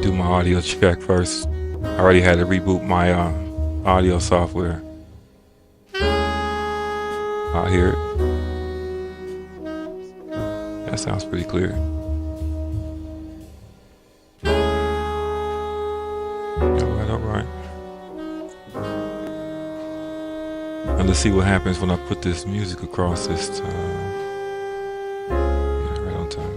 Do my audio check first. I already had to reboot my audio software. I hear it. That sounds pretty clear. All right. And let's see what happens when I put this music across this time. Yeah, right on time.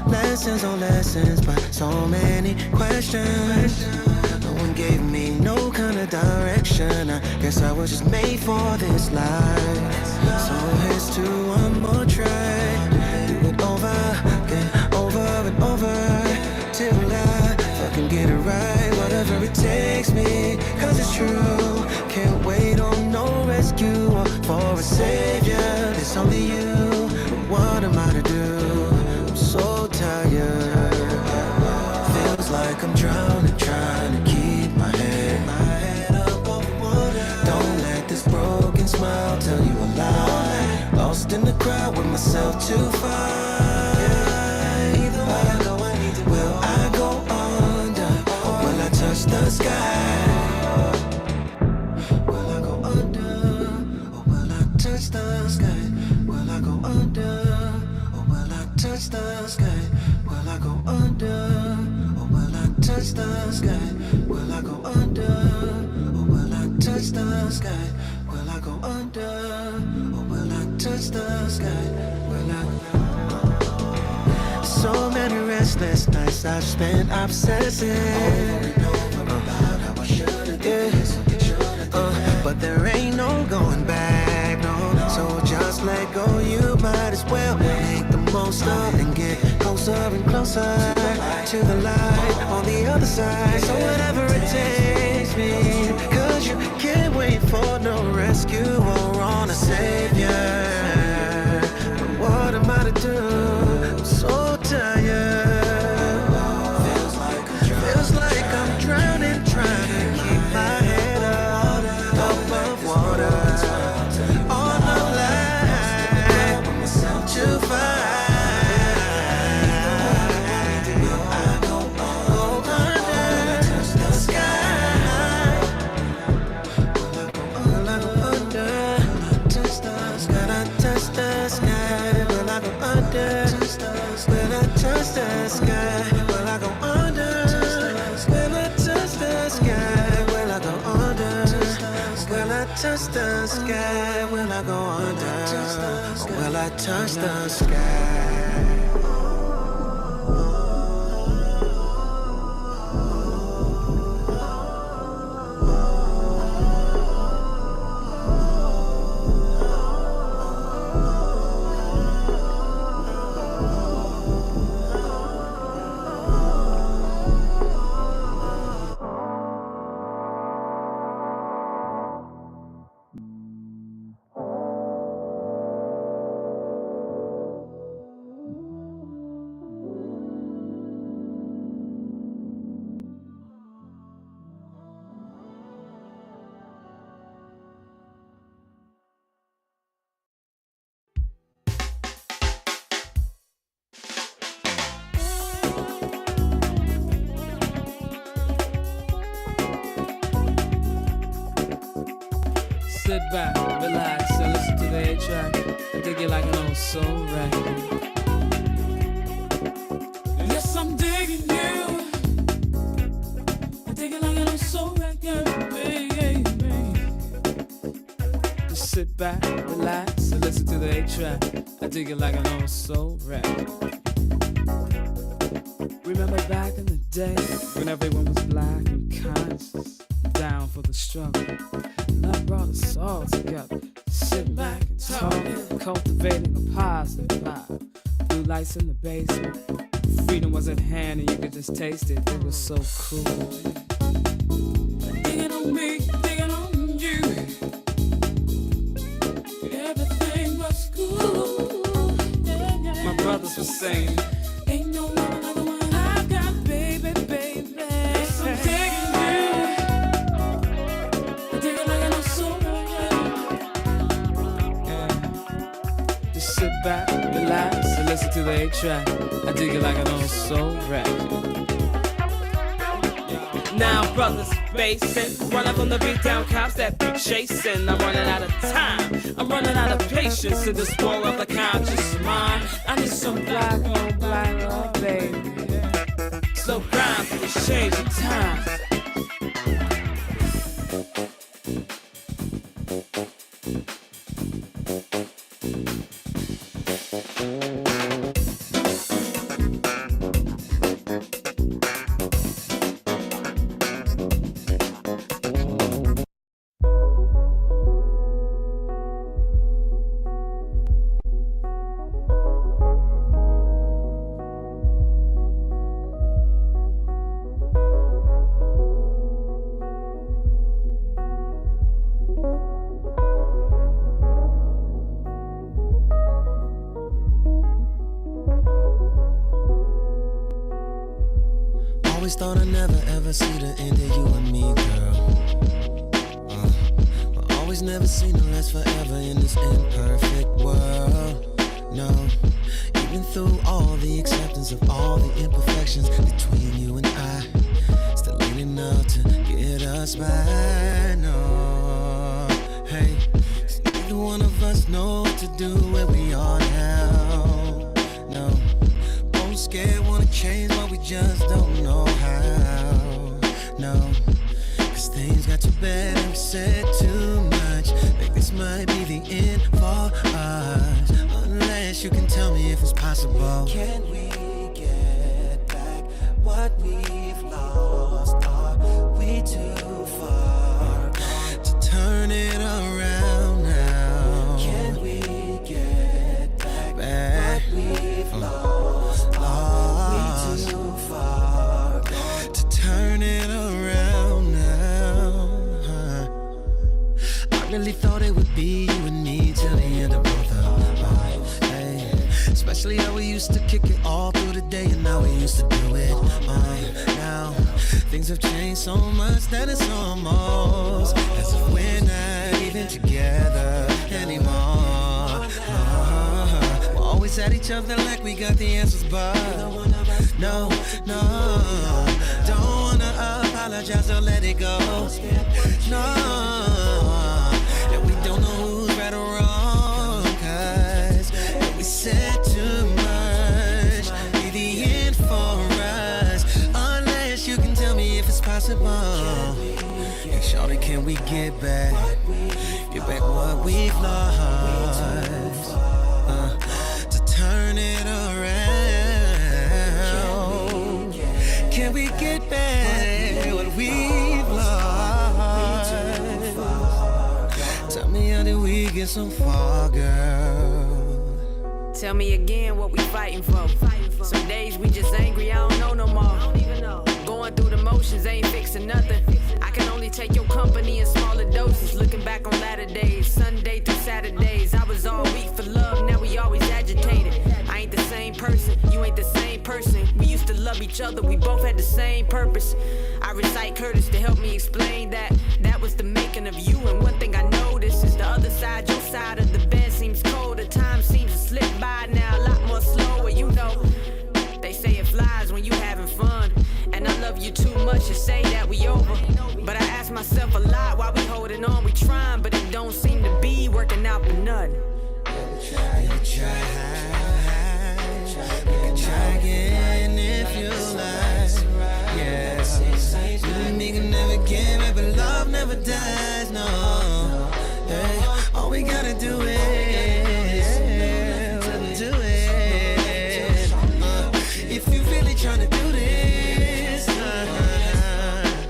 Lessons on lessons, but so many questions. No one gave me no kind of direction. I guess I was just made for this life. So here's to one more try. Do it over, again, over and over, till I fucking get it right. Whatever it takes me, cause it's true. Can't wait on no rescue or for a savior. It's only you. What am I to do? I'm so tired. Feels like I'm drowning, trying to keep my head. lost in the crowd with myself to find. Either way I go, I need to. Will I go under, or will I touch the sky? Will I go under, or will I touch the sky? Will I go under, or will I touch the sky? Will I go under, or will I touch the sky? Will I go under, or will I touch the sky? Will I go under, or will I touch the sky? Will I? So many restless nights I've spent obsessing over about how I should've did this, but there ain't no going back, no. So just let go, you might as well make the most of and get closer and closer to the light on the other side. So whatever it takes me, cause you can't wait for no rescue or on a savior. But what am I to do? I'm so tired. Feels like I'm drowning, trying to keep my head up above water. On the line to find. Touch the sky, will I go under, or will I touch the sky? Sit back, relax, and listen to the 8-track. I dig it like an old soul record. Yes, I'm digging you. I dig it like an old soul record, baby. Just sit back, relax, and listen to the 8-track. I dig it like an old soul record. Remember back in the day when everyone was black and conscious, down for the struggle. Love brought us all together, sitting back and talking, cultivating a positive vibe. Blue lights in the basement, freedom was at hand and you could just taste it. It was so cool. Digging on me, digging on you. Everything was cool. Yeah, yeah. My brothers were saying, ain't no love like the one I got, baby, baby. Yes, I'm digging you. I dig it like an old soul record. Yeah. Just sit back, relax, and listen to the 8-track. I dig it like an old soul record. Now brothers facing, running from the beat down cops that be chasing. I'm running out of time, I'm running out of patience in this war of the conscious mind. I need some black on black love, baby. So grind for this changing times. Always thought I'd never ever see the end of you and me, girl. always never seem to last forever in this imperfect world. No, even through all the acceptance of all the imperfections between you and I, still ain't enough to get us by. No, hey, neither one of us know what to do where we are now. No, both scared, wanna change, but we just don't know how. No, cause things got too bad and we said too much. Think this might be the end for us, unless you can tell me if it's possible. Can we get back what we've lost? Are we too far to turn it around now? Can we get back what we've lost? Are we too far to turn it around now? I really thought it would be you and me till the end of both of us. Hey, especially how we used to kick it all through the day and now we used to do it. Now things have changed so much that it's almost as if we're not even together anymore. We're always at each other like we got the answers, but no, don't wanna apologize or let it go. No, and we don't know who's right or wrong, cause we said too much, be the end for us, unless you can tell me if it's possible. Hey, shawty, can we get back what we've lost, to turn it around? Can we get back what we've lost? Tell me, how did we get so far, girl? Tell me again what we fighting for. Some days we just angry, I don't know no more. Going through the motions ain't fixing nothing. I can only take your company in smaller doses. Looking back on latter days, Sunday through Saturdays, I was all weak for love, now we always agitated. I ain't the same person, you ain't the same person. We used to love each other, we both had the same purpose. I recite Curtis to help me explain that was the making of you. And one thing I noticed is the other side, your side of the bed seems colder. Time seems to slip by now a lot more slower. You know, they say it flies when you having fun, and I love you too much to say that we over. But I ask myself a lot, why we holding on, we trying, but it don't seem to be working out for nothing. We can try again if you like. Yeah, you and me can never get back, but love never dies, no. Hey, all we gotta do is do it. If you really tryna do this,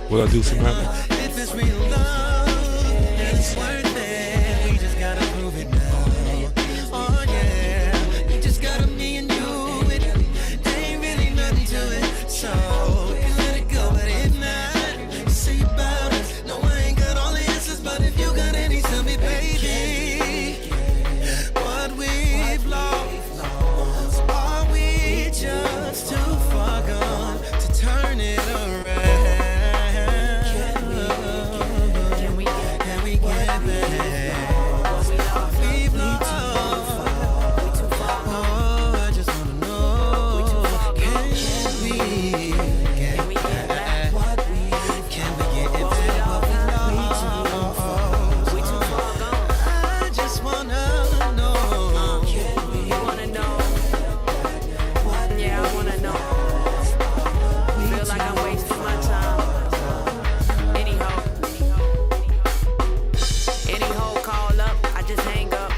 What I do, Samantha? if it's real love, then it's worth it. We just gotta prove it now. Oh yeah, we just got me and you. It ain't really nothing to it, so we can let it go. But if not, you see about us. No, I ain't got all the answers, but if you got any, tell me, baby. What we've lost, are we just too far gone to turn it around? Can we get Can we get back what we've lost? Oh, I just wanna know, can we get Can we get back? Can we get back what we lost? We too far gone. I just wanna know. You wanna know? Yeah, I wanna know. Feel like I'm wasting my time. Any hoe call up, I just hang up.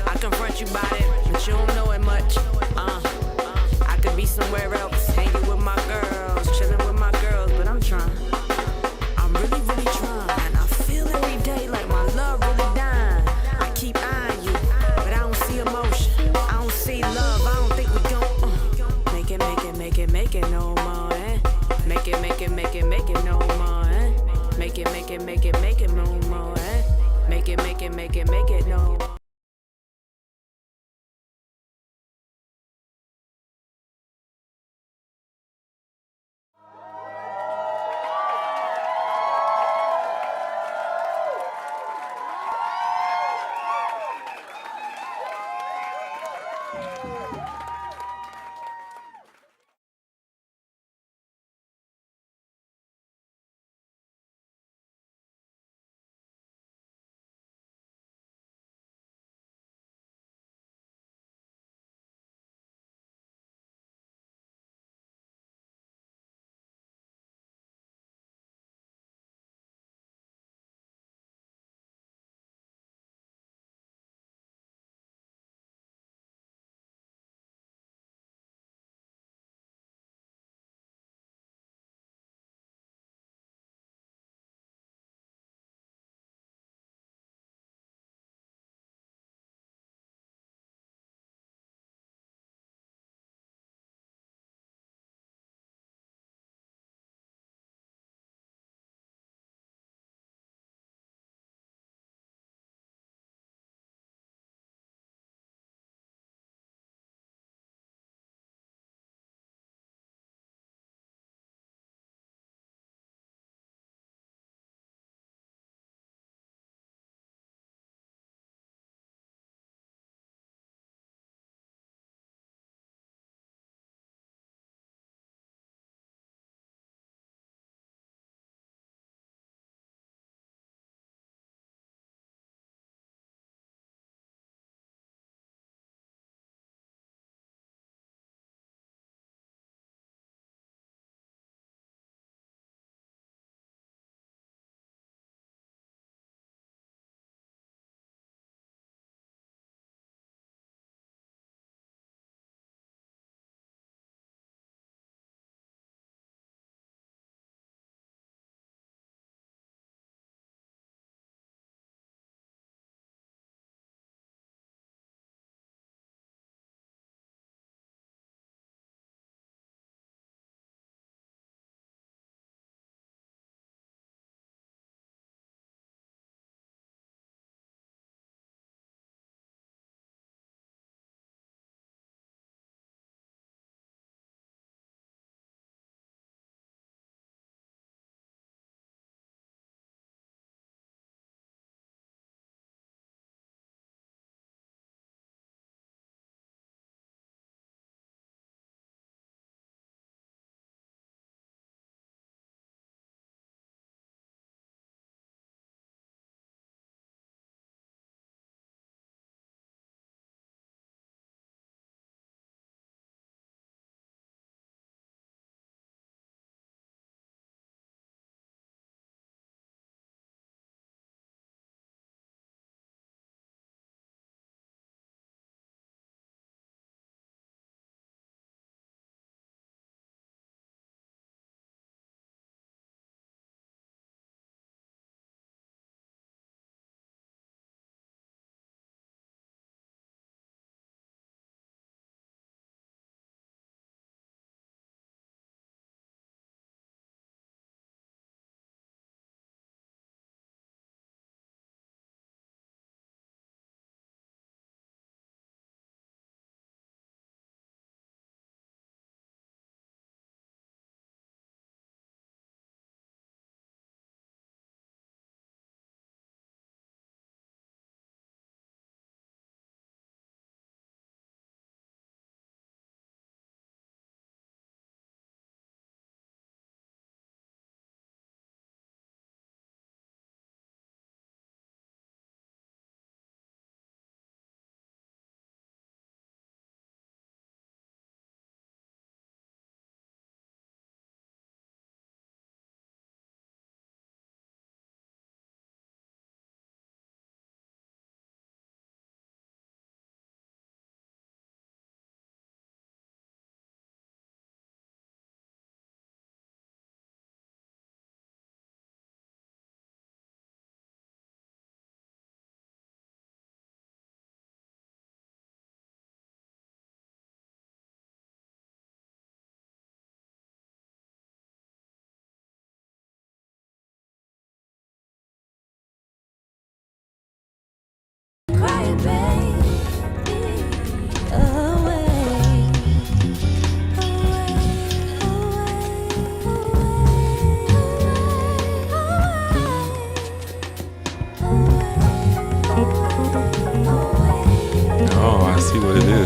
I confront you about it, but you don't know it much. I could be somewhere else, hanging with my girls, chilling with my girls, but I'm trying. I'm really, really trying. And I feel every day like my love really dying. I keep eyeing you, but I don't see emotion. I don't see love. I don't think we gon' make it no more, eh? Make it no more, eh? Make it no more, eh? Make it no more.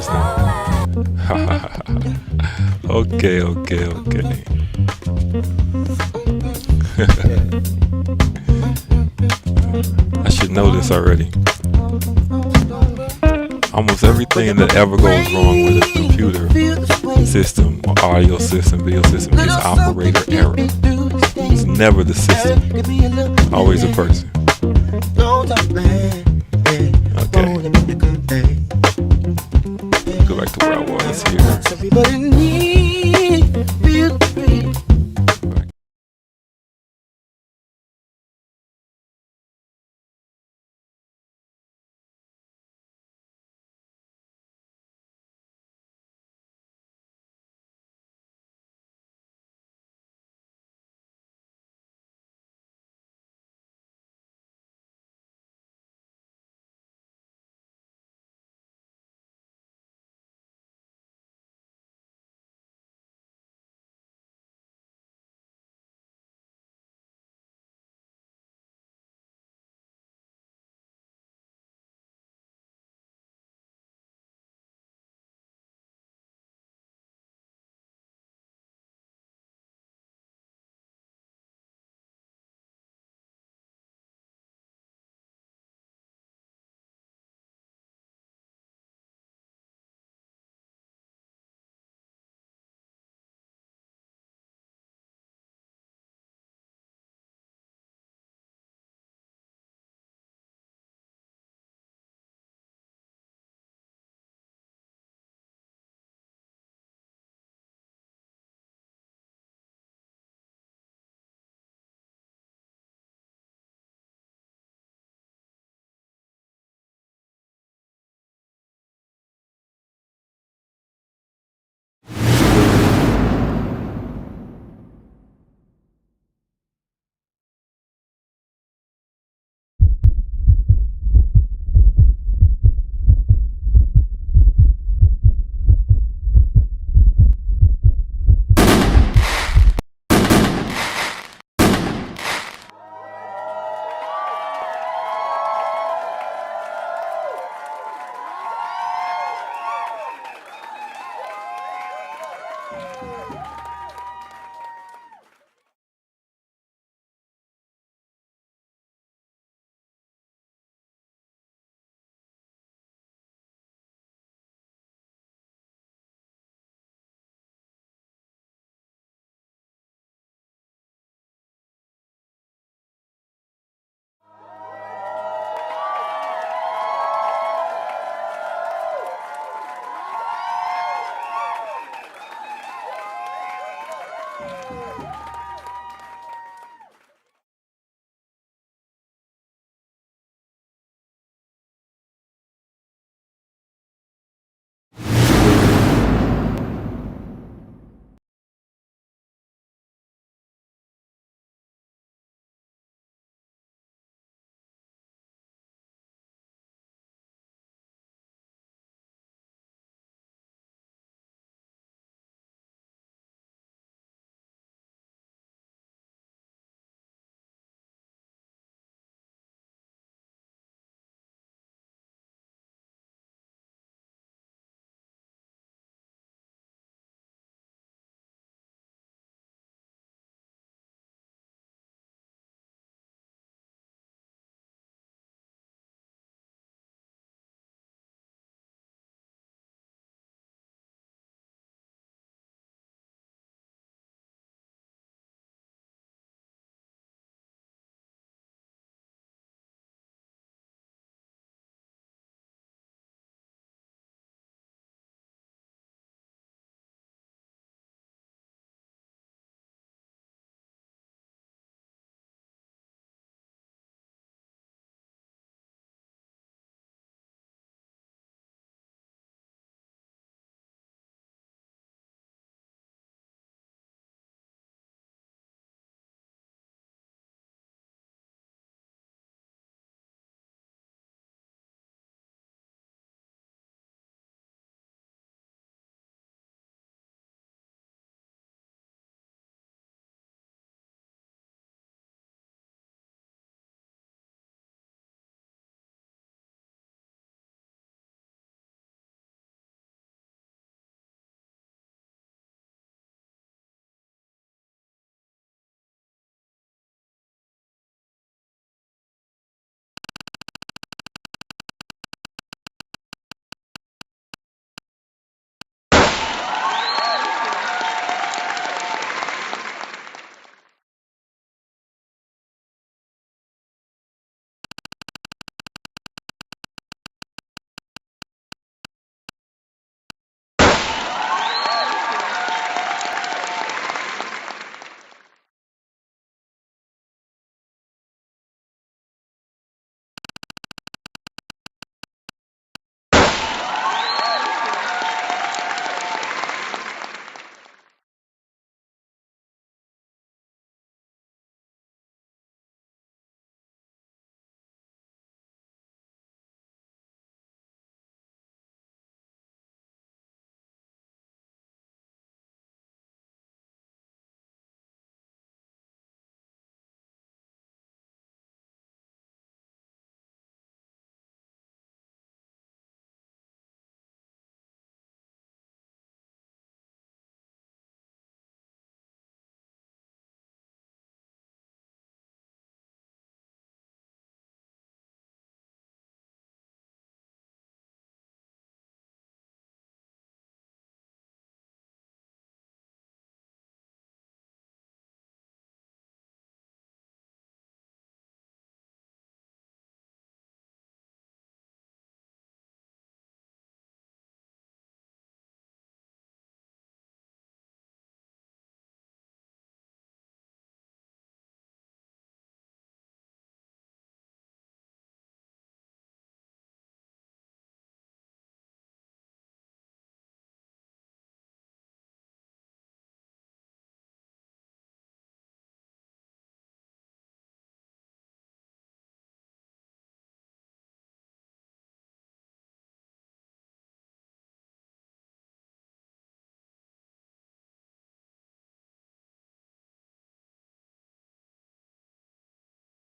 listening. Okay. I should know this already. Almost everything that ever goes wrong with a computer system or audio system, video system is operator error. It's never the system, always a person. Okay. Go back to where I was here. Everybody need feel free.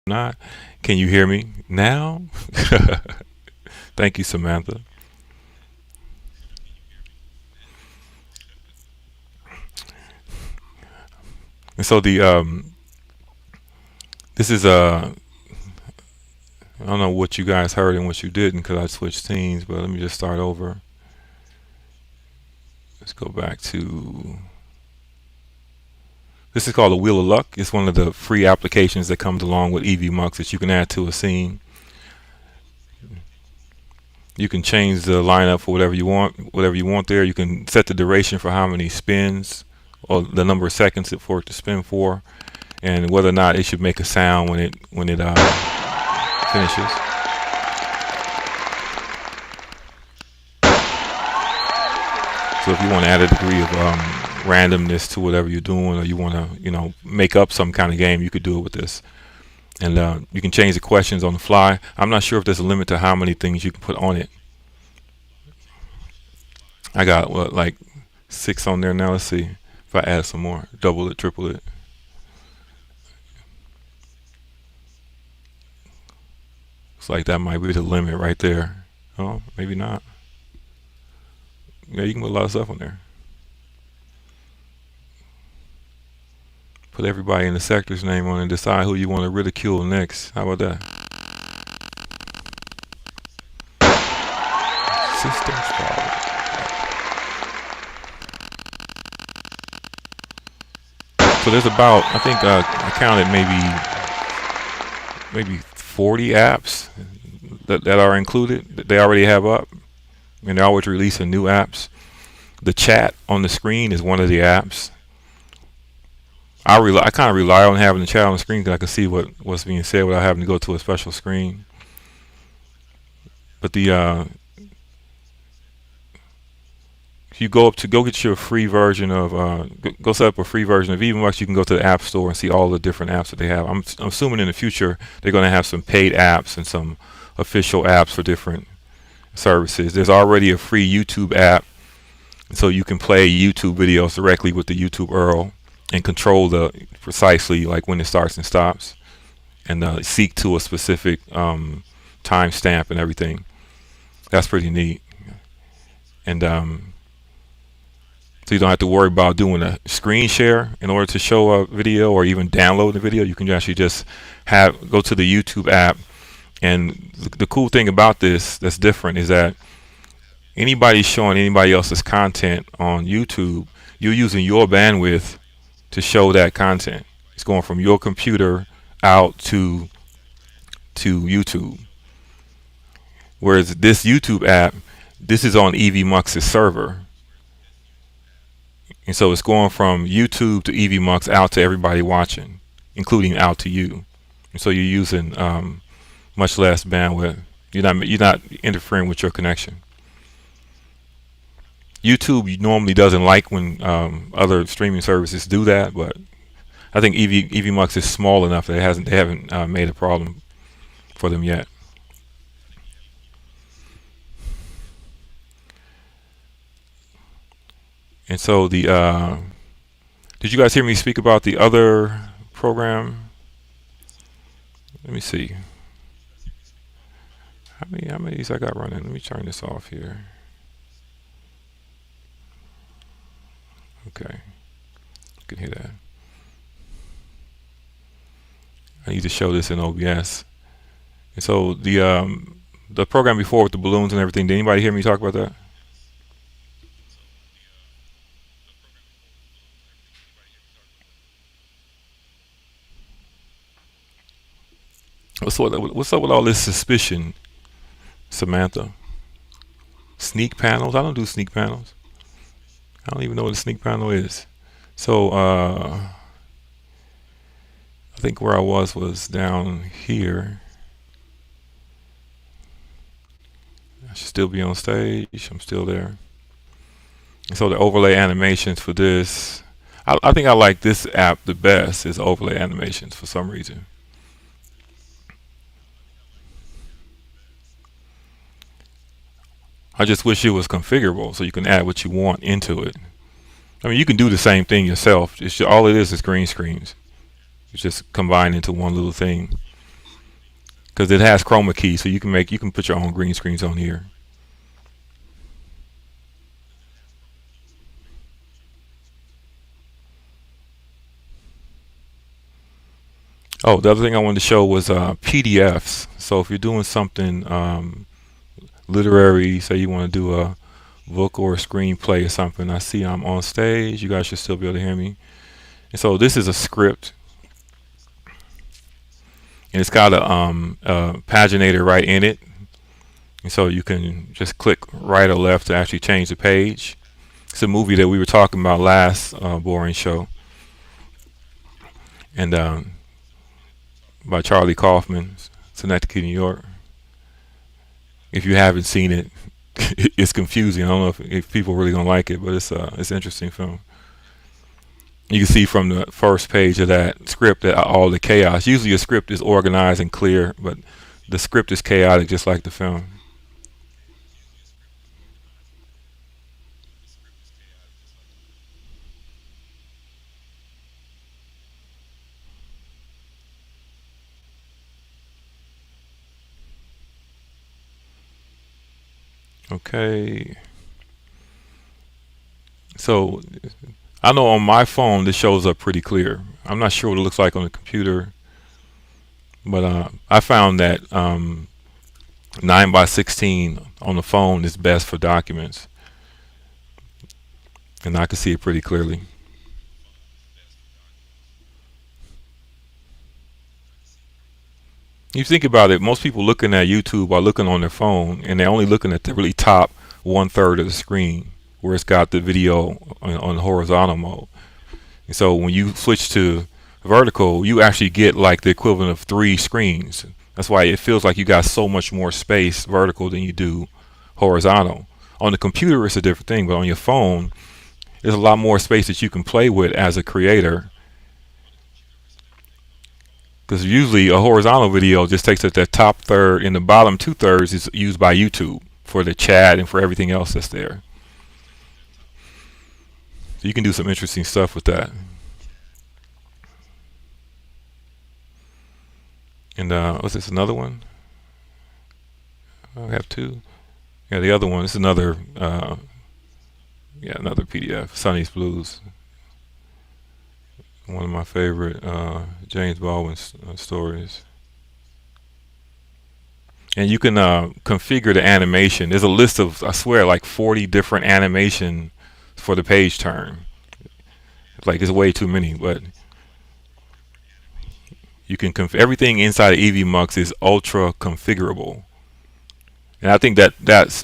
not. Can you hear me now? Thank you, Samantha. And so this is I don't know what you guys heard and what you didn't because I switched scenes, but let me just start over. Let's go back to. This is called the Wheel of Luck. It's one of the free applications that comes along with EVMux that you can add to a scene. You can change the lineup for whatever you want there. You can set the duration for how many spins or the number of seconds for it to spin for, and whether or not it should make a sound when it finishes. So if you want to add a degree of randomness to whatever you're doing, or you want to, make up some kind of game, you could do it with this. And you can change the questions on the fly. I'm not sure if there's a limit to how many things you can put on it. I got like 6 on there now. Let's see if I add some more, double it, triple it. Looks like that might be the limit right there. Oh, maybe not. Yeah, you can put a lot of stuff on there. Put everybody in the sector's name on and decide who you want to ridicule next. How about that? Systems problem. So there's about, I think I counted maybe 40 apps that are included that they already have up, and they're always releasing new apps. The chat on the screen is one of the apps. I kind of rely on having the chat on the screen because I can see what's being said without having to go to a special screen. But if you go get your free version of go set up a free version of EVMux, you can go to the App Store and see all the different apps that they have. I'm assuming in the future they're going to have some paid apps and some official apps for different services. There's already a free YouTube app, so you can play YouTube videos directly with the YouTube URL and control precisely like when it starts and stops, and seek to a specific time stamp and everything. That's pretty neat. And so you don't have to worry about doing a screen share in order to show a video or even download the video. You can actually just go to the YouTube app. And the cool thing about this that's different is that anybody showing anybody else's content on YouTube, you're using your bandwidth to show that content. It's going from your computer out to YouTube. Whereas this YouTube app, this is on EVMux's server. And so it's going from YouTube to EVMux out to everybody watching, including out to you. And so you're using much less bandwidth. You're not interfering with your connection. YouTube normally doesn't like when other streaming services do that, but I think EVMux is small enough that they haven't made a problem for them yet. And so did you guys hear me speak about the other program? Let me see. How many of these I got running? Let me turn this off here. Okay, you can hear that. I need to show this in OBS. And so the program before with the balloons and everything, did anybody hear me talk about that? What's up with all this suspicion, Samantha? Sneak panels? I don't do sneak panels. I don't even know what a sneak panel is. So I think where I was down here. I should still be on stage. I'm still there. And so the overlay animations for this, I think I like this app the best, is overlay animations for some reason. I just wish it was configurable so you can add what you want into it. I mean, you can do the same thing yourself. All it is green screens. It's just combined into one little thing. because it has chroma key, so you can put your own green screens on here. Oh, the other thing I wanted to show was PDFs. So if you're doing something literary, say you want to do a book or a screenplay or something, I see I'm on stage. You guys should still be able to hear me. And so this is a script, and it's got a paginator right in it. And so you can just click right or left to actually change the page. It's a movie that we were talking about last Boring Show, and by Charlie Kaufman, Synecdoche, New York. If you haven't seen it, it's confusing. I don't know if people really gonna like it, but it's an interesting film. You can see from the first page of that script that all the chaos. Usually a script is organized and clear, but the script is chaotic, just like the film. Okay. So I know on my phone this shows up pretty clear. I'm not sure what it looks like on the computer, but I found that 9:16 on the phone is best for documents, and I can see it pretty clearly. You think about it, most people looking at YouTube are looking on their phone, and they're only looking at the really top 1/3 of the screen where it's got the video on horizontal mode. And so when you switch to vertical, you actually get like the equivalent of 3 screens. That's why it feels like you got so much more space vertical than you do horizontal. On the computer, it's a different thing, but on your phone, there's a lot more space that you can play with as a creator. Because usually a horizontal video just takes up that top third, and the bottom 2/3 is used by YouTube for the chat and for everything else that's there. So you can do some interesting stuff with that. And what's this? Another one? I have 2. Yeah, the other one. This is another. Yeah, another PDF. Sonny's Blues. One of my favorite James Baldwin stories. And you can configure the animation. There's a list of, I swear, like 40 different animation for the page turn. Like, it's way too many, but you can everything inside of EVMux is ultra configurable. And I think that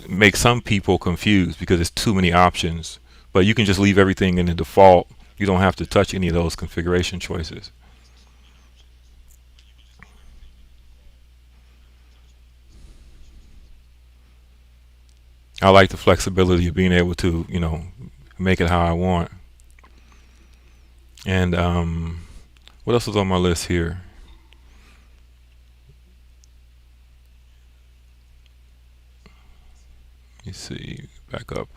makes some people confused because it's too many options. But you can just leave everything in the default. You don't have to touch any of those configuration choices. I like the flexibility of being able to, make it how I want. And what else is on my list here? Let me see, back up.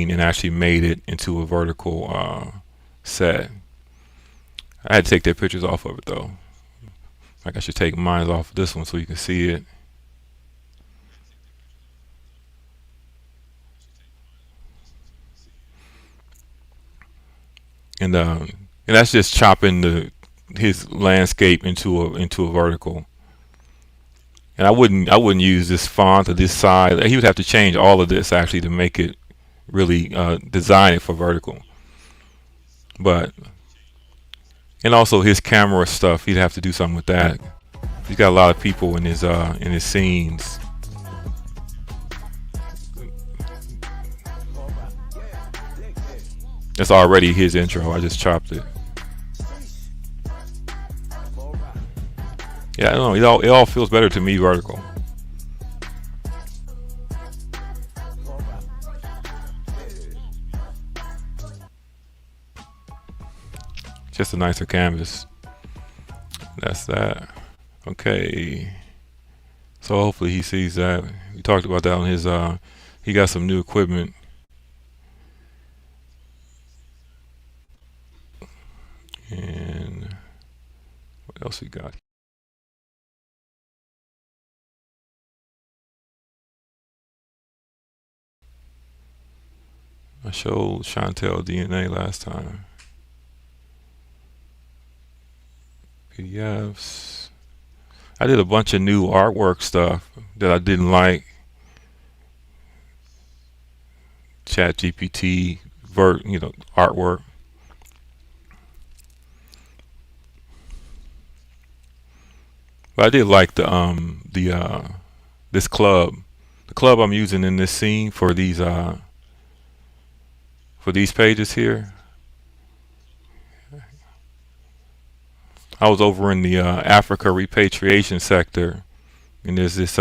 And actually made it into a vertical set. I had to take their pictures off of it though. Like, I should take mine off of this one so you can see it. And that's just chopping his landscape into a vertical. And I wouldn't use this font or this size. He would have to change all of this actually to make it really design it for vertical. But and also his camera stuff, he'd have to do something with that. He's got a lot of people in his scenes. That's already his intro. I just chopped it. Yeah, I don't know. It all feels better to me vertical. Just a nicer canvas. That's that. Okay. So hopefully he sees that. We talked about that on his he got some new equipment. And what else we got? I showed Chantel DNA last time. PDFs. I did a bunch of new artwork stuff that I didn't like. ChatGPT, artwork. But I did like this club. The club I'm using in this scene for these pages here. I was over in the Africa repatriation sector, and there's this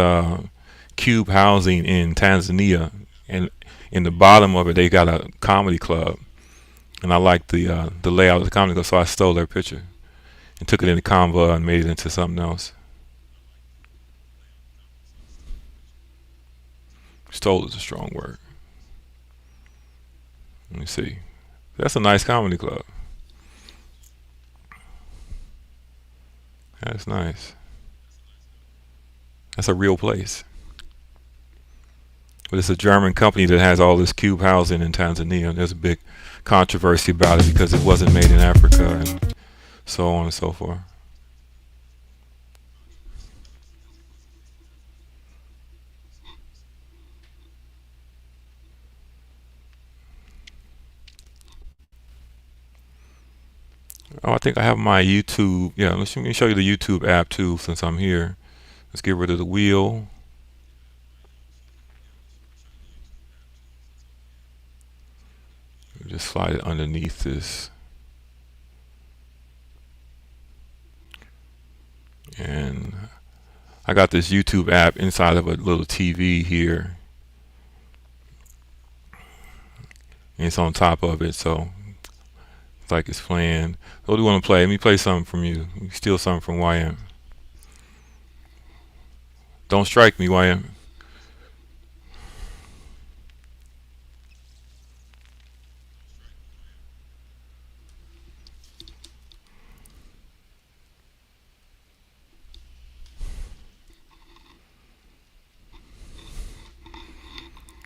cube housing in Tanzania, and in the bottom of it they got a comedy club, and I liked the layout of the comedy club, so I stole their picture and took it into Canva and made it into something else. Stole is a strong word. Let me see. That's a nice comedy club. That's nice. That's a real place. But it's a German company that has all this cube housing in Tanzania. There's a big controversy about it because it wasn't made in Africa and so on and so forth. Oh, I think I have my YouTube. Yeah, let me show you the YouTube app too since I'm here. Let's get rid of the wheel. Just slide it underneath this. And I got this YouTube app inside of a little TV here. And it's on top of it, so it's like it's playing. What do you want to play? Let me play something from you. Steal something from YM. Don't strike me, YM.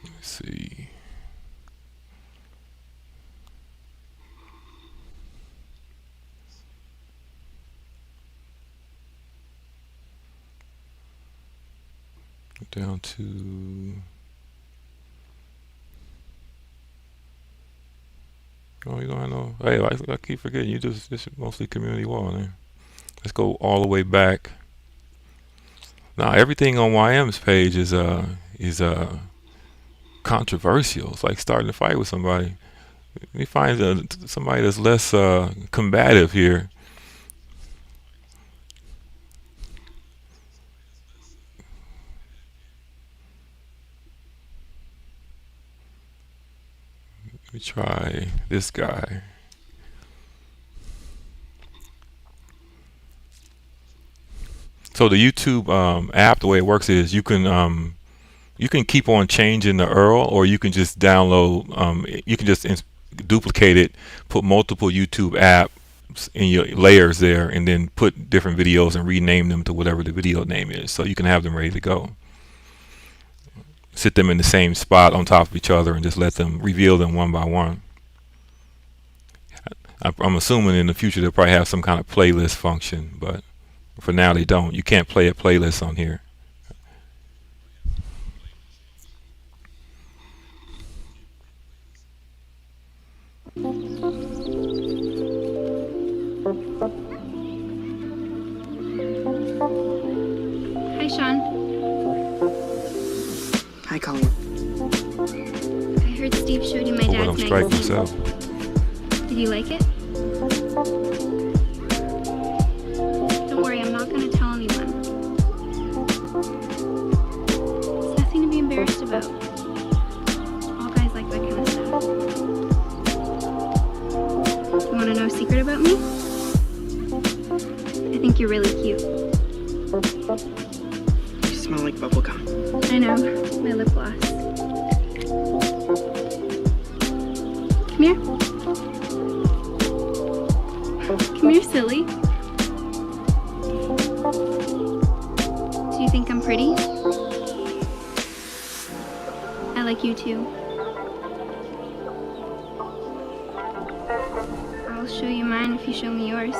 Let's see. Down to, oh, you don't have no, hey, I keep forgetting, this is mostly community wall, man. Let's go all the way back. Now everything on YM's page is controversial. It's like starting a fight with somebody. Let me find somebody that's less combative here. Let me try this guy. So the YouTube app, the way it works is you can keep on changing the URL, or you can just download. You can just duplicate it, put multiple YouTube apps in your layers there, and then put different videos and rename them to whatever the video name is, so you can have them ready to go. Sit them in the same spot on top of each other and just let them reveal them one by one. I'm assuming in the future they'll probably have some kind of playlist function, but for now they don't. You can't play a playlist on here. Hi, Sean. Hi, Colleen. I heard Steve showed you my Let him dad's strike magazine. himself. Did you like it? Don't worry, I'm not going to tell anyone. It's nothing to be embarrassed about. All guys like that kind of stuff. You want to know a secret about me? you're really cute. You smell like bubblegum. I know, my lip gloss. Come here. Come here, silly. Do you think I'm pretty? I like you too. I'll show you mine if you show me yours.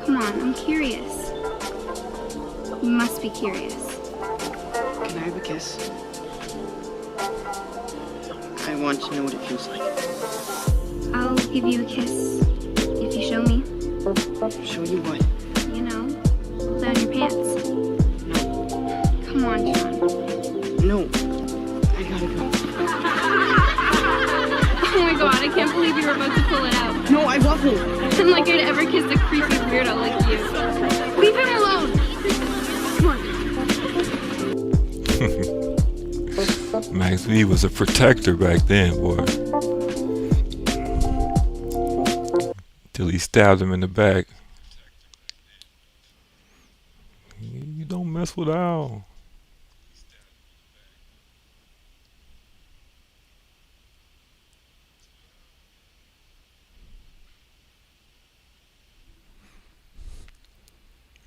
Come on, I'm curious. You must be curious. Can I have a kiss? I want to know what it feels like. I'll give you a kiss if you show me. Show you what? You know, pull down your pants. No. Come on, John. No. I gotta go. Oh my god, I can't believe you were about to pull it out. No, I wasn't. I'm like I'd ever kissed a creepy weirdo like you. Leave him alone! Come on. Max V was a protector back then, boy. Till he stabbed him in the back. You don't mess with Al.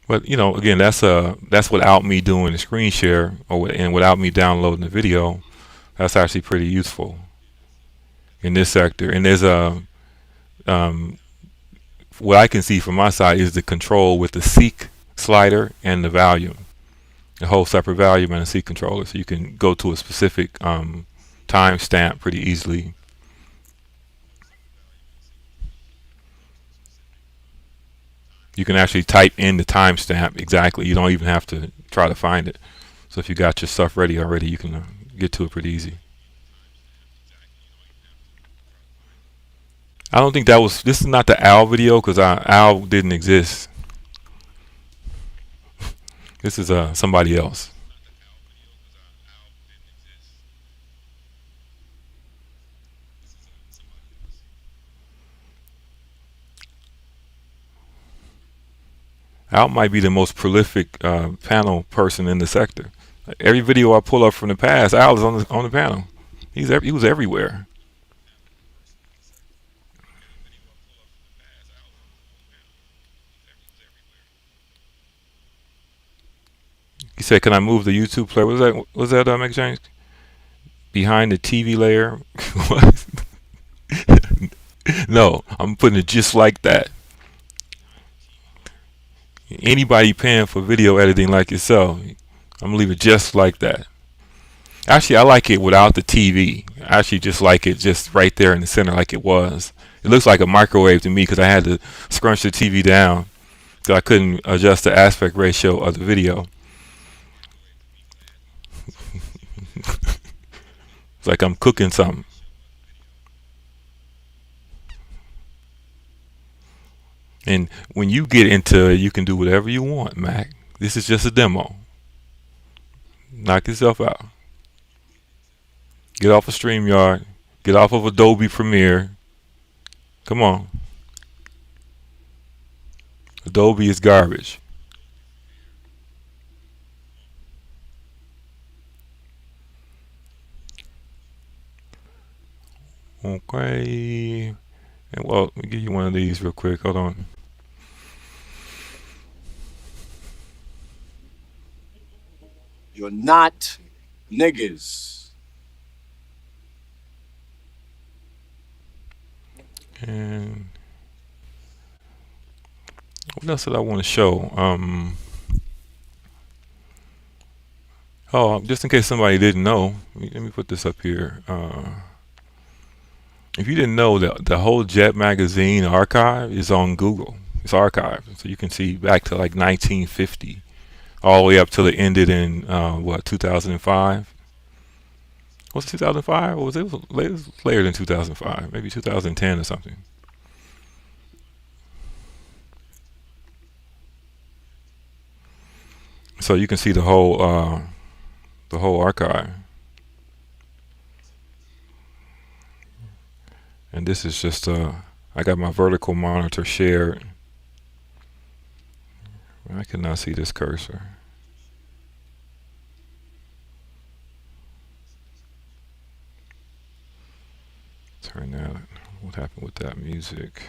But you know, again, that's without me doing the screen share and without me downloading the video. That's actually pretty useful in this sector. And there's what I can see from my side is the control with the seek slider and the volume, a whole separate volume and a seek controller, so you can go to a specific timestamp pretty easily. You can actually type in the timestamp exactly. You don't even have to try to find it. So if you got your stuff ready already, you can get to it pretty easy. I don't think this is not the Al video, because Al didn't exist. This is somebody else. Al might be the most prolific panel person in the sector. Every video I pull up from the past, Al is on the panel. He was everywhere. He said, "Can I move the YouTube player?" Was that Mac James? Behind the TV layer? What? No, I'm putting it just like that. Anybody paying for video editing like yourself, I'm gonna leave it just like that. Actually, I like it without the TV. I actually just like it just right there in the center like it was. It looks like a microwave to me because I had to scrunch the TV down because I couldn't adjust the aspect ratio of the video. It's like I'm cooking something. And when you get into it, you can do whatever you want, Mac. This is just a demo. Knock yourself out. Get off of StreamYard. Get off of Adobe Premiere. Come on. Adobe is garbage. Okay. And well, let me give you one of these real quick. Hold on. You're not niggas. And what else did I want to show? Oh, just in case somebody didn't know, let me put this up here. If you didn't know, that the whole Jet magazine archive is on Google. It's archived, so you can see back to like 1950, all the way up till it ended in 2005. Was it 2005, or was it later than 2005? Maybe 2010 or something. So you can see the whole archive. And this is just a I got my vertical monitor shared. I cannot see this cursor. Turn that. What happened with that music?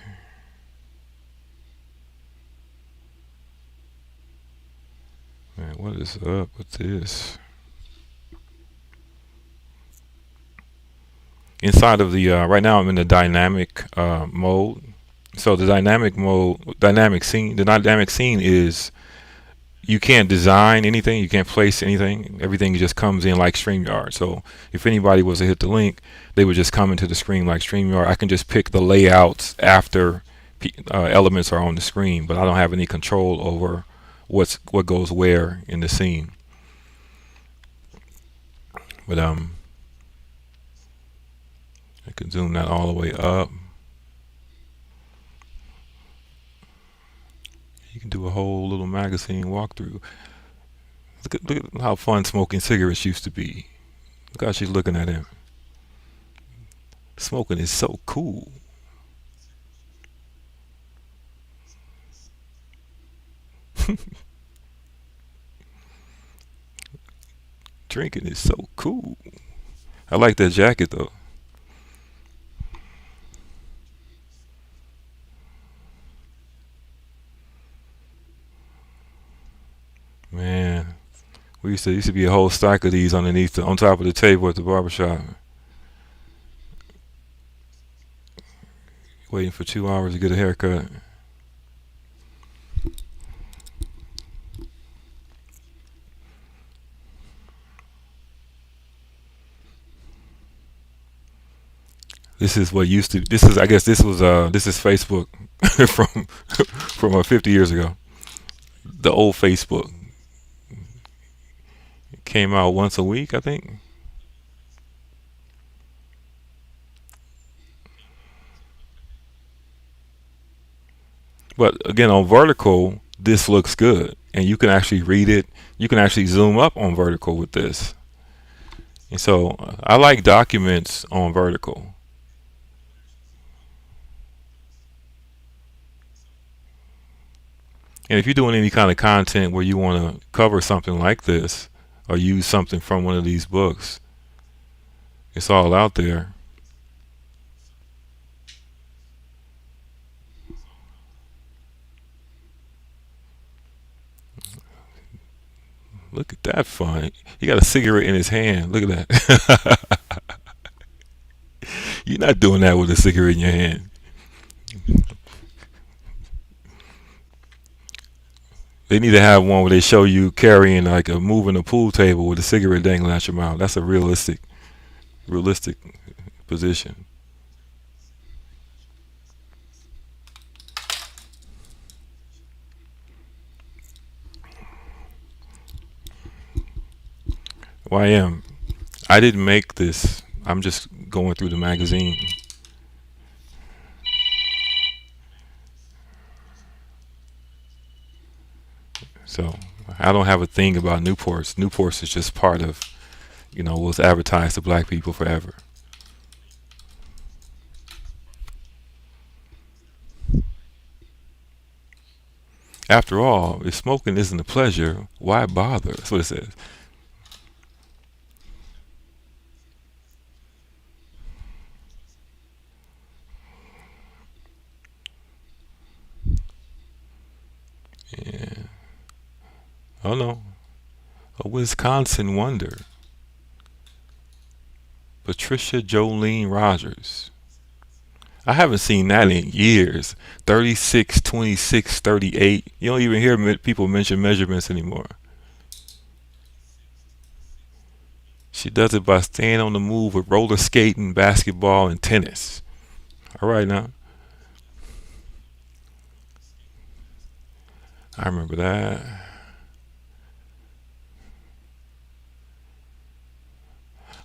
Man, what is up with this? Inside of the right now, I'm in the dynamic mode. So the dynamic scene. The dynamic scene is you can't design anything, you can't place anything. Everything just comes in like StreamYard. So if anybody was to hit the link, they would just come into the screen like StreamYard. I can just pick the layouts after elements are on the screen, but I don't have any control over what goes where in the scene. But I can zoom that all the way up. You can do a whole little magazine walkthrough. Look at how fun smoking cigarettes used to be. Look how she's looking at him. Smoking is so cool. Drinking is so cool. I like that jacket though. Man, we used to be a whole stack of these underneath on top of the table at the barbershop. Waiting for 2 hours to get a haircut. This is what used to. This is, I guess, this is Facebook from 50 years ago. The old Facebook. It came out once a week, I think. But again, on vertical, this looks good, and you can actually read it. You can actually zoom up on vertical with this. And so I like documents on vertical. And if you're doing any kind of content where you want to cover something like this or use something from one of these books, it's all out there. Look at that fun. He got a cigarette in his hand. Look at that. You're not doing that with a cigarette in your hand. They need to have one where they show you carrying like moving a pool table with a cigarette dangling out your mouth. That's a realistic position. YM, I didn't make this. I'm just going through the magazine. So I don't have a thing about Newports. Newports is just part of, what's advertised to black people forever. After all, if smoking isn't a pleasure, why bother? That's what it says. Yeah. Oh no. A Wisconsin wonder. Patricia Jolene Rogers. I haven't seen that in years. 36, 26, 38. You don't even hear people mention measurements anymore. She does it by staying on the move with roller skating, basketball, and tennis. All right now. I remember that.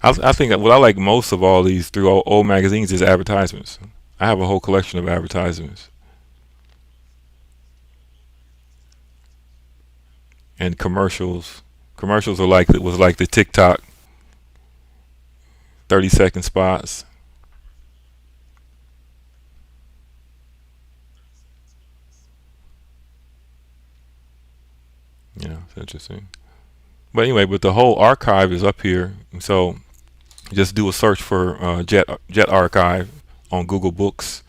I think what I like most of all these through old magazines is advertisements. I have a whole collection of advertisements. And commercials. Commercials are was like the TikTok 30-second spots. Yeah, it's interesting. But anyway, but the whole archive is up here. And so just do a search for Jet Archive on Google Books,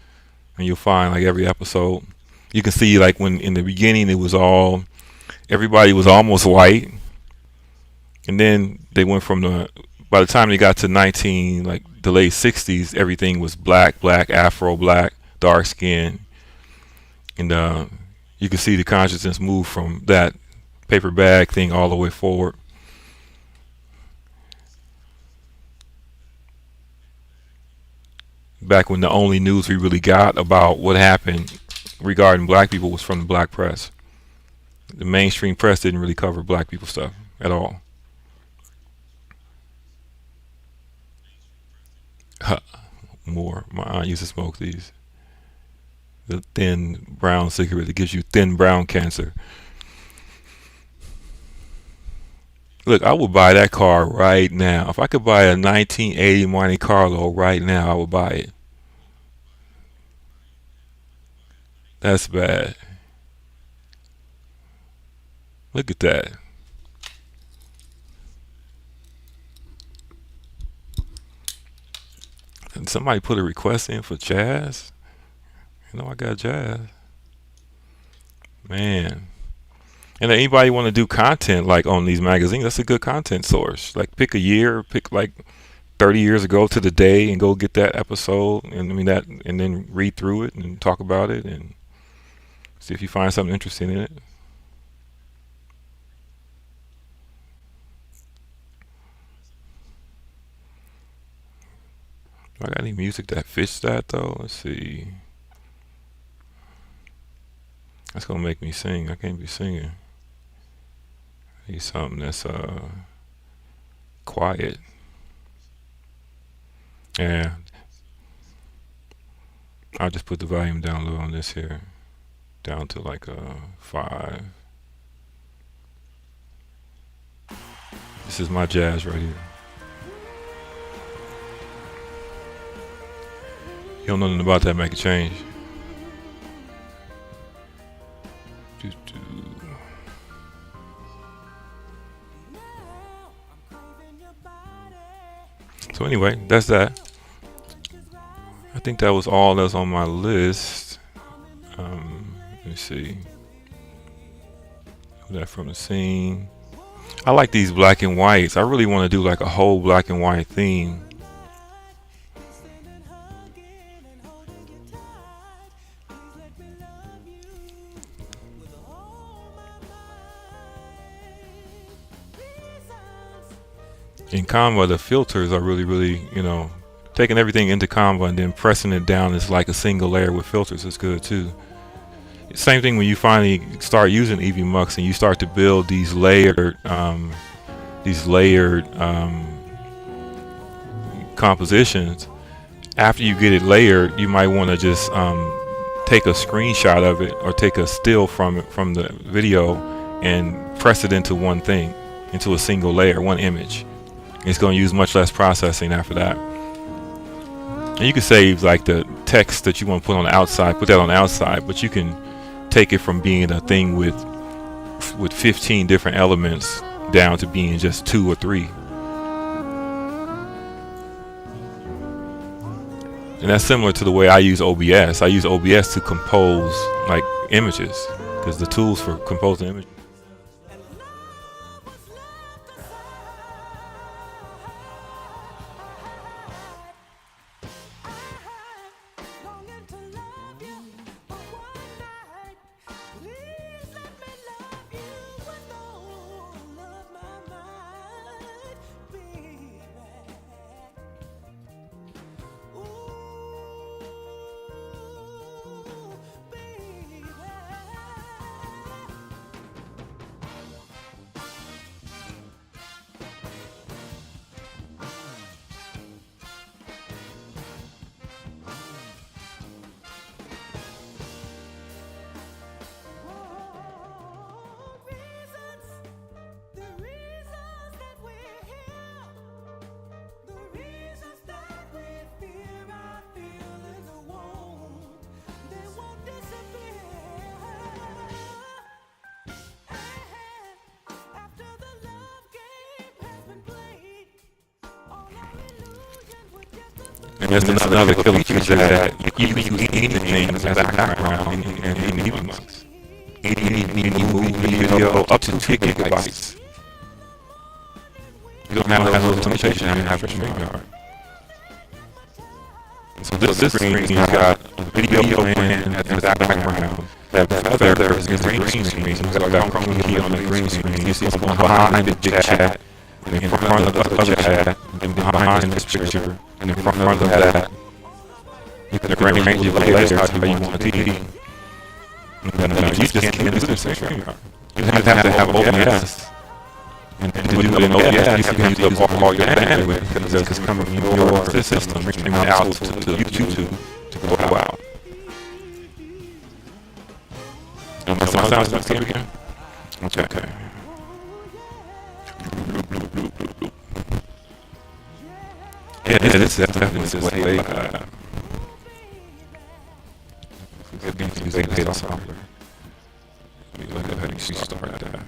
and you'll find like every episode. You can see like when in the beginning it was all everybody was almost white, and then they went from by the time they got to 19 like the late 60s, everything was black, Afro black, dark skin, and you can see the consciousness move from that paper bag thing all the way forward. Back when the only news we really got about what happened regarding black people was from the black press. The mainstream press didn't really cover black people stuff at all. More. My aunt used to smoke these. The thin brown cigarette that gives you thin brown cancer. Look, I would buy that car right now. If I could buy a 1980 Monte Carlo right now, I would buy it. That's bad. Look at that. And somebody put a request in for jazz. You know I got jazz. Man. And if anybody want to do content like on these magazines, that's a good content source. Like pick a year, pick like 30 years ago to the day and go get that episode and and then read through it and talk about it and see if you find something interesting in it. Do I got any music that fits that though? Let's see. That's gonna make me sing. I can't be singing. I need something that's quiet. Yeah. I'll just put the volume down low on this here. Down to like 5. This is my jazz right here. You don't know nothing about that, make a change. So anyway, that's that. I think that was all that's on my list. Let me see. That from the scene. I like these black and whites. I really want to do like a whole black and white theme. In Canva, the filters are really, taking everything into Canva and then pressing it down is like a single layer with filters is good too. Same thing when you finally start using EVMux and you start to build these layered compositions. After you get it layered, you might want to just take a screenshot of it or take a still from the video and press it into one thing, into a single layer, one image. It's going to use much less processing after that. And you can save like the text that you want to put on the outside, put that on the outside, but you can take it from being a thing with 15 different elements down to being just 2 or 3. And that's similar to the way I use OBS. I use OBS to compose like images because the tools for composing images. There's another killer feature that you can use anything as a background in Evenbox. Any movie, video, up to 2 gigabytes. You don't have those limitations you have for StreamYard. So this screen, you've got a video playing as a background. That feather is the green screen. So I've got Chrome key on the green screen. You see what's going behind the chat, and in front of the other chat, and behind this picture, and in front of that. You can arrange your layers how you want it to be. And you just can't do this in StreamYard. You have to have OBS. And to do it in OBS, you have to use up all your bandwidth because it's coming from your system, reaching out to YouTube to go out. My sound's not good again? Okay. Yeah, this is definitely this way. Getting things laid off software. Let me go ahead and start that.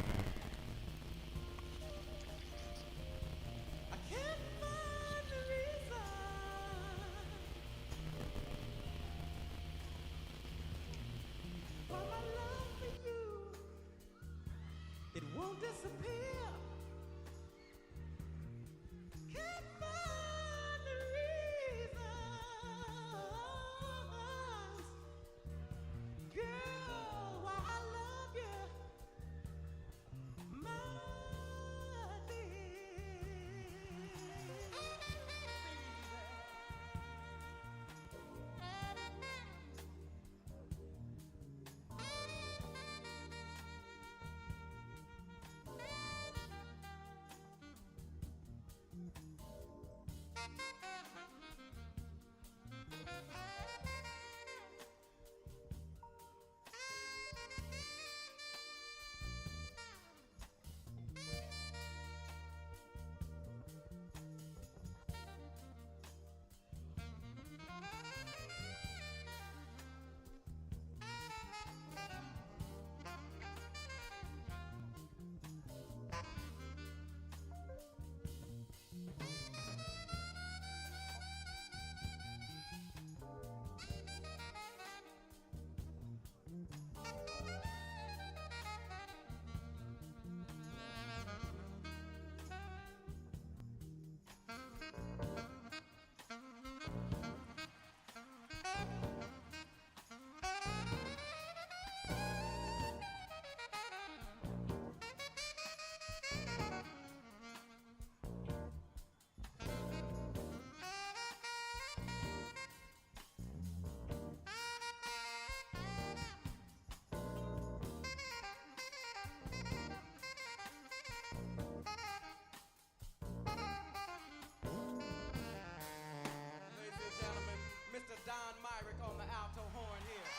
Don Myrick on the alto horn here,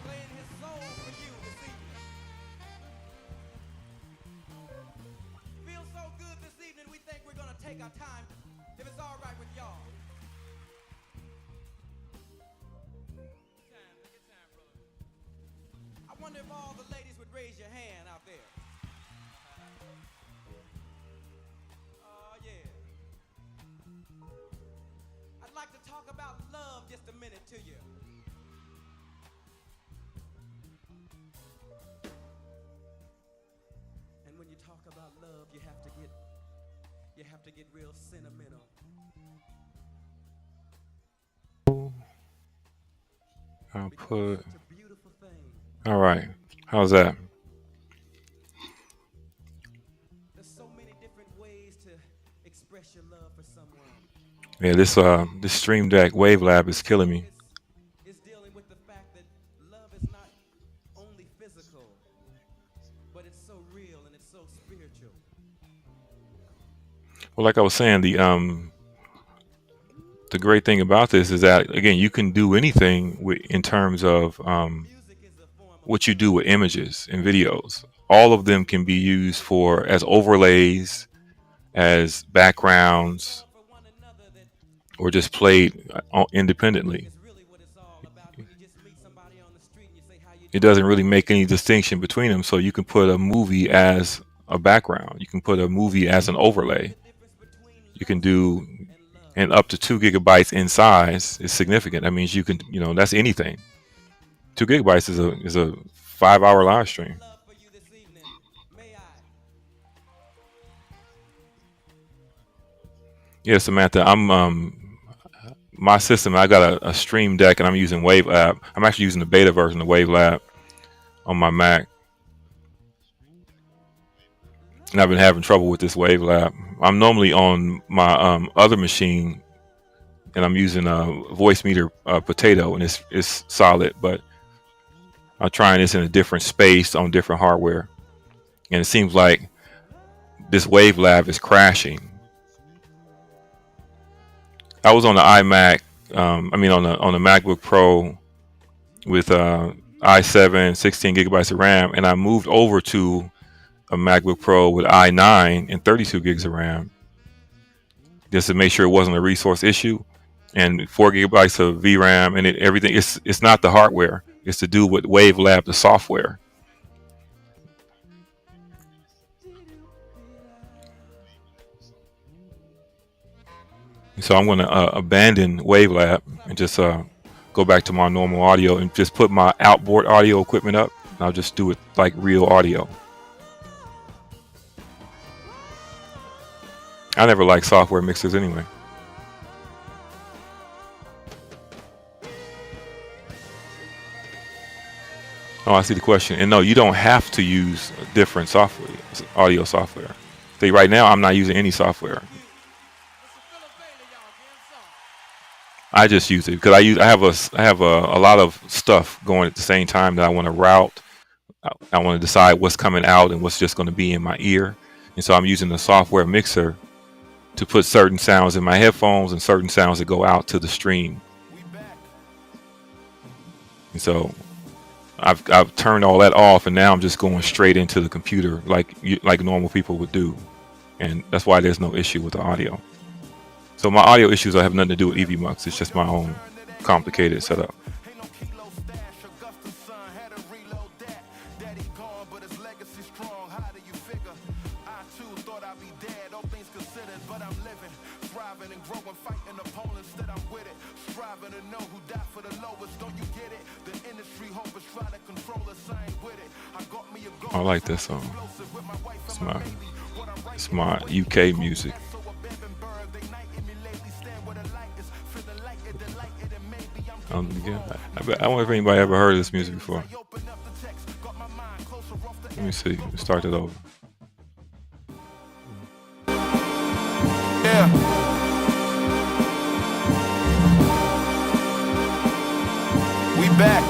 playing his soul for you this evening. Feels so good this evening, we think we're gonna take our time, if it's all right with y'all. Take your time, brother. I wonder if all the ladies would raise your hand out there. Oh, yeah. I'd like to talk about love just a minute to you. And when you talk about love, you have to get real sentimental. I'll put. All right. How's that? There's so many different ways to express your love for someone. Yeah, this Stream Deck Wavelab is killing me. It's dealing with the fact that love is not only physical, but it's so real and it's so spiritual. Well, like I was saying, the great thing about this is that, again, you can do anything in terms of what you do with images and videos. All of them can be used as overlays, as backgrounds, or just played independently. It doesn't really make any distinction between them, so you can put a movie as a background. You can put a movie as an overlay. You can do and up to 2 GB in size is significant. That means you can, that's anything. 2 GB is a 5-hour live stream. Love for you this evening. May I? Yeah, Samantha, my system. I got a Stream Deck, and I'm using WaveLab. I'm actually using the beta version of WaveLab on my Mac, and I've been having trouble with this WaveLab. I'm normally on my other machine, and I'm using a Voicemeeter Potato, and it's solid. But I'm trying this in a different space on different hardware, and it seems like this WaveLab is crashing. I was on the iMac, on the MacBook Pro with i7, 16 gigabytes of RAM, and I moved over to a MacBook Pro with i9 and 32 gigs of RAM just to make sure it wasn't a resource issue, and 4 gigabytes of VRAM, and everything. It's not the hardware; it's to do with WaveLab, the software. So I'm going to abandon WaveLab and just go back to my normal audio and just put my outboard audio equipment up. And I'll just do it like real audio. I never liked software mixers anyway. Oh, I see the question. And no, you don't have to use different software, audio software. See, right now I'm not using any software. I just use it because I have a lot of stuff going at the same time that I want to route. I want to decide what's coming out and what's just going to be in my ear, and so I'm using the software mixer to put certain sounds in my headphones and certain sounds that go out to the stream. And so I've turned all that off, and now I'm just going straight into the computer like normal people would do, and that's why there's no issue with the audio. So my audio issues have nothing to do with EVMux. It's just my own complicated setup. I like this song. It's my UK music. I wonder if anybody ever heard of this music before. Let me see. Let's start it over. Yeah. We back.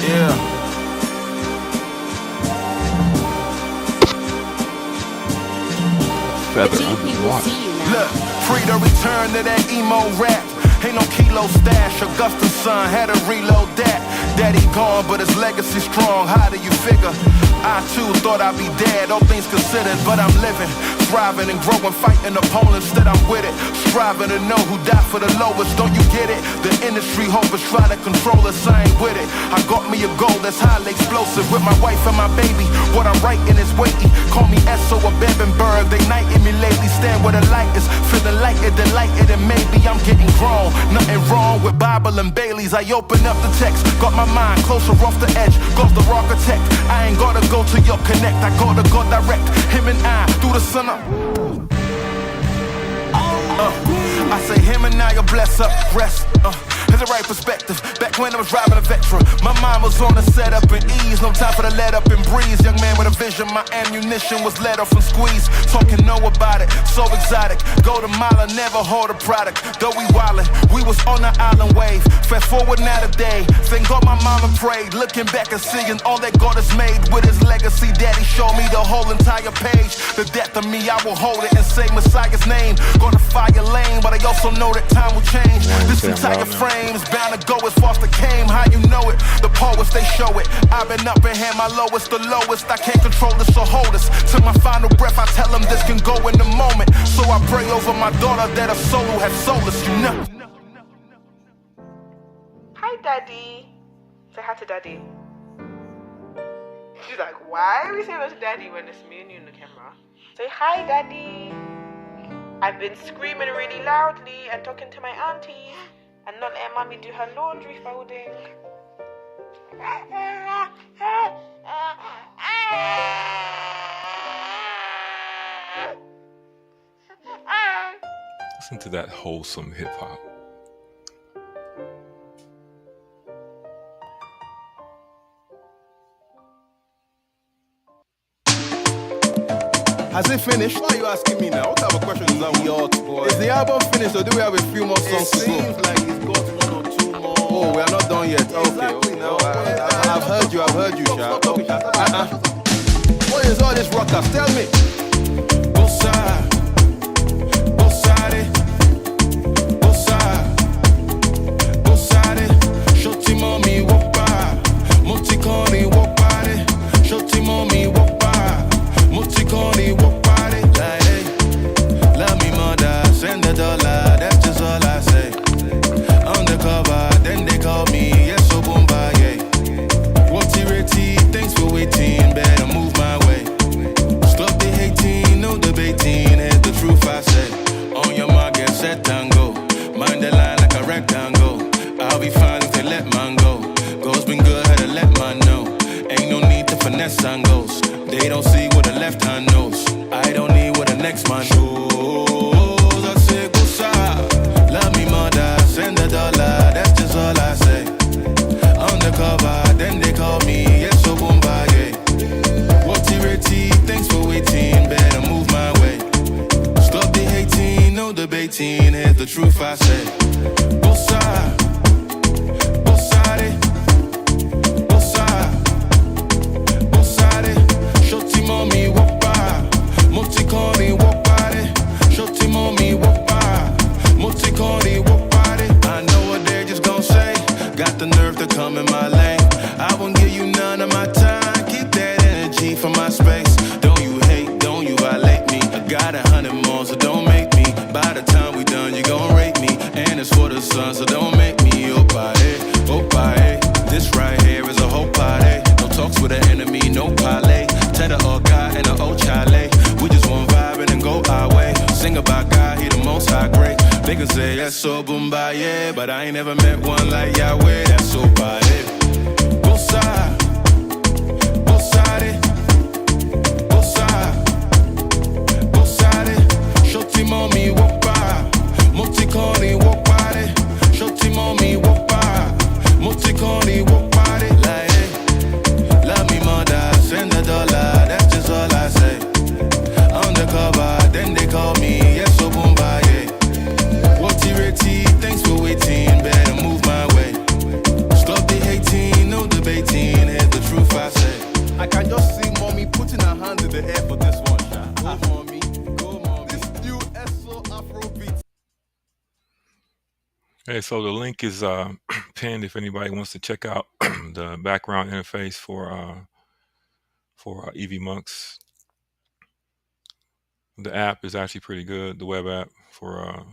Yeah. Feather underwater. Look, free to return to that emo rap. Ain't no kilo stash. Augusta's son had to reload that. Daddy gone, but his legacy strong. How do you figure? I too thought I'd be dead, all things considered, but I'm living, thriving and growing, fighting opponents that I'm with it. Striving to know who died for the lowest, don't you get it? The industry hopers try to control us, I ain't with it. I got me a goal that's highly explosive with my wife and my baby. What I'm writing is weighty. Call me Esso or Bebenberg, they knighting me lately. Stand where the light is, feeling lighter, delighted, and maybe I'm getting grown. Nothing wrong with Bible and Baileys. I open up the text, got my mind closer off the edge. Goes the architect, I ain't gotta go to your connect, I go to God direct. Him and I, through the sun up. I say him and I are blessed up, rest. It's the right perspective. Back when I was driving a Vectra, my mind was on the setup and ease. No time for the let up and breeze. Young man with a vision, my ammunition was let off and squeezed. Talking no about it, so exotic. Go to mile, never hold a product. Though we wildin', we was on the island wave. Fast forward now today, thank God my mama prayed. Looking back and seeing all that God has made with his legacy. Daddy showed me the whole entire page. The depth of me, I will hold it and say Messiah's name. Gonna fire lane, but I also know that time will change. This entire frame is bound to go as far as the came. How you know it? The poets, they show it. I've been up and had my lowest, the lowest. I can't control this or hold this. To my final breath, I tell them this can go in the moment. So I pray over my daughter that her soul will have solace, you know. Hi, Daddy. Say hi to Daddy. She's like, why are we saying hello to daddy when it's me and you in the camera? Say hi, daddy. I've been screaming really loudly and talking to my aunties and not letting mommy do her laundry folding. Listen to that wholesome hip hop. Has it finished? Why are you asking me now? What type of question is that? Is the album finished or do we have a few more songs to go? It seems like it's got 1 or 2 more. Oh, we are not done yet. Okay. No, I've heard you, Sha. What is all this ruckus? Tell me. Bossa, bossare, bossa, bossare. Shoti mommy wopa, motikoni wopare. Shoti mommy wopa, motikoni wopare. Like, hey, love me mother, send the dollar. That's just all I say. Undercover, then they call me, yes, so boomba, yeah. Whatty retty, thanks for waiting, better move my way. Stop the hating, no debating, here's the truth I say. On your mark, get set and go. Mind the line like a rectangle. I'll be fine if they let man go. Go's been good, had to let man know. Ain't no need to finesse angles. They don't see what the left hand knows. I don't need what the next man shows. I say, go love me mother, send the dollar, that's just all I say. Undercover, then they call me, yes, so boomba, yeah. Whatty retty, thanks for waiting, better move my way. Stop the hating, no debating, here's the truth I say. Bossa, bossare, bossa, bossare. Shoti mommy wopa, motikoni wopare. Shoti mommy wopa, motikoni wopare. I know what they're just gon' say. Got the nerve to come in my lane. I won't give you none of my time. Keep that energy for my space. Don't you hate, don't you violate me. I got 100 more, so don't make me. By the time we done, you gon' rate me. And it's for the sun, so don't make me. Opa, hey, opa, hey. This right here is a whole party. No talks with an enemy, no parlay. Tell the old guy and the old chale. We just want vibing and go our way. Sing about God, he the most high great. They can say that's so boomba, yeah. But I ain't never met one like Yahweh, that's so bad. Bossa, bossare, bossa, bossare. Shoti mommy wopa, motikoni wopare. Shoti mommy wopa, motikoni wopare. Like, hey, love me mother, send the dollar, that's just all I say. Undercover, then they call me, yes, so boomba, yeah. Whatty retty, thanks for waiting, better move my way. Stop the hating, no debating, here's the truth I say. I can just see mommy putting her hands in the air for this one, Sha. Go mommy, go mommy. This new SO Afrobeat. Hey, so the link is pinned if anybody wants to check out the background interface for EV Monks. The app is actually pretty good. The web app for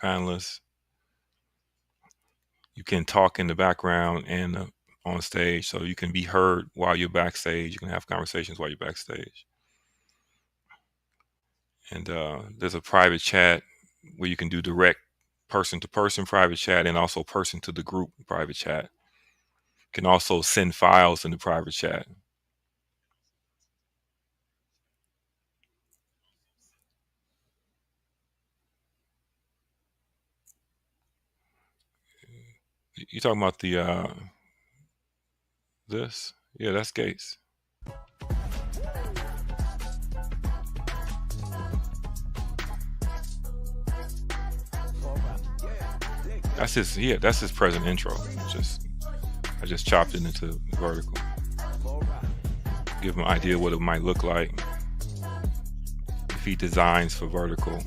panelists. You can talk in the background and on stage, so you can be heard while you're backstage. You can have conversations while you're backstage. And there's a private chat where you can do direct person-to-person private chat and also person-to-the-group private chat. You can also send files in the private chat. You talking about the this? Yeah, that's Gates. That's his. Yeah, that's his present intro. I just chopped it into vertical. Give him an idea what it might look like if he designs for vertical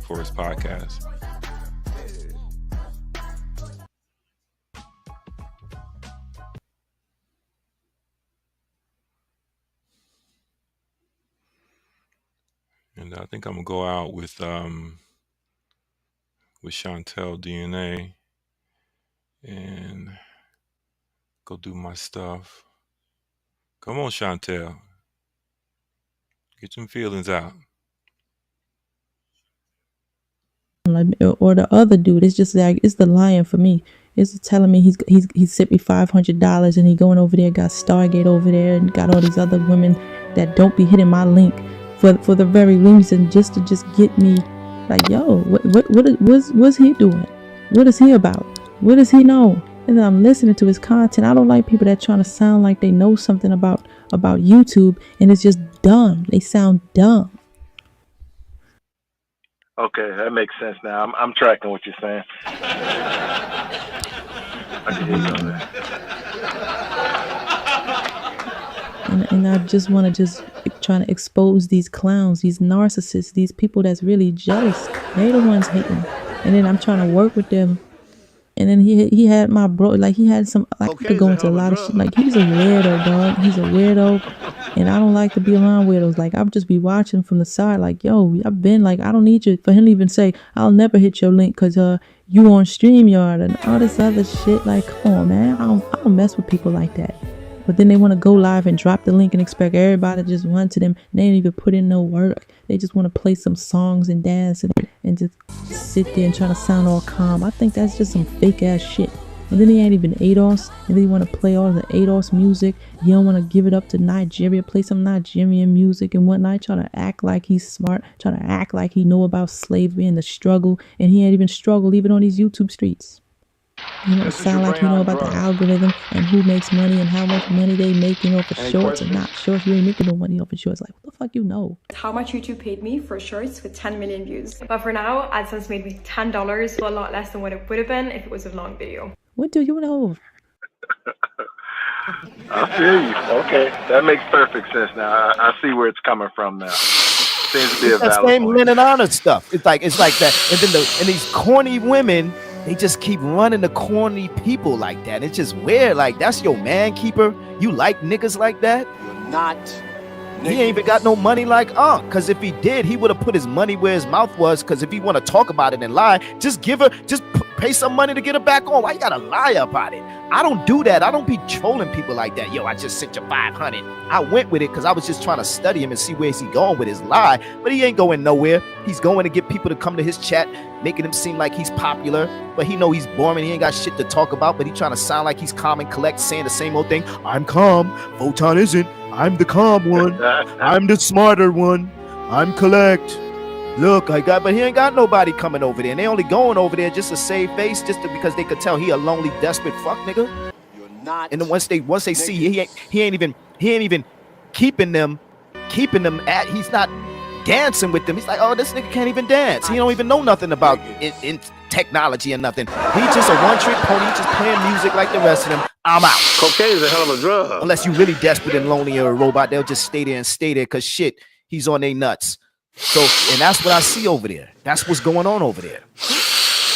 for his podcast. And I think I'm gonna go out with Chantel DNA and go do my stuff. Come on, Chantel. Get them feelings out. Or the other dude, it's just like it's the lying for me. It's telling me he sent me $500 and he going over there, got Stargate over there, and got all these other women that don't be hitting my link for the very reason just to get me. Like, yo, what's he doing? What is he about? What does he know? And then I'm listening to his content. I don't like people that trying to sound like they know something about YouTube, and it's just dumb. They sound dumb. Okay, that makes sense now. I'm tracking what you're saying. I can hear you on that. And I just want to trying to expose these clowns, these narcissists, these people that's really jealous. They the ones hating. And then I'm trying to work with them. And then he had my bro, like he had some, like he could go into a lot of shit. Like he's a weirdo, dog. He's a weirdo. And I don't like to be around weirdos. Like I'll just be watching from the side like, yo, I've been like, I don't need you. For him to even say, I'll never hit your link because you on StreamYard and all this other shit. Like, come on, man. I don't mess with people like that. But then they want to go live and drop the link and expect everybody to just run to them. They ain't even put in no work. They just want to play some songs and dance and just sit there and try to sound all calm. I think that's just some fake ass shit. And then he ain't even ADOS. And then you want to play all the ADOS music. You don't want to give it up to Nigeria. Play some Nigerian music and whatnot. Try to act like he's smart. Try to act like he know about slavery and the struggle. And he ain't even struggled even on these YouTube streets. You know, sound like you know about the algorithm and who makes money and how much money they making off of shorts and not shorts. You ain't making no money off of shorts. Like, what the fuck you know? How much YouTube paid me for shorts with 10 million views. But for now, AdSense made me $10, so a lot less than what it would have been if it was a long video. What do you know? I feel you. Okay, that makes perfect sense now. I see where it's coming from now. Seems to be a that valid same point. Lynn and Honor stuff. It's like that. And then these corny women, they just keep running the corny people like that. It's just weird. Like, that's your man keeper. You like niggas like that? You're not. He ain't even got no money like because if he did, he would have put his money where his mouth was. Because if he want to talk about it and lie, just pay some money to get her back on. Why you gotta lie about it? I don't do that. I don't be trolling people like that. Yo, I just sent you 500. I went with it because I was just trying to study him and see where is he going with his lie. But he ain't going nowhere. He's going to get people to come to his chat, making him seem like he's popular. But he know he's boring. He ain't got shit to talk about. But he trying to sound like he's calm and collect, saying the same old thing. I'm calm. Photon isn't. I'm the calm one. I'm the smarter one. I'm collect. Look, but he ain't got nobody coming over there. And they only going over there just to save face, because they could tell he a lonely, desperate fuck nigga. You're not. And then once they see he ain't even keeping them at. He's not dancing with them. He's like, oh, this nigga can't even dance. He don't even know nothing about in technology or nothing. He just a one-trick pony, just playing music like the rest of them. I'm out. Cocaine is a hell of a drug. Unless you really desperate and lonely or a robot, they'll just stay there because shit, he's on their nuts. So, and that's what I see over there. That's what's going on over there.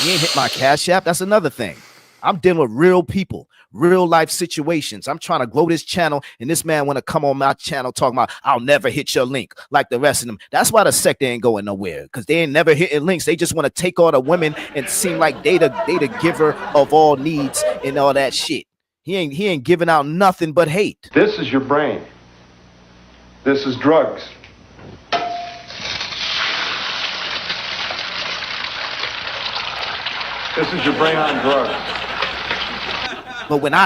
He ain't hit my Cash App. That's another thing. I'm dealing with real people, real life situations. I'm trying to grow this channel, and this man want to come on my channel talking about I'll never hit your link like the rest of them. That's why the sector ain't going nowhere, because they ain't never hitting links. They just want to take all the women and seem like they the giver of all needs and all that shit. He ain't giving out nothing but hate. This is your brain. This is drugs. This is your brain on drugs. But when I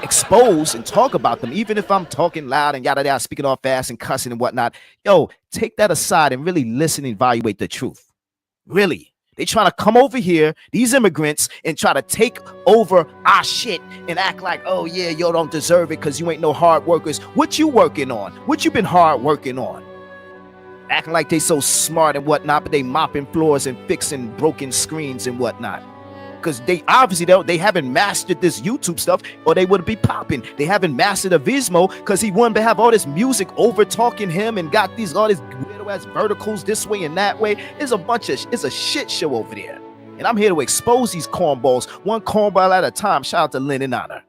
expose and talk about them, even if I'm talking loud and yada yada, speaking all fast and cussing and whatnot, yo, take that aside and really listen and evaluate the truth. Really. They trying to come over here, these immigrants, and try to take over our shit and act like, oh yeah, yo don't deserve it because you ain't no hard workers. What you working on? What you been hard working on? Acting like they so smart and whatnot, but they mopping floors and fixing broken screens and whatnot. Because they obviously they haven't mastered this YouTube stuff, or they would be popping. They haven't mastered Avismo because he wanted to have all this music over talking him and got all these weirdo ass verticals this way and that way. It's a shit show over there. And I'm here to expose these cornballs, one cornball at a time. Shout out to Lynn and Honor.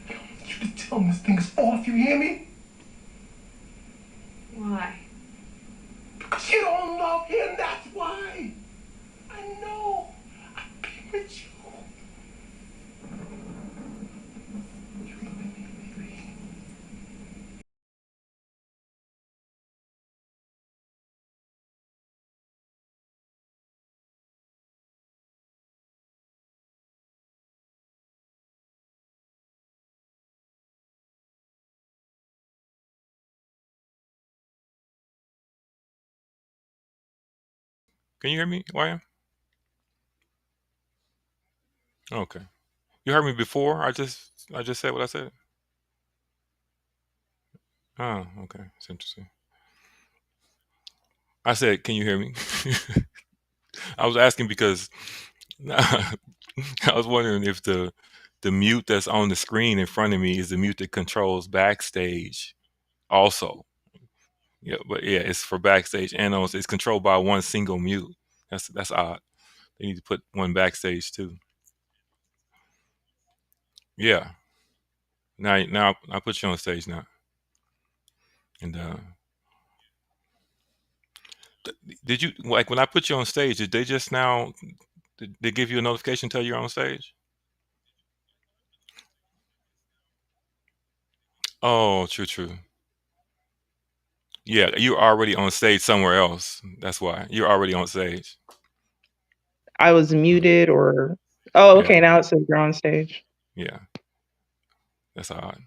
You can tell him this thing is off, you hear me? Why? Because you don't love him, that's why. I know. I've been with you. You love me. Can you hear me, YM? Okay. You heard me before? I just said what I said. Oh, okay. It's interesting. I said, can you hear me? I was asking because I was wondering if the mute that's on the screen in front of me is the mute that controls backstage also. Yeah, but yeah, it's for backstage and also it's controlled by one single mute. That's odd. They need to put one backstage too. Yeah. Now I put you on stage now. And did you like when I put you on stage? Did they just now? Did they give you a notification tell you're on stage? Oh, true, true. Yeah, you're already on stage somewhere else. That's why you're already on stage. I was muted or oh, Yeah, okay, now it says you're on stage. yeah. That's odd.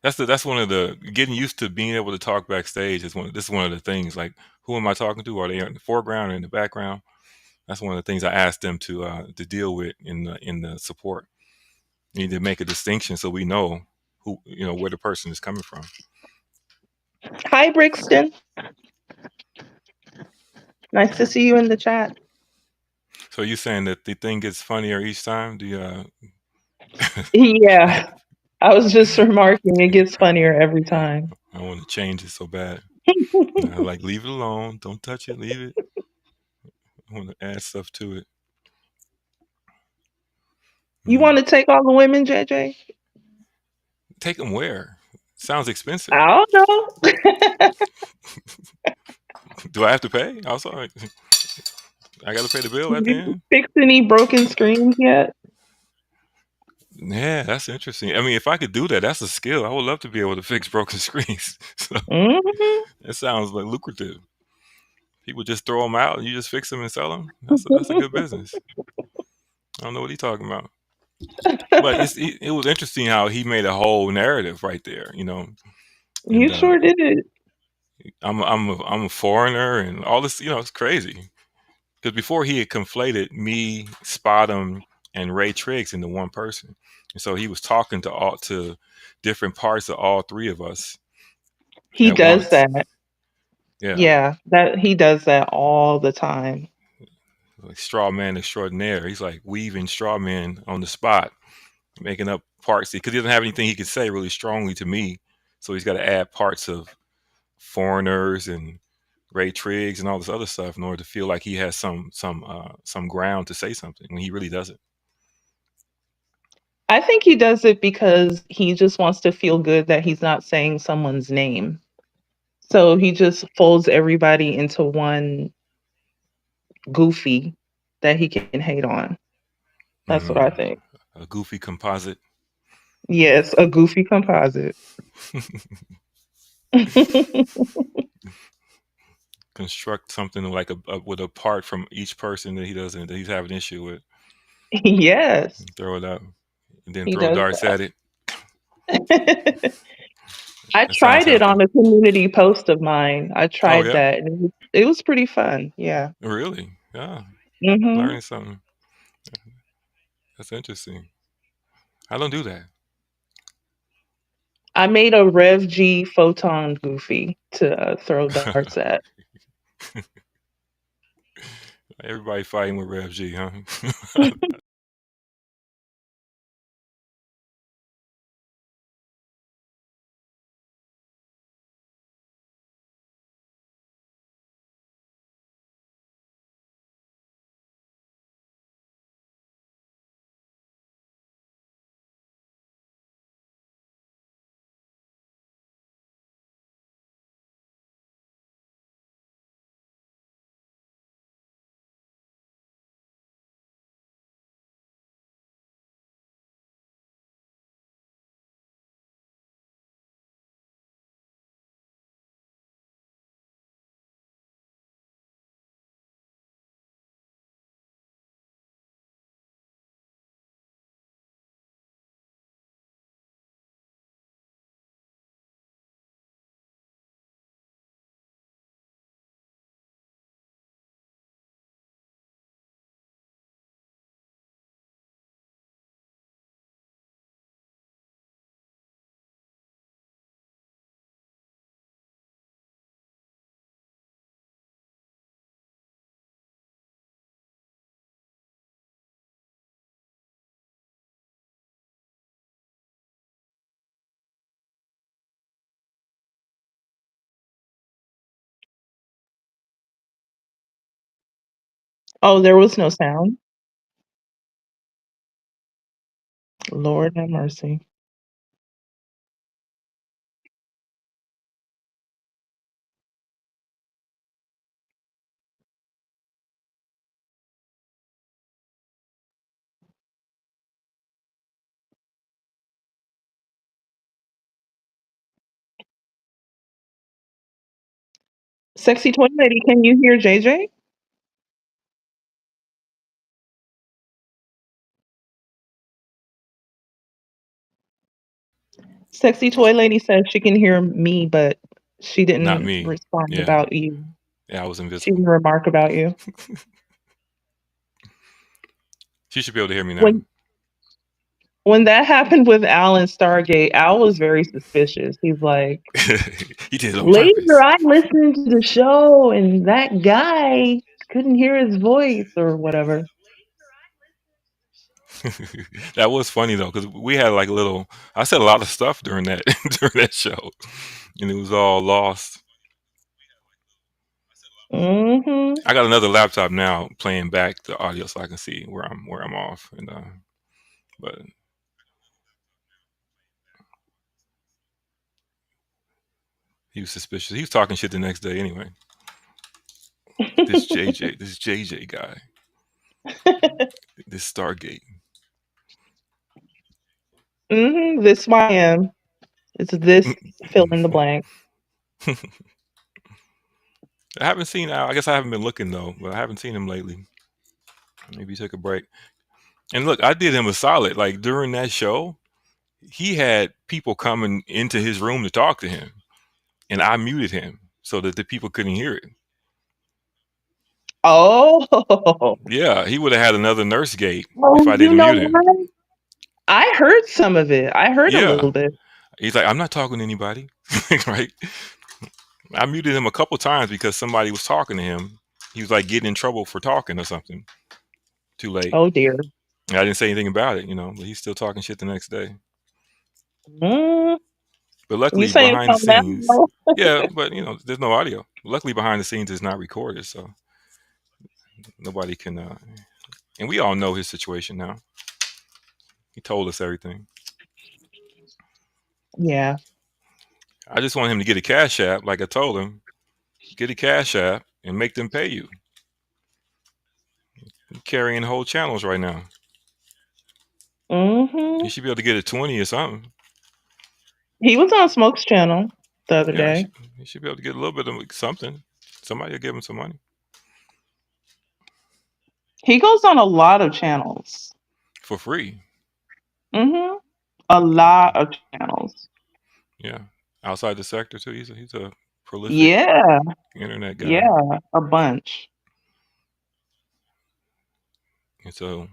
That's one of the getting used to being able to talk backstage is one. This is one of the things. Like, who am I talking to? Are they in the foreground or in the background? That's one of the things I asked them to deal with in the support. You need to make a distinction so we know where the person is coming from. Hi, Brixton. Nice to see you in the chat. So you saying that the thing gets funnier each time? Yeah, I was just remarking it gets funnier every time. I want to change it so bad. I like leave it alone. Don't touch it. Leave it. I want to add stuff to it. You want to take all the women, JJ? Take them where? Sounds expensive. I don't know. Do I have to pay? Also, I got to pay the bill at the Did you end. fix any broken screens yet? Yeah, that's interesting. I mean, if I could do that, that's a skill. I would love to be able to fix broken screens. So that sounds like lucrative. People just throw them out and you just fix them and sell them. That's a good business. I don't know what he's talking about. But it was interesting how he made a whole narrative right there, You and sure did. I'm a foreigner and all this, it's crazy. Because before he had conflated me, Spotum, and Ray Triggs into one person, and so he was talking to different parts of all three of us He at does once. that. Yeah, Yeah, that he does that all the time. like straw man extraordinaire. He's like weaving straw man on the spot, making up parts because he doesn't have anything he could say really strongly to me, so he's got to add parts of foreigners and Ray Triggs and all this other stuff in order to feel like he has some ground to say something when he really doesn't. I think he does it because he just wants to feel good that he's not saying someone's name. So he just folds everybody into one goofy that he can hate on. That's what I think. A goofy composite. Yes, a goofy composite. Construct something like with a part from each person that he's having an issue with. Yes. Throw it out and then He throw does darts that. at it. I That sounds tried it healthy. on a community post of mine. I Oh tried yeah, that, and it was pretty fun. Yeah. really? Yeah, hmm learning something. That's interesting. I don't do that. I made a Rev G photon goofy to throw darts at. Everybody fighting with Rev G, huh? Oh, there was no sound. Lord have mercy. Sexy toy lady, can you hear JJ? Sexy toy lady says she can hear me, but she Not didn't me. respond Yeah. about you. Yeah, I was She invisible. didn't remark about you. She should be able to hear me now. When that happened with Alan Stargate, Al was very suspicious. He's like, He did it on purpose. later I listened to the show and that guy couldn't hear his voice or whatever. That was funny though, because we had like a little. I said a lot of stuff during that during that show, and it was all lost. Mm-hmm. I got another laptop now playing back the audio so I can see where I'm off. And but he was suspicious. He was talking shit the next day anyway. This JJ guy, this Stargate. Mm-hmm. This YM. It's this fill in the blank. I haven't seen Al. I guess I haven't been looking though, but I haven't seen him lately. Maybe he took a break. And look, I did him a solid. Like during that show, he had people coming into his room to talk to him, and I muted him so that the people couldn't hear it. Oh. Yeah, he would have had another nurse gate Oh, if I you didn't know mute him. what? I heard some of it. I heard a Yeah, little bit. he's like, I'm not talking to anybody, right? I muted him a couple times because somebody was talking to him. He was like getting in trouble for talking or something. Too late. Oh dear. And I didn't say anything about it, but he's still talking shit the next day. Mm. But You luckily saying behind the something scenes, now? yeah, but there's no audio. Luckily behind the scenes it's not recorded, so nobody can. And we all know his situation now. He told us everything. Yeah. I just want him to get a Cash App, like I told him. Get a Cash App and make them pay you. You're carrying whole channels right now. Mm-hmm. You should be able to get a 20 or something. He was on Smoke's channel the other Yeah, day. you should be able to get a little bit of something. Somebody will give him some money. He goes on a lot of channels. For free. Mm-hmm. A lot of channels. Yeah. Outside the sector too. He's a prolific Yeah. internet guy. Yeah. A bunch. And so,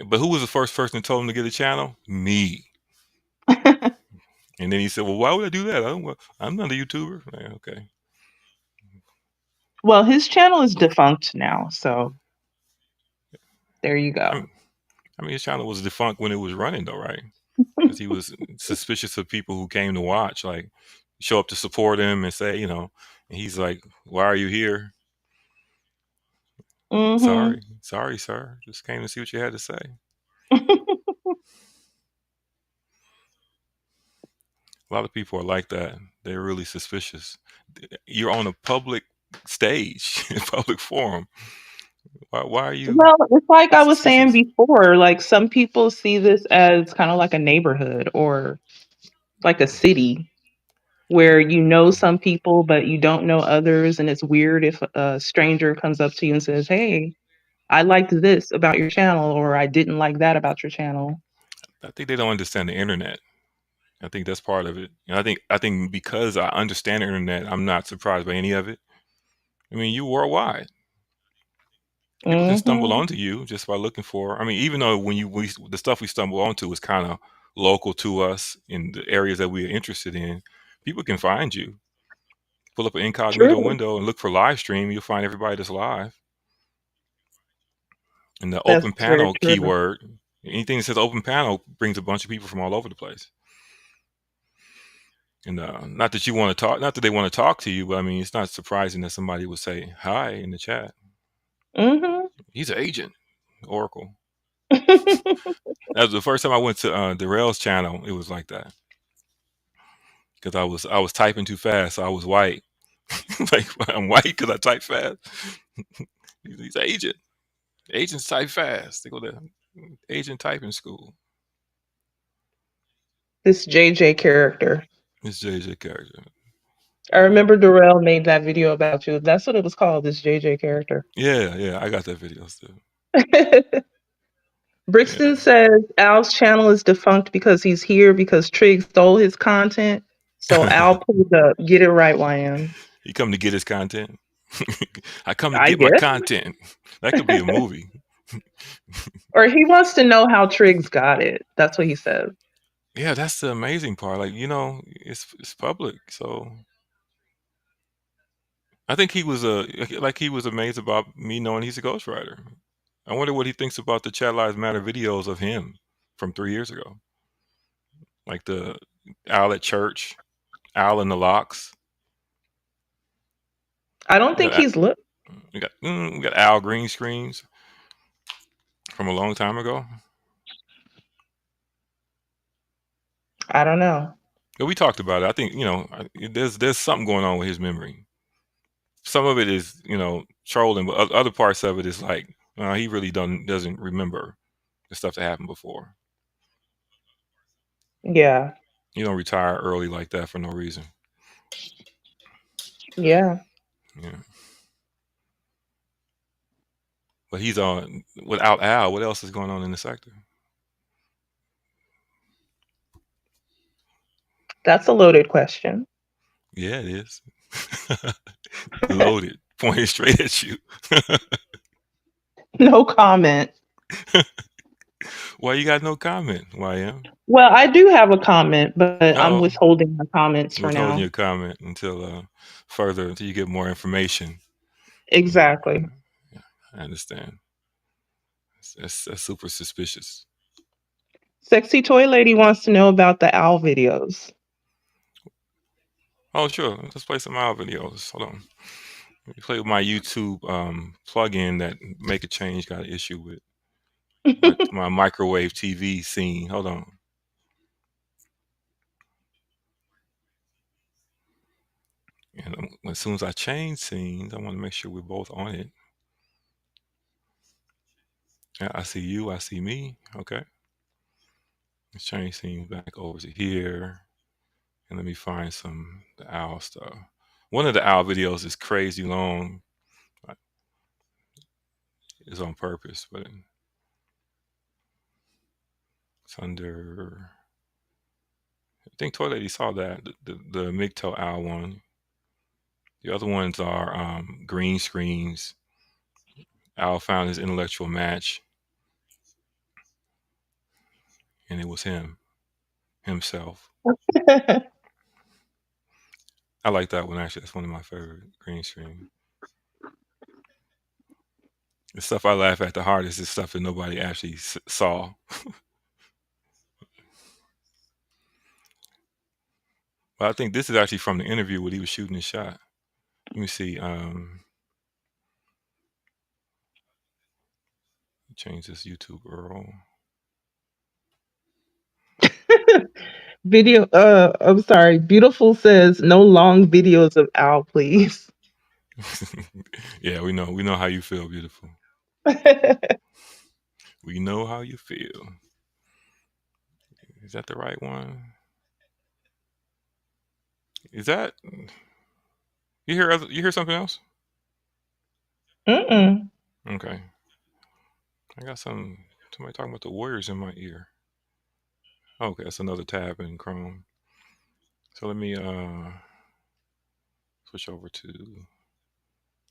but who was the first person that told him to get a channel? Me. And then he said, "Well, why would I do that? I'm not a YouTuber." Yeah, okay. Well, his channel is defunct now, so there you go. I mean, his channel was defunct when it was running, though, right? Because he was suspicious of people who came to watch, like show up to support him and say, and he's like, "Why are you here?" Mm-hmm. Sorry, sir. Just came to see what you had to say. A lot of people are like that. They're really suspicious. You're on a public stage, a public forum. Why are you? Well, it's like I was saying before, like some people see this as kind of like a neighborhood or like a city where you know some people but you don't know others, and it's weird if a stranger comes up to you and says, "Hey, I liked this about your channel," or "I didn't like that about your channel." I think they don't understand the internet. I think that's part of it. And I think because I understand the internet, I'm not surprised by any of it. I mean, you worldwide. People can stumble Mm-hmm. onto you just by looking for. I mean, even though the stuff we stumble onto is kind of local to us in the areas that we're interested in, people can find you. Pull up an incognito True. window and look for live stream. You'll find everybody that's live. And the That's open very panel true. keyword, anything that says open panel brings a bunch of people from all over the place. And not that you want to talk, not that they want to talk to you, but I mean, it's not surprising that somebody would say hi in the chat. Mm-hmm. He's an agent, Oracle. That was the first time I went to Darrell's channel. It was like that because I was typing too fast. So I was white. Like I'm white because I type fast. He's an agent. Agents type fast. They go to agent typing school. This JJ character. It's JJ character. I remember Darrell made that video about you. That's what it was called, this JJ character. Yeah, I got that video still. Brixton says Al's channel is defunct because he's here because Trig stole his content. So Al pulled up. Get it right, YM. He come to get his content. I come to I get my guess. content. That could be a movie. Or he wants to know how Triggs got it. That's what he says. Yeah, that's the amazing part. Like, you know, it's public. So I think he was amazed about me knowing he's a ghostwriter. I wonder what he thinks about the Chat Lives Matter videos of him from 3 years ago. Like the Al at church, Al in the locks. I don't think he's looked. We got Al green screens from a long time ago. I don't know. But we talked about it. I think, you know, there's something going on with his memory. Some of it is, you know, trolling, but other parts of it is like he really doesn't remember the stuff that happened before. Yeah. You don't retire early like that for no reason. Yeah. Yeah. But he's on without Al. What else is going on in the sector? That's a loaded question. Yeah, it is. Loaded, pointing straight at you. No comment. Why you got no comment, YM? Well, I do have a comment, but I'm withholding my comments for now. Withholding your comment until you get more information. Exactly. Yeah, I understand. That's super suspicious. Sexy Toy Lady wants to know about the Al videos. Oh, sure. Let's play some Al videos. Hold on. Let me play with my YouTube plugin that Make a Change got an issue with. my microwave TV scene. Hold on. And as soon as I change scenes, I want to make sure we're both on it. Yeah, I see you. I see me. Okay. Let's change scenes back over to here. And let me find the Al stuff. One of the Al videos is crazy long. It's on purpose, but it's under. I think Toy Lady saw that the MGTOW Al one. The other ones are green screens. Al found his intellectual match, and it was himself. I like that one actually. That's one of my favorite green screen. The stuff I laugh at the hardest is stuff that nobody actually saw. But I think this is actually from the interview when he was shooting his shot. Let me see. Change this YouTube URL. Video. I'm sorry. Beautiful says no long videos of Al, please. Yeah, we know how you feel, Beautiful. We know how you feel. Is that the right one? Is that you hear something else? Mm-mm. Okay. I got somebody talking about the Warriors in my ear. Okay, that's another tab in Chrome. So let me switch over to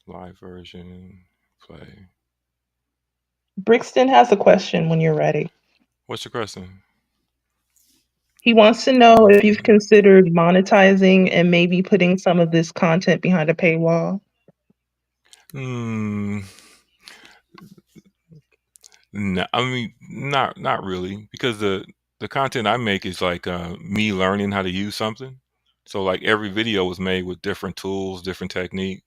live version, play. Brixton has a question when you're ready. What's your question? He wants to know if you've considered monetizing and maybe putting some of this content behind a paywall. No, I mean not really, because the content I make is like me learning how to use something. So like every video was made with different tools, different technique.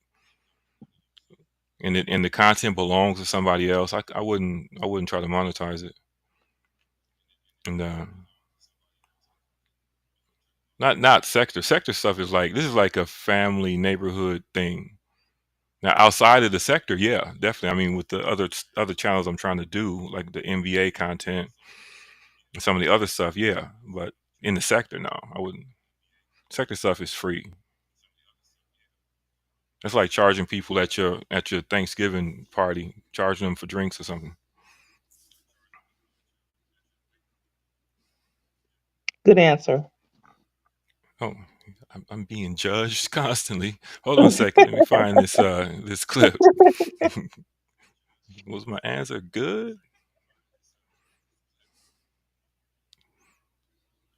and the content belongs to somebody else, I wouldn't try to monetize it. And not sector stuff is like, this is like a family neighborhood thing. Now outside of the sector, yeah, definitely. I mean, with the other channels I'm trying to do, like the NBA content and some of the other stuff, yeah. But in the sector, no, I wouldn't. Sector stuff is free. It's like charging people at your Thanksgiving party, charging them for drinks or something. Good answer. Oh, I'm being judged constantly. Hold on a second. Let me find this clip. Was my answer good?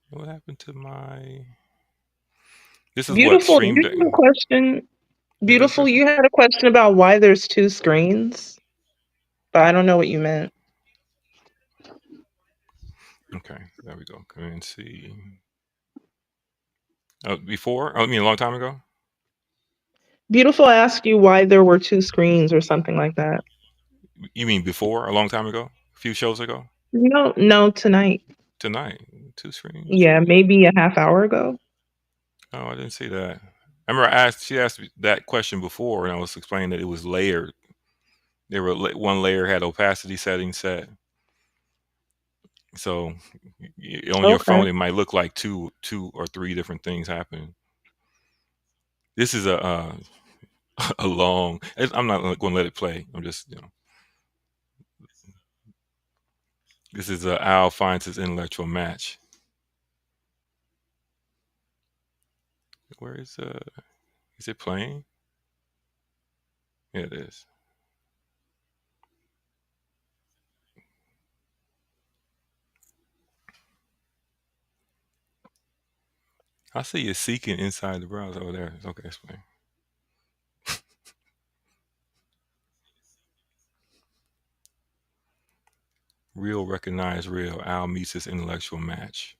What happened to my? This is what Beautiful. streamed. You had a question. Beautiful. You had a question about why there's two screens, but I don't know what you meant. Okay, there we go. Come and see. Before? Oh, I mean, a long time ago. Beautiful asked you why there were two screens or something like that. You mean before? A long time ago? A few shows ago? No, tonight. Tonight, two screens. Yeah, maybe a half hour ago. Oh, I didn't see that. I remember she asked me that question before, and I was explaining that it was layered. There were one layer had opacity settings set, so on your phone it might look like two or three different things happening. This is a long. I'm not going to let it play. I'm just This is Al finds his intellectual match. Where is it playing? Yeah, it is. I see it seeking inside the browser. Oh, there. Okay, it's playing. Real recognize real. Al meets his intellectual match.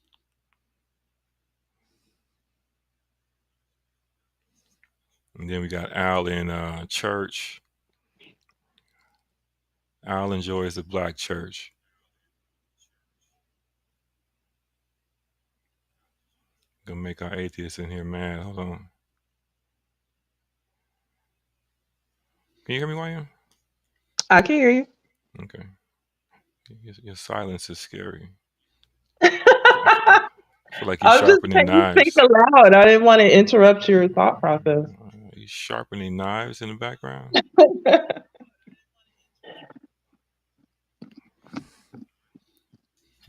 And then we got Al in church. Al enjoys the black church. Gonna make our atheists in here mad. Hold on. Can you hear me, YM? I can hear you. Okay. Your silence is scary. I feel like you're sharpening knives. Think aloud. I didn't want to interrupt your thought process. Are you sharpening knives in the background?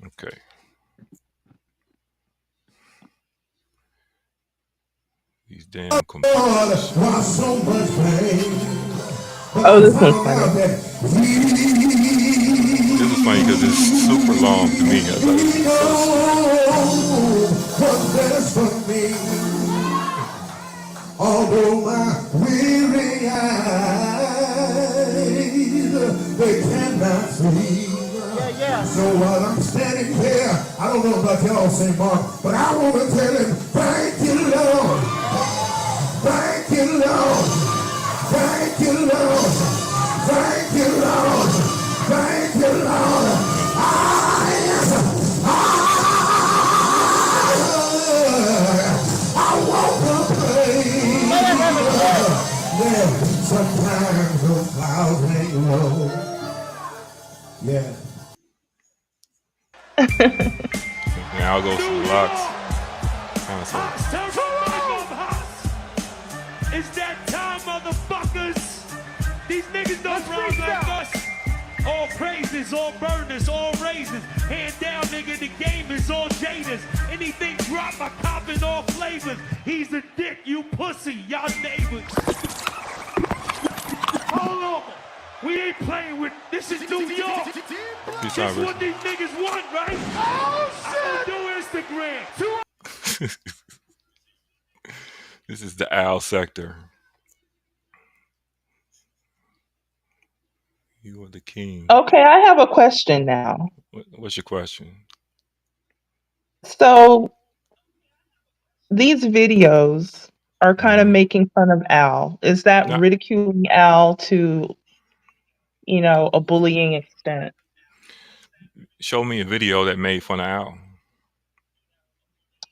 Okay. These damn computers. Oh, this one's funny. This is funny because it's super long to me. I thought it was so Although my weary eyes, they cannot see. So while I'm standing there, I don't know about y'all, St. Mark, but I want to tell him, thank you, Lord. Thank you, Lord. Thank you, Lord. Thank you, Lord. Thank you, Lord. I want to praise. Yeah, sometimes those clouds ain't low. Yeah. Now I'll go to the locks. It's that time, motherfuckers. These niggas don't run like us. All praises, all burners, all raises. Hand down, nigga, the game is all jaders. Anything drop, I cop in all flavors. He's a dick, you pussy, y'all neighbors. Hold on. We ain't playing with, this is New York. This is what these niggas want, right? Oh, shit. I don't do Instagram. This is the Al sector. You are the king. Okay, I have a question now. What's your question? So these videos are kind of making fun of Al. Is that ridiculing Al to a bullying extent. Show me a video that made fun of Al.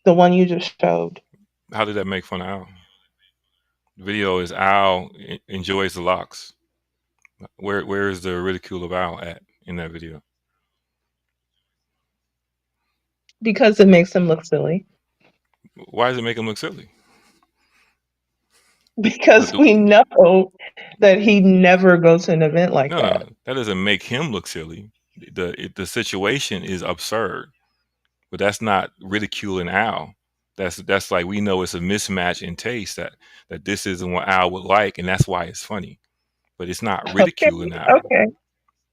The one you just showed. How did that make fun of Al? The video is Al enjoys the locks. Where is the ridicule of Al at in that video? Because it makes him look silly. Why does it make him look silly? Because we know that he never goes to an event like No, that. no, that doesn't make him look silly. The situation is absurd, but that's not ridiculing Al. That's like, we know it's a mismatch in taste, that this isn't what Al would like, and that's why it's funny. But it's not ridiculing Al. Okay.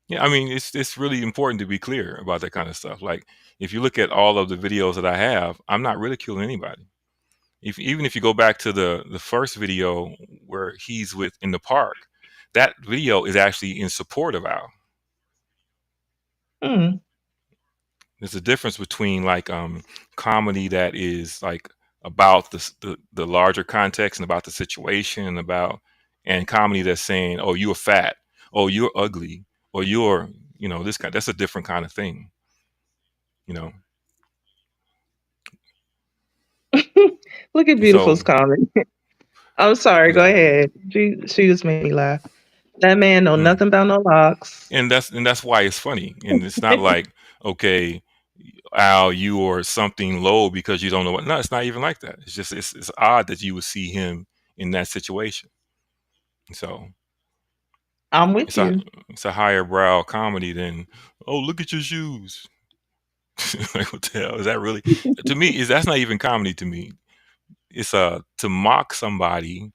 Yeah, I mean, it's really important to be clear about that kind of stuff. Like, if you look at all of the videos that I have, I'm not ridiculing anybody. Even if you go back to the first video where he's in the park, that video is actually in support of Al. Mm. There's a difference between like comedy that is like about the larger context and about the situation and comedy that's saying, oh, you're fat, oh, you're ugly, or you're this kind. That's a different kind of thing. Look at Beautiful's So- comment. I'm sorry. Go ahead. She just made me laugh. That man know nothing about no locks. And that's why it's funny. And it's not like, okay, Al, you are something low because you don't know what. No, it's not even like that. It's just it's odd that you would see him in that situation. So I'm with you. It's a higher brow comedy than, oh, look at your shoes. Like, what the hell is that really? To me, that's not even comedy. To me, it's to mock somebody.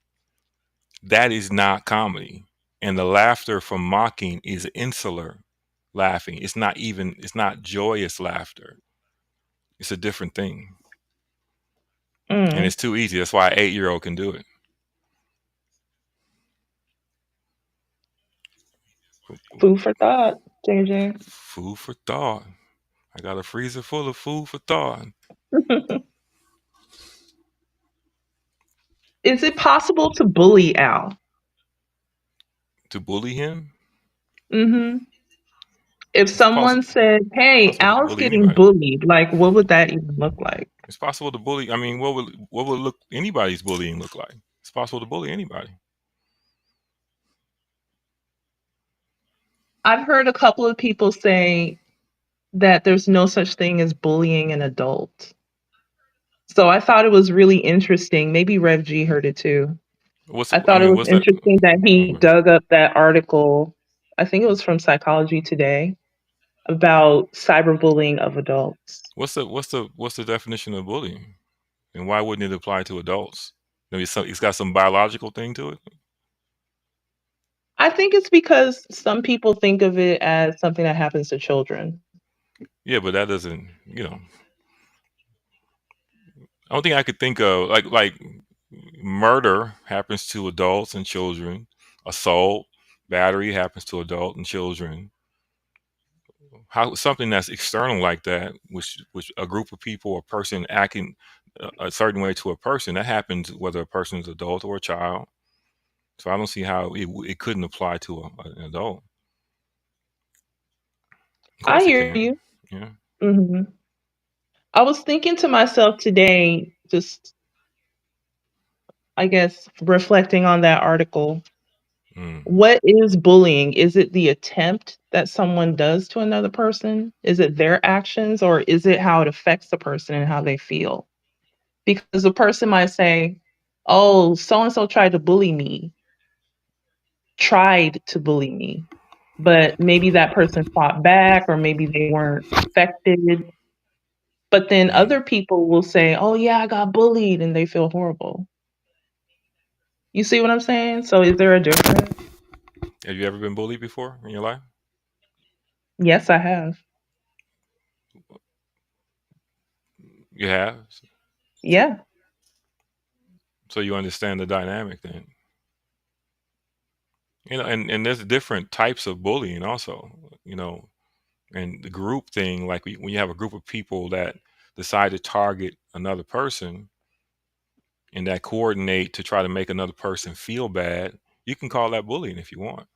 That is not comedy. And the laughter from mocking is insular laughing. It's not joyous laughter. It's a different thing. And it's too easy. That's why an 8-year-old can do it. Food for thought, JJ. Food for thought. I got a freezer full of food for thought. Is it possible to bully Al? To bully him? Mm-hmm. If someone said, "Hey, Al's getting bullied," like, what would that even look like? It's possible to bully. I mean, what would anybody's bullying look like? It's possible to bully anybody. I've heard a couple of people say that there's no such thing as bullying an adult. So I thought it was really interesting. Maybe Rev G heard it too. I thought it was interesting that he dug up that article. I think it was from Psychology Today about cyberbullying of adults. What's the definition of bullying, and why wouldn't it apply to adults? Maybe it's got some biological thing to it. I think it's because some people think of it as something that happens to children. Yeah, but that doesn't, I don't think I could think of like murder happens to adults and children. Assault, battery happens to adults and children. How something that's external like that, which a group of people, a person acting a certain way to a person, that happens whether a person is adult or a child. So I don't see how it couldn't apply to an adult. I hear you. Yeah. Mm-hmm. I was thinking to myself today, just, I guess, reflecting on that article. What is bullying? Is it the attempt that someone does to another person? Is it their actions, or is it how it affects the person and how they feel? Because the person might say, oh, so-and-so tried to bully me. But maybe that person fought back, or maybe they weren't affected. But then other people will say, oh yeah, I got bullied, and they feel horrible. You see what I'm saying? So is there a difference? Have you ever been bullied before in your life? Yes, I have. You have? Yeah. So you understand the dynamic then. And there's different types of bullying also, and the group thing, like when you have a group of people that decide to target another person and that coordinate to try to make another person feel bad, you can call that bullying if you want.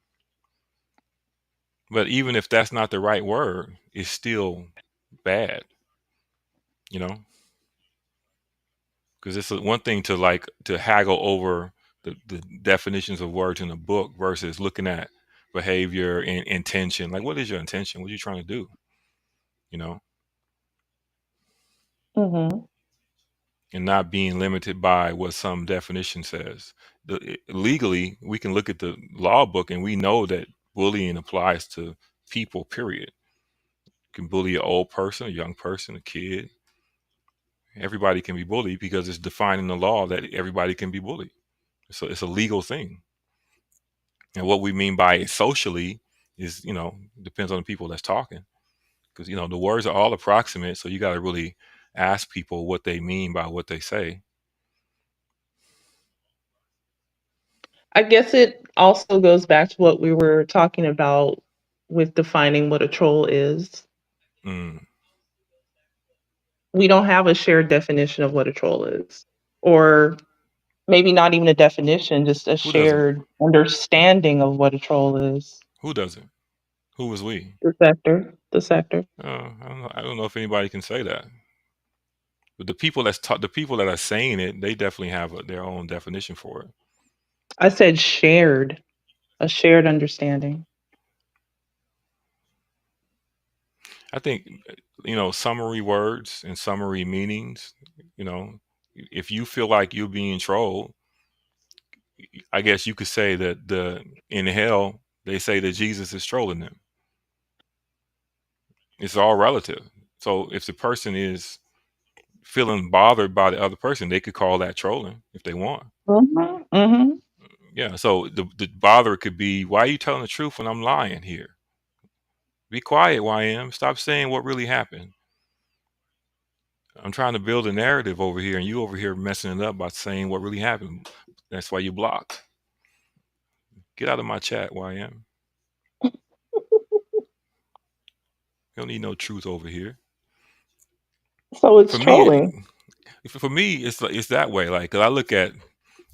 But even if that's not the right word, it's still bad, you know, because it's one thing to like to haggle over the definitions of words in a book versus looking at behavior and intention. Like, what is your intention? What are you trying to do? You know, Mm-hmm. and not being limited by what some definition says. Legally, we can look at the law book and we know that bullying applies to people, period. You can bully an old person, a young person, a kid. Everybody can be bullied because it's defined in the law that everybody can be bullied. So it's a legal thing. And what we mean by it socially is, you know, depends on the people that's talking. Because, you know, the words are all approximate. So you got to really ask people what they mean by what they say. I guess it also goes back to what we were talking about with defining what a troll is. Mm. We don't have a shared definition of what a troll is. Or maybe not even a definition, just a Who doesn't? shared understanding of what a troll is. Who doesn't? Who was we? The sector. The sector. I don't know if anybody can say that. But the people the people that are saying it, they definitely have their own definition for it. I said shared. A shared understanding. I think, you know, summary words and summary meanings, you know, if you feel like you're being trolled, I guess you could say that in hell, they say that Jesus is trolling them. It's all relative. So if the person is feeling bothered by the other person, they could call that trolling if they want. Mm-hmm. Mm-hmm. Yeah. So the bother could be, why are you telling the truth when I'm lying here? Be quiet, YM. Stop saying what really happened. I'm trying to build a narrative over here, and you over here messing it up by saying what really happened. That's why you blocked. Get out of my chat, YM. You don't need no truth over here. So it's trolling. For me, it's that way. Like, 'cause I look at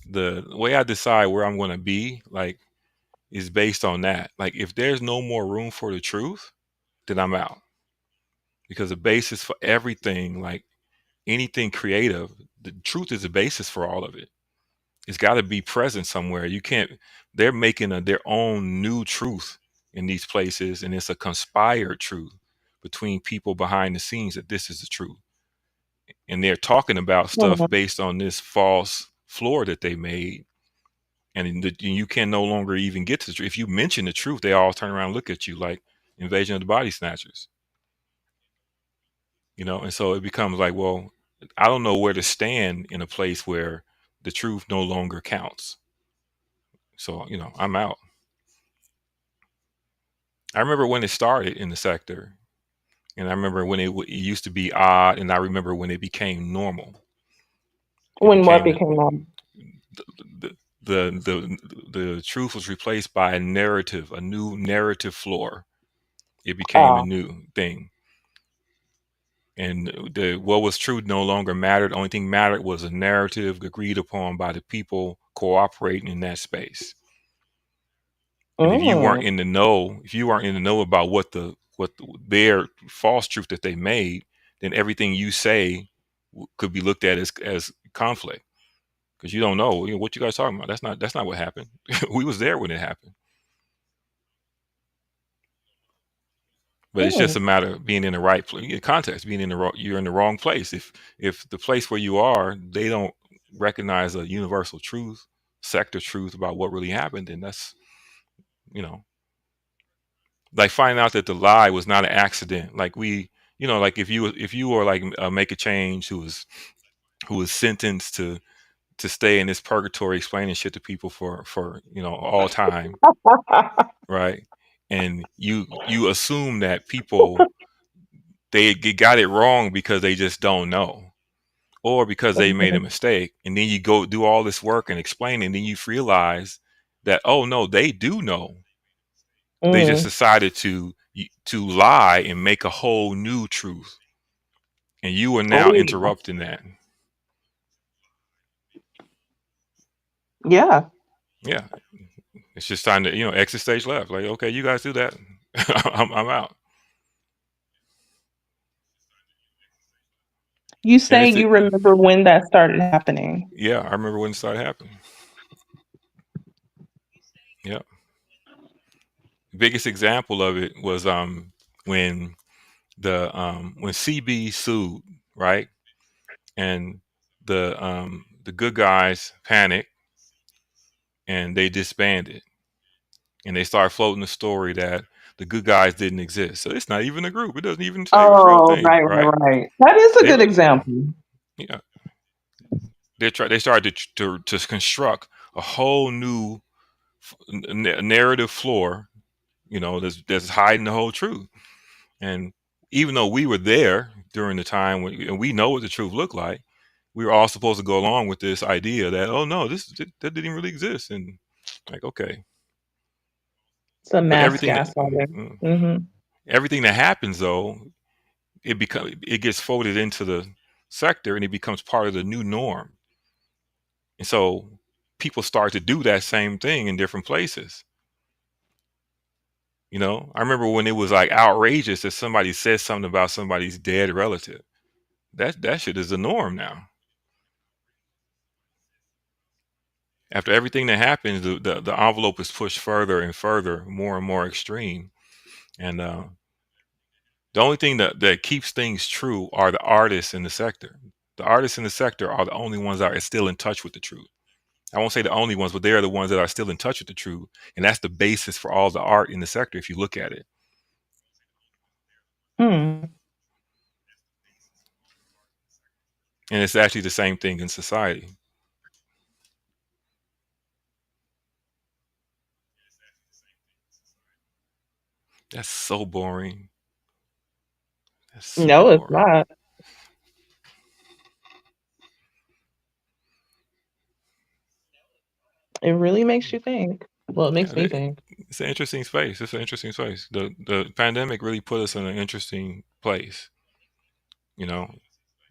the way I decide where I'm going to be, like, is based on that. Like, if there's no more room for the truth, then I'm out. Because the basis for everything, like anything creative, the truth is the basis for all of it. It's got to be present somewhere. You can't. They're making their own new truth in these places, and it's a conspired truth between people behind the scenes that this is the truth. And they're talking about stuff Mhm. based on this false floor that they made, and you can no longer even get to the truth. If you mention the truth, they all turn around and look at you like Invasion of the Body Snatchers. You know, and so it becomes like, well, I don't know where to stand in a place where the truth no longer counts. So, you know, I'm out. I remember when it started in the sector, and I remember when it used to be odd, and I remember when it became normal. When what became normal? The truth was replaced by a narrative, a new narrative floor. It became a new thing. And what was true no longer mattered. The only thing mattered was a narrative agreed upon by the people cooperating in that space. And if you weren't in the know, about what their false truth that they made, then everything you say could be looked at as conflict, because you don't know, what you guys talking about. That's not what happened. We was there when it happened. But it's just a matter of being in the right context, being you're in the wrong place. If the place where you are, they don't recognize a universal truth, sector truth about what really happened, then that's, like finding out that the lie was not an accident. Like like if you were like Make a Change, who was sentenced to stay in this purgatory explaining shit to people for all time, right? And you assume that people they got it wrong because they just don't know, or because they made a mistake, and then you go do all this work and explain it, and then you realize that, oh no, they do know. They just decided to lie and make a whole new truth, and you are now interrupting that. Yeah. Yeah, it's just time to exit stage left. Like, okay, you guys do that. I'm out. You And say you remember when that started happening. yeah, I remember when it started happening. Yep. Biggest example of it was when when CB sued, right? And the good guys panicked and they disbanded. And they started floating the story that the good guys didn't exist. So it's not even a group. It doesn't even say a real Oh, thing, right, right? right. That is a They good example. yeah. They started to construct a whole new narrative floor, that's hiding the whole truth. And even though we were there during the time and we know what the truth looked like, we were all supposed to go along with this idea that, oh no, that didn't really exist. And like, okay, It's a but mass gaslighting. everything that happens though, it gets folded into the sector and it becomes part of the new norm. And so people start to do that same thing in different places. I remember when it was like outrageous that somebody said something about somebody's dead relative. That shit is the norm now. After everything that happens, the envelope is pushed further and further, more and more extreme. And the only thing that keeps things true are the artists in the sector. The artists in the sector are the only ones that are still in touch with the truth. I won't say the only ones, but they are the ones that are still in touch with the truth. And that's the basis for all the art in the sector if you look at it. Hmm. And it's actually the same thing in society. That's so boring. That's super No, it's boring. not. It really makes you think. Well, it makes me think. It's an interesting space. It's an interesting space. The pandemic really put us in an interesting place.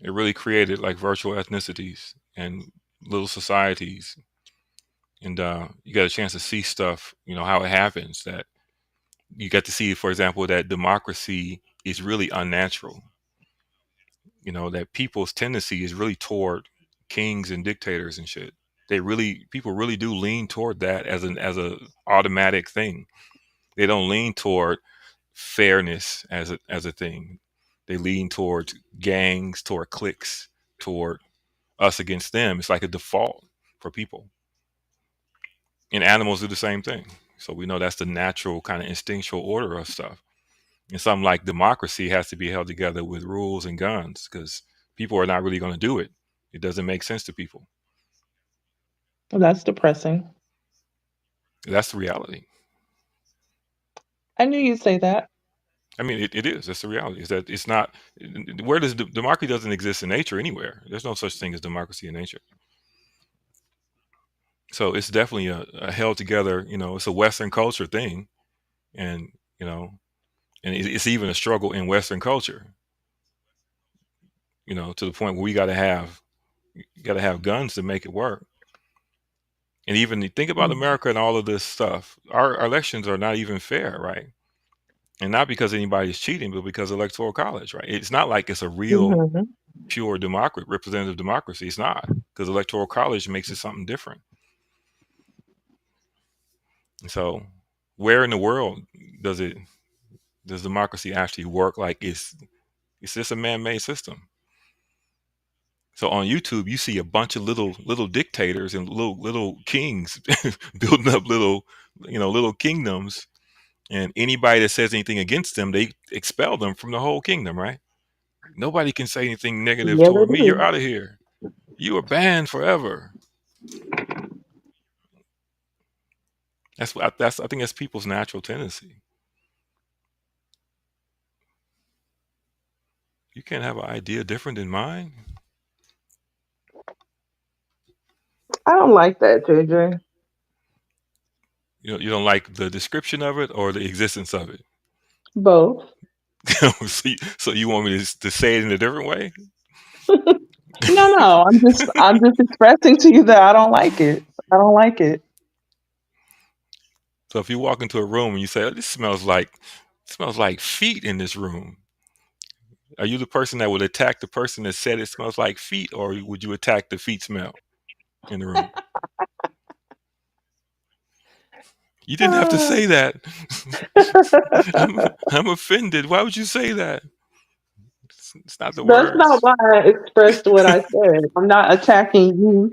It really created like virtual ethnicities and little societies. And you got a chance to see stuff, how it happens, that you get to see, for example, that democracy is really unnatural. That people's tendency is really toward kings and dictators and shit. People really do lean toward that as a automatic thing. They don't lean toward fairness as a thing. They lean toward gangs, toward cliques, toward us against them. It's like a default for people. And animals do the same thing. So we know that's the natural kind of instinctual order of stuff. And something like democracy has to be held together with rules and guns because people are not really going to do it. It doesn't make sense to people. Well, that's depressing. That's the reality. I knew you'd say that. I mean, it is. That's the reality. Is that it's not. Where does democracy doesn't exist in nature anywhere? There's no such thing as democracy in nature. So it's definitely a held together. It's a Western culture thing, and it's even a struggle in Western culture. To the point where we got to have guns to make it work. And even think about America and all of this stuff. Our elections are not even fair, right? And not because anybody's cheating, but because electoral college, right? It's not like it's a real pure representative democracy. It's not, because electoral college makes it something different. So where in the world does democracy actually work? Like it's just a man-made system. So on YouTube, you see a bunch of little dictators and little kings building up little kingdoms, and anybody that says anything against them, they expel them from the whole kingdom, right? Nobody can say anything negative toward me. You're out of here. You are banned forever. I think that's people's natural tendency. You can't have an idea different than mine. I don't like that, JJ. You don't like the description of it or the existence of it? Both. So you want me to say it in a different way? No. I'm just expressing to you that I don't like it. I don't like it. So if you walk into a room and you say, "Oh, this smells like smells like feet in this room. Are you the person that would attack the person that said it smells like feet, or would you attack the feet smell in the room? You didn't have to say that. I'm offended. Why would you say that? It's not the That's words. not why I expressed what I said. I'm not attacking you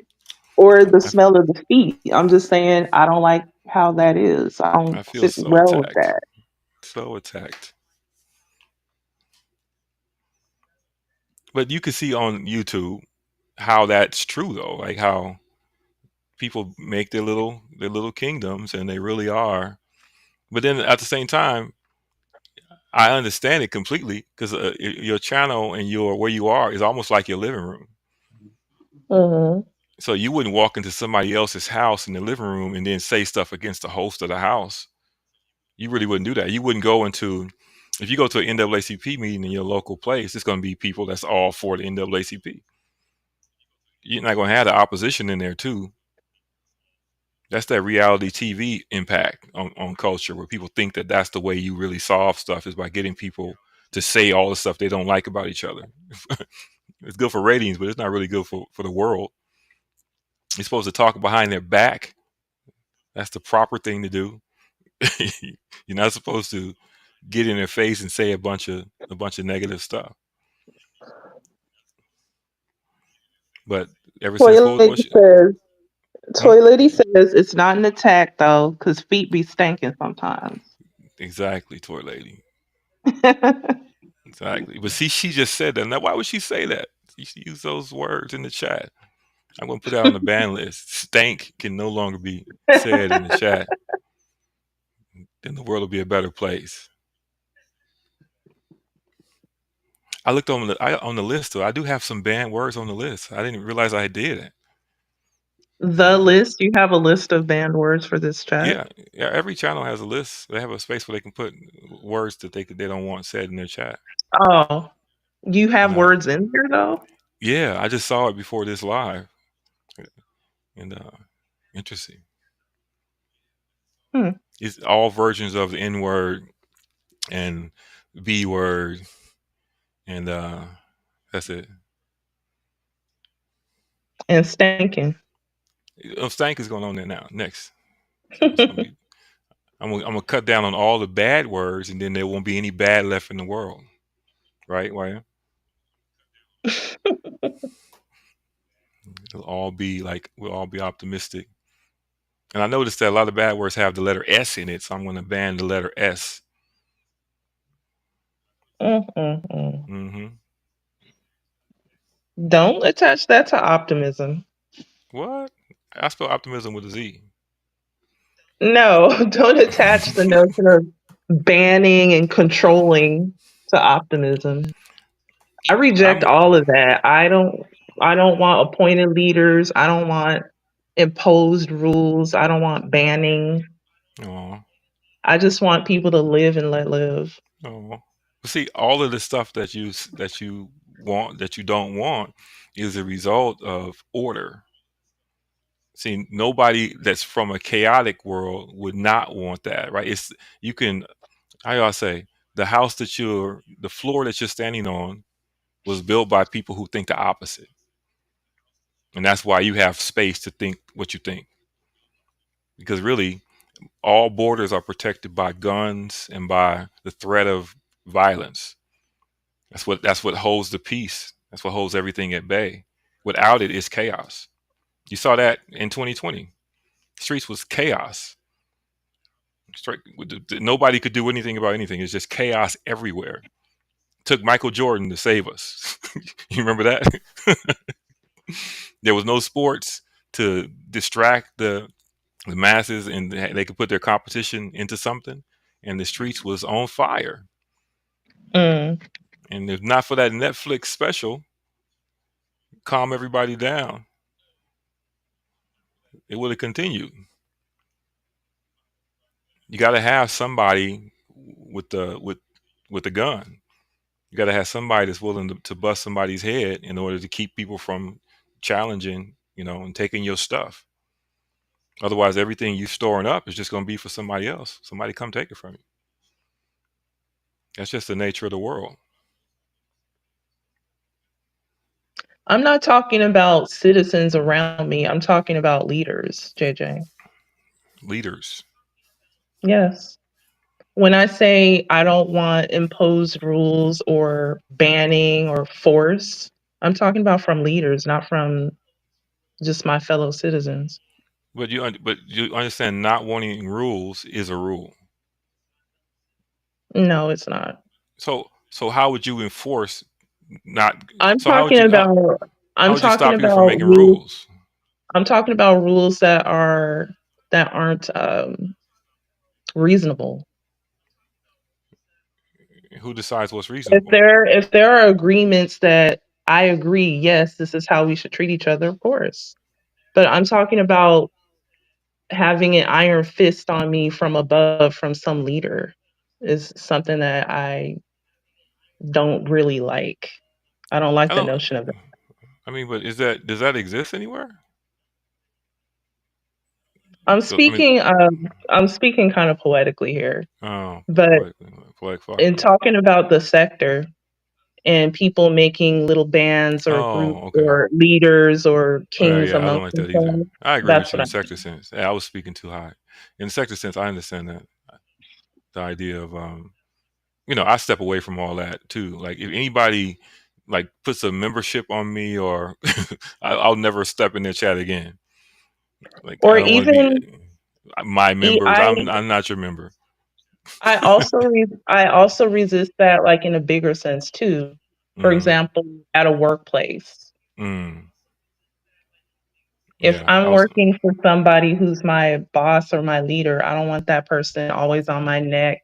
or the smell of the feet. I'm just saying I don't like how that is. I I don't feel sit so well with attacked. that. So attacked. But you can see on YouTube how that's true, though. Like how people make their little kingdoms, and they really are. But then at the same time, I understand it completely, because your channel and where you are is almost like your living room. Mhm. So you wouldn't walk into somebody else's house in the living room and then say stuff against the host of the house. You really wouldn't do that. You wouldn't go into, if you go to an NAACP meeting in your local place, it's going to be people that's all for the NAACP. You're not going to have the opposition in there too. That's that reality TV impact on culture, where people think that that's the way you really solve stuff, is by getting people to say all the stuff they don't like about each other. It's good for ratings, but it's not really good for the world. You're supposed to talk behind their back. That's the proper thing to do. You're not supposed to get in their face and say a bunch of negative stuff. But ever since Toy Lady says it's not an attack though, because feet be stinking sometimes. Exactly, Toy Lady. Exactly. But see, she just said that. Now, why would she say that? She used those words in the chat. I'm going to put that on the ban list. Stank can no longer be said in the chat. Then the world will be a better place. I looked on the list, though. I do have some banned words on the list. I didn't realize I did it. The list? You have a list of banned words for this chat? Yeah. Every channel has a list. They have a space where they can put words that they don't want said in their chat. Oh, you have words in there though? Yeah, I just saw it before this live, and interesting. It's all versions of the N word and B word, and that's it. And stinking. Stank is going on there now. Next, so I'm gonna cut down on all the bad words, and then there won't be any bad left in the world, right? Why? We'll all be optimistic. And I noticed that a lot of bad words have the letter S in it, so I'm going to ban the letter S. Mm-hmm. Don't attach that to optimism. What? I spell optimism with a Z. No, don't attach the notion of banning and controlling to optimism. I reject all of that. I don't want appointed leaders. I don't want imposed rules. I don't want banning. Oh. I just want people to live and let live. Oh. See, all of the stuff that you want, that you don't want, is a result of order. See, nobody that's from a chaotic world would not want that, right? How y'all say, the floor that you're standing on was built by people who think the opposite. And that's why you have space to think what you think. Because really, all borders are protected by guns and by the threat of violence. That's what holds the peace. That's what holds everything at bay. Without it, it's chaos. You saw that in 2020. Streets was chaos. Nobody could do anything about anything. It's just chaos everywhere. It took Michael Jordan to save us. You remember that? There was no sports to distract the masses, and they could put their competition into something, and the streets was on fire. And if not for that Netflix special, calm everybody down, it would have continued. You got to have somebody with the gun. You got to have somebody that's willing to bust somebody's head in order to keep people from challenging, and taking your stuff. Otherwise, everything you're storing up is just going to be for somebody else. Somebody come take it from you. That's just the nature of the world. I'm not talking about citizens around me. I'm talking about leaders, JJ. Leaders. Yes. When I say I don't want imposed rules or banning or force, I'm talking about from leaders, not from just my fellow citizens. But you understand, not wanting rules is a rule. No, it's not. So how would you enforce not? I'm So how would talking you about how I'm would you talking stop people from about making rules. rules? I'm talking about rules that aren't reasonable. Who decides what's If reasonable? there are agreements that I agree, yes, this is how we should treat each other, of course. But I'm talking about having an iron fist on me from above from some leader is something that I don't really like. I don't like I the don't. notion of that. I mean, but does that exist anywhere? I'm So, I mean, speaking kind of poetically here. oh, But poetic in fuck. talking about the sector and people making little bands or groups Oh, okay. or leaders or Well, kings yeah, I don't amongst like that either. themselves, I agree that's with you what in I the sector mean. sense. Yeah, I was speaking too high. In the sector sense, I understand that. The idea of I step away from all that too. Like if anybody like puts a membership on me, or I'll never step in their chat again. Like Or I don't want to be even my members. I I'm not your member. I also resist that like in a bigger sense too. For Mm-hmm. example, at a workplace. Mm. If Yeah, I I'm was. working for somebody who's my boss or my leader, I don't want that person always on my neck,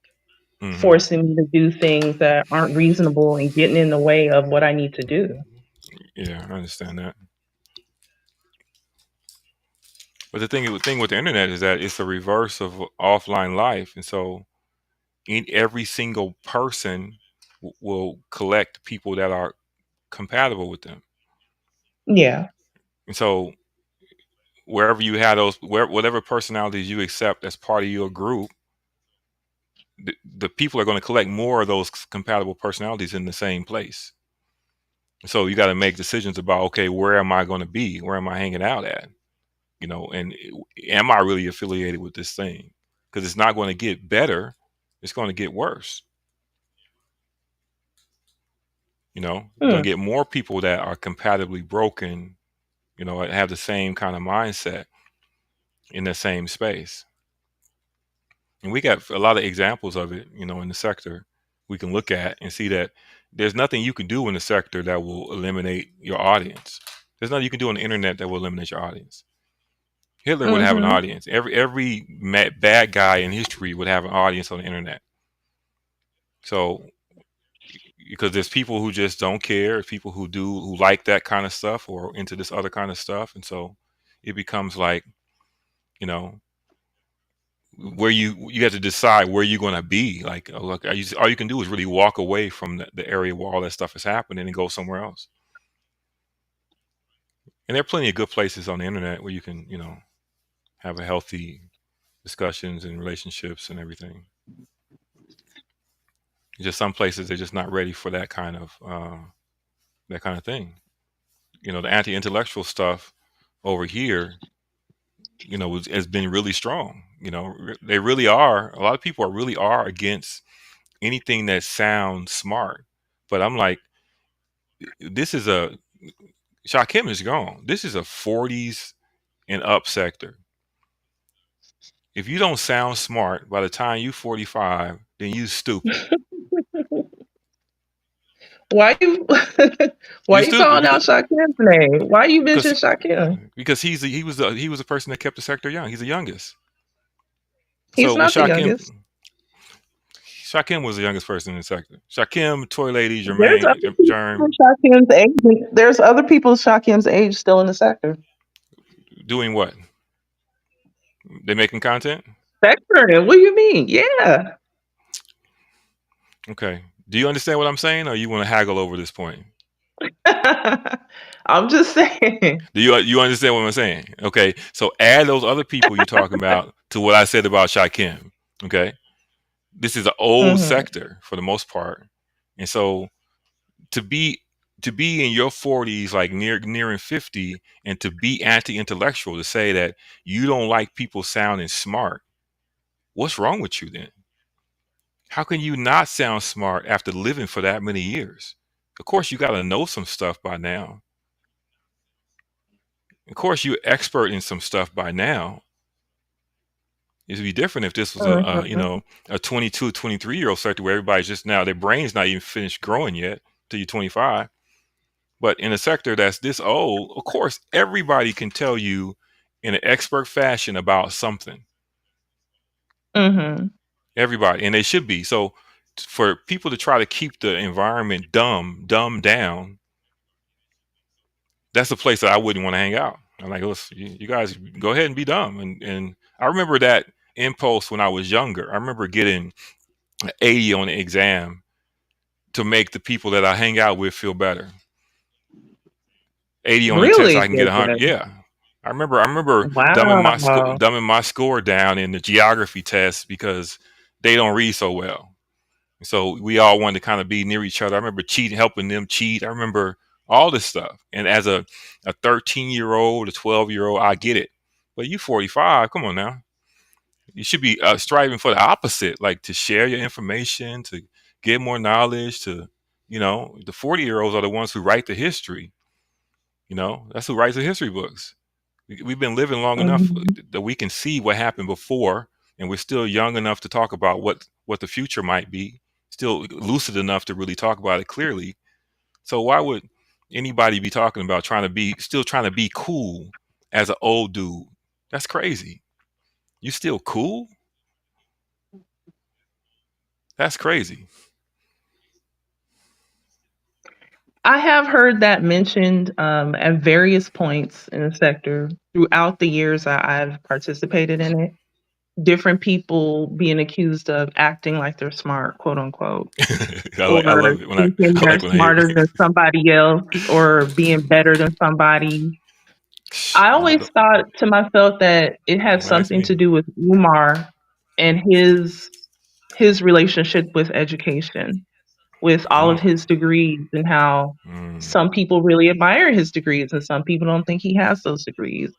Mm-hmm. forcing me to do things that aren't reasonable and getting in the way of what I need to do. Yeah, I understand that. But the thing with the internet is that it's the reverse of offline life, and so every single person will collect people that are compatible with them. Yeah. And so wherever you have whatever personalities you accept as part of your group, the people are going to collect more of those compatible personalities in the same place. So you got to make decisions about, okay, where am I going to be? Where am I hanging out at? And am I really affiliated with this thing? Because it's not going to get better. It's going to get worse. You're going to get more people that are compatibly broken, and have the same kind of mindset in the same space. And we got a lot of examples of it, in the sector we can look at and see that there's nothing you can do in the sector that will eliminate your audience. There's nothing you can do on the internet that will eliminate your audience. Hitler would have an audience. Every bad guy in history would have an audience on the internet. So, because there's people who just don't care, people who like that kind of stuff or into this other kind of stuff, and so it becomes like, where you have to decide where you're going to be. Like, all you can do is really walk away from the area where all that stuff is happening and go somewhere else. And there are plenty of good places on the internet where you can, have a healthy discussions and relationships and everything. Just some places they're just not ready for that kind of thing. The anti-intellectual stuff over here, has been really strong. They really are. A lot of people really are against anything that sounds smart. But I'm like, Shakim is gone. This is a 40s and up sector. If you don't sound smart by the time you 45, then you stupid. Why you calling out Shakim's name? Why you mention Shakim? Because he was a person that kept the sector young. He's the youngest. He's not the youngest. Shakim was the youngest person in the sector. Shakim, Toy Lady, Jermaine, There's other people Shakim's age still in the sector. Doing what? They making content? Sector? What do you mean? Yeah. Okay. Do you understand what I'm saying, or you want to haggle over this point? I'm just saying. Do you understand what I'm saying? Okay. So add those other people you're talking about to what I said about Shakim. Okay. This is an old Mm-hmm. sector for the most part, and so to be in your 40s, like nearing 50, and to be anti-intellectual, to say that you don't like people sounding smart, what's wrong with you then? How can you not sound smart after living for that many years? Of course, you got to know some stuff by now. Of course, you're expert in some stuff by now. It'd be different if this was Mm-hmm. a 22, 23-year-old sector where everybody's just now, their brain's not even finished growing yet till you're 25. But in a sector that's this old, of course, everybody can tell you in an expert fashion about something. Mm-hmm. Everybody, and they should be. So for people to try to keep the environment dumbed down, that's a place that I wouldn't want to hang out. I'm like, listen, you guys go ahead and be dumb. And I remember that impulse when I was younger. I remember getting an 80 on the exam to make the people that I hang out with feel better. 80 on the test, Really I can get feel 100. good. Yeah. I remember Wow. dumbing my score down in the geography test because they don't read so well. So we all wanted to kind of be near each other. I remember cheating, helping them cheat. I remember all this stuff. And as a 13-year-old, a 12-year-old, I get it. But you 45, come on now. You should be striving for the opposite, like to share your information, to get more knowledge, to, the 40-year-olds are the ones who write the history. That's who writes the history books. We've been living long enough Mm-hmm. that we can see what happened before, and we're still young enough to talk about what the future might be, still lucid enough to really talk about it clearly. So why would anybody be talking about trying to be cool as an old dude? That's crazy. You still cool? That's crazy. I have heard that mentioned at various points in the sector throughout the years I've participated in it. Different people being accused of acting like they're smart, quote unquote, I or love it when thinking I they're like when I hear smarter than somebody else or being better than somebody. I always thought to myself that it had don't ask something me. to do with Umar and his relationship with education, with all of Oh, his degrees, and how some people really admire his degrees and some people don't think he has those degrees.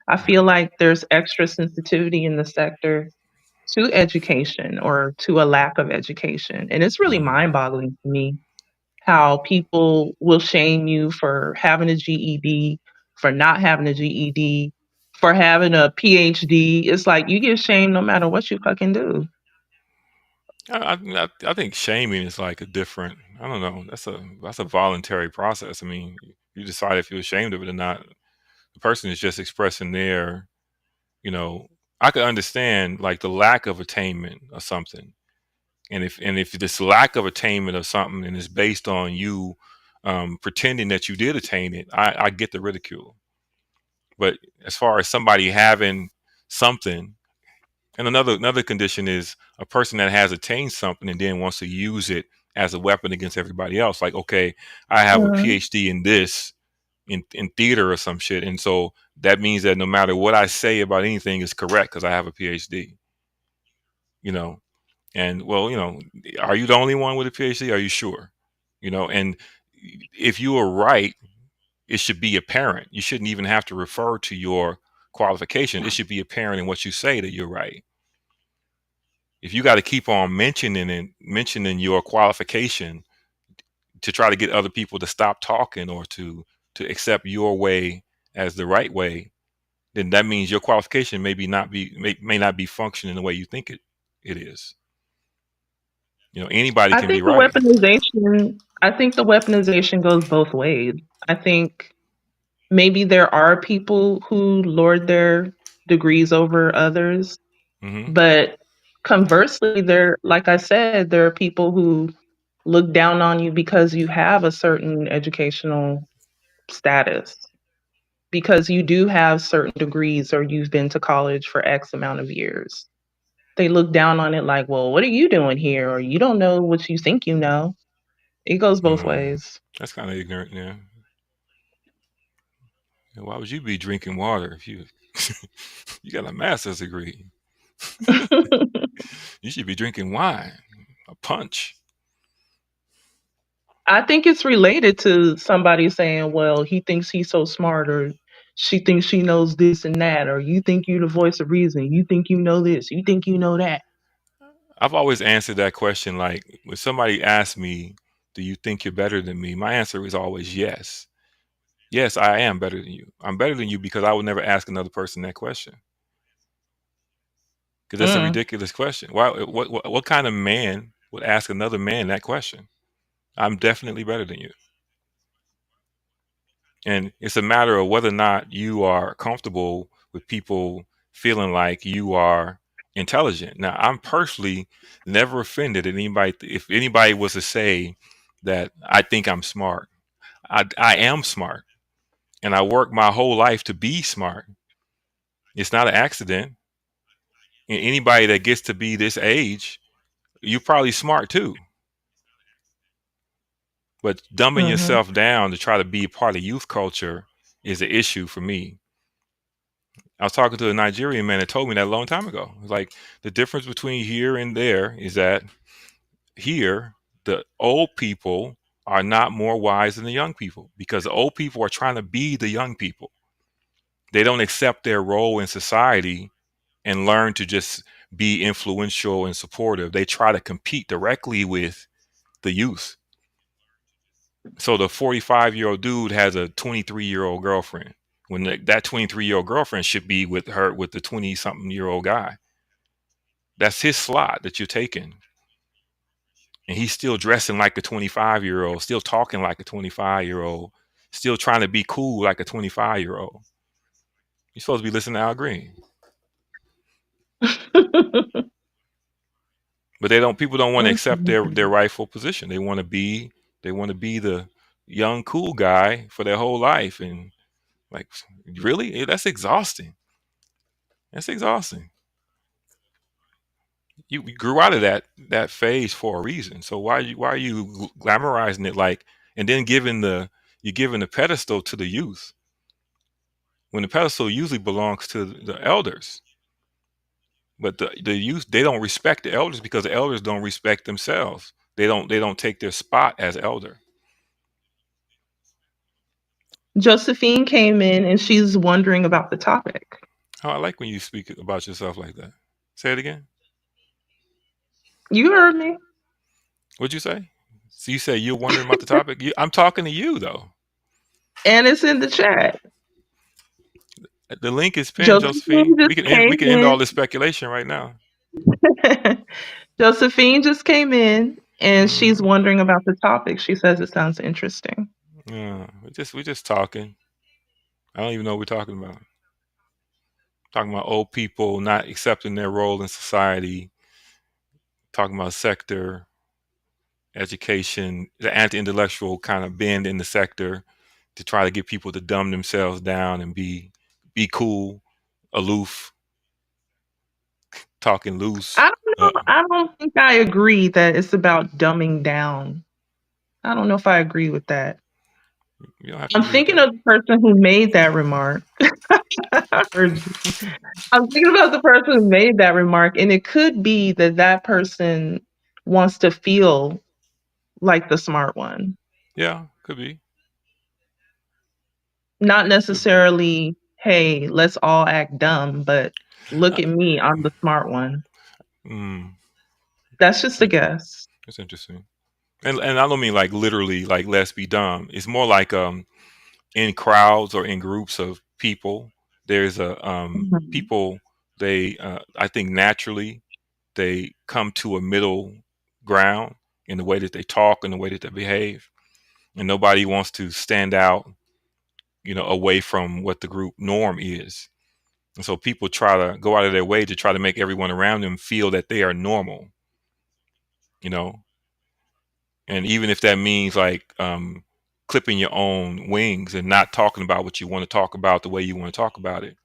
I feel like there's extra sensitivity in the sector to education or to a lack of education. And it's really mind boggling to me how people will shame you for having a GED, for not having a GED, for having a PhD. It's like you get shamed no matter what you fucking do. I think shaming is like a different. I don't know. That's a voluntary process. I mean, you decide if you're ashamed of it or not. The person is just expressing their, you know. I could understand like the lack of attainment of something, and if this lack of attainment of something and is based on you pretending that you did attain it, I get the ridicule. But as far as somebody having something, and another condition is a person that has attained something and then wants to use it as a weapon against everybody else. Like, okay, I have a Mhm. PhD in this, in theater or some shit, and so that means that no matter what I say about anything is correct because I have a PhD. You know, and well, are you the only one with a PhD? Are you sure? And if you are right, it should be apparent. You shouldn't even have to refer to your qualification. It should be apparent in what you say that you're right. If you got to keep on mentioning your qualification to try to get other people to stop talking or to accept your way as the right way, then that means your qualification may not be functioning the way you think it is. Anybody I can be think the right. weaponization I think the weaponization goes both ways. I think maybe there are people who lord their degrees over others, Hmm. but conversely, there, like I said, there are people who look down on you because you have a certain educational status, because you do have certain degrees or you've been to college for X amount of years. They look down on it like, well, what are you doing here? Or you don't know what you think you know. It goes both ways. That's kind of ignorant, yeah. Why would you be drinking water if you you got a master's degree? You should be drinking wine, a punch. I think it's related to somebody saying, well, he thinks he's so smart, or she thinks she knows this and that, or you think you're the voice of reason. You think you know this. You think you know that. I've always answered that question like when somebody asks me, "Do you think you're better than me?" My answer is always yes. Yes, I am better than you. I'm better than you because I would never ask another person that question. Because that's a Mm. ridiculous question. Why? What kind of man would ask another man that question? I'm definitely better than you. And it's a matter of whether or not you are comfortable with people feeling like you are intelligent. Now, I'm personally never offended at anybody. If anybody was to say that I think I'm smart, I am smart. And I work my whole life to be smart. It's not an accident. And anybody that gets to be this age, you're probably smart too. But dumbing Mhm. yourself down to try to be a part of youth culture is an issue for me. I was talking to a Nigerian man that told me that a long time ago. It was like the difference between here and there is that here, the old people are not more wise than the young people because the old people are trying to be the young people. They don't accept their role in society and learn to just be influential and supportive. They try to compete directly with the youth. So the 45-year-old dude has a 23-year-old girlfriend when that 23-year-old girlfriend should be with the 20-something-year-old guy. That's his slot that you're taking. And he's still dressing like a 25-year-old, still talking like a 25-year-old, still trying to be cool like a 25-year-old. You're supposed to be listening to Al Green. But people don't want to accept their rightful position. They want to be the young cool guy for their whole life. And like, really? That's exhausting. That's exhausting. You grew out of that phase for a reason. So why are you glamorizing it like and then giving the pedestal to the youth when the pedestal usually belongs to the elders? But the youth, they don't respect the elders because the elders don't respect themselves. They don't take their spot as elder. Josephine came in and she's wondering about the topic. Oh, I like when you speak about yourself like that. Say it again. You heard me. What'd you say? So you say you're wondering about the topic? I'm talking to you though. And it's in the chat. The link is pinned, Josephine. We can end all this speculation right now. Josephine just came in and she's wondering about the topic. She says it sounds interesting. Yeah, we're just talking. I don't even know what we're talking about. Talking about old people not accepting their role in society. Talking about sector, education, the anti-intellectual kind of bend in the sector to try to get people to dumb themselves down and be cool, aloof, talking loose. I don't think I agree that it's about dumbing down. I don't know if I agree with that. I'm thinking of the person who made that remark. I'm thinking about the person who made that remark, and it could be that person wants to feel like the smart one. Yeah, could be. Not necessarily, hey, let's all act dumb, but look at me, I'm the smart one. That's just a guess. That's interesting. And I don't mean like literally like let's be dumb. It's more like in crowds or in groups of people, there's people, they I think naturally they come to a middle ground in the way that they talk and the way that they behave. And nobody wants to stand out, away from what the group norm is. And so people try to go out of their way to try to make everyone around them feel that they are normal, and even if that means like clipping your own wings and not talking about what you want to talk about the way you want to talk about it.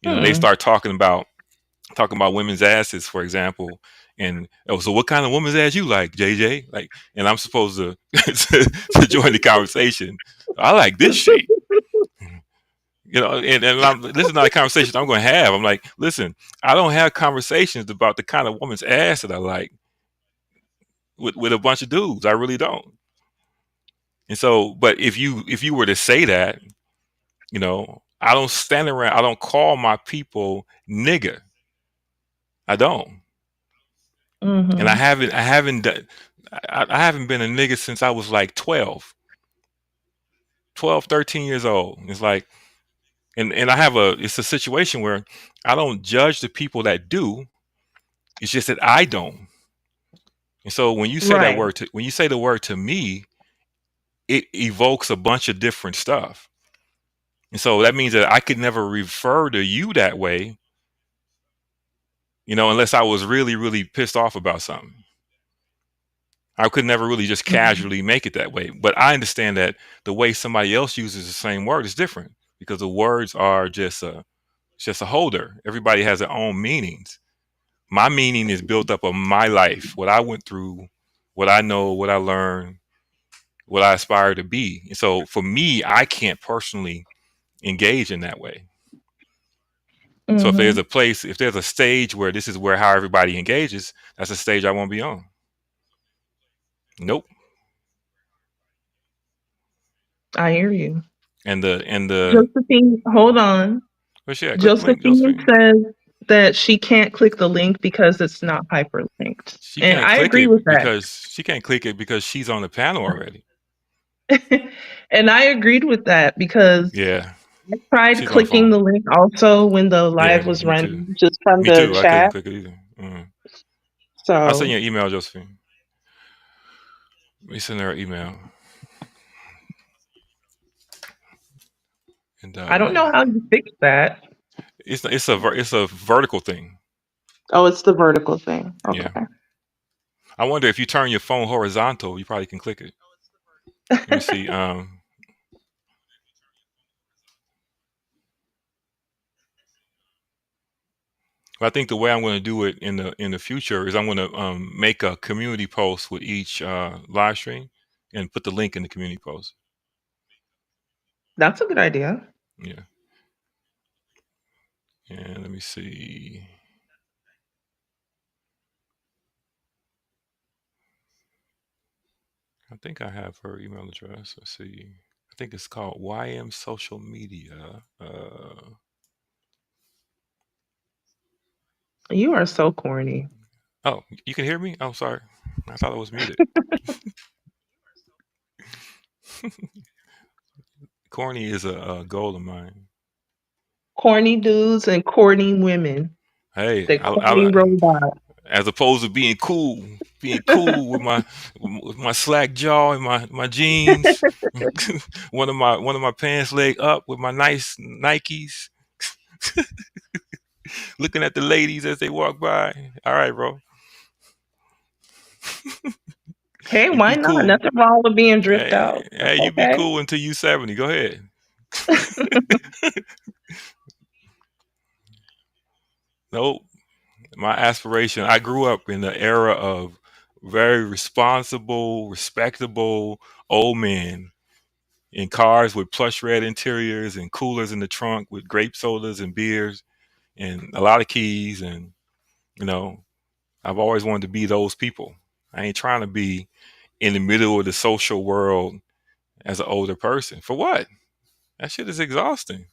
They start talking about women's asses, for example. And so what kind of woman's ass you like, JJ? Like, and I'm supposed to to join the conversation. I like this shape. You know, and this is not a conversation I'm going to have. I'm like, listen, I don't have conversations about the kind of woman's ass that I like with a bunch of dudes. I really don't. And so, but if you were to say that, you know, I don't stand around. I don't call my people nigga. I don't. And I haven't done. I haven't been a nigga since I was like 12, 13 years old. It's like, and it's a situation where I don't judge the people that do. It's just that I don't. And so when you say that word when you say the word to me, it evokes a bunch of different stuff. And so that means that I could never refer to you that way, you know, unless I was really, really pissed off about something. I could never really just casually make it that way. But I understand that the way somebody else uses the same word is different because the words are just a holder. Everybody has their own meanings. My meaning is built up of my life, what I went through, what I know, what I learned, what I aspire to be. And so for me, I can't personally engage in that way. So if there's a stage where this is how everybody engages, that's a stage I won't be on. Nope. I hear you. And the Josephine, hold on. Josephine says that she can't click the link because it's not hyperlinked. And I agree with that. Because she can't click it because she's on the panel already. And I agreed with that because I tried clicking the link also when the live was running, just from me the too. chat. I couldn't click it either. So I'll send you an email, Josephine. Let me send her an email. And I don't know how you fix that. It's a vertical thing. Oh, it's the vertical thing. Okay. Yeah. I wonder if you turn your phone horizontal, you probably can click it. Let me see. I think the way I'm going to do it in the future is I'm going to make a community post with each live stream and put the link in the community post. That's a good idea. Yeah. And let me see. I think I have her email address. Let's see. I think it's called YM Social Media. You are so corny. Oh, you can hear me? Oh, sorry. I thought I was muted. Corny is a goal of mine. Corny dudes and corny women. Hey, the corny robot. As opposed to being cool with my slack jaw and my jeans, one of my pants leg up with my nice Nikes, looking at the ladies as they walk by. All right, bro. Hey, why not? Cool. Nothing wrong with being dripped out. Hey, you be cool until you 70. Go ahead. Nope. My aspiration, I grew up in the era of very responsible, respectable old men in cars with plush red interiors and coolers in the trunk with grape sodas and beers and a lot of keys. And, you know, I've always wanted to be those people. I ain't trying to be in the middle of the social world as an older person. For what? That shit is exhausting.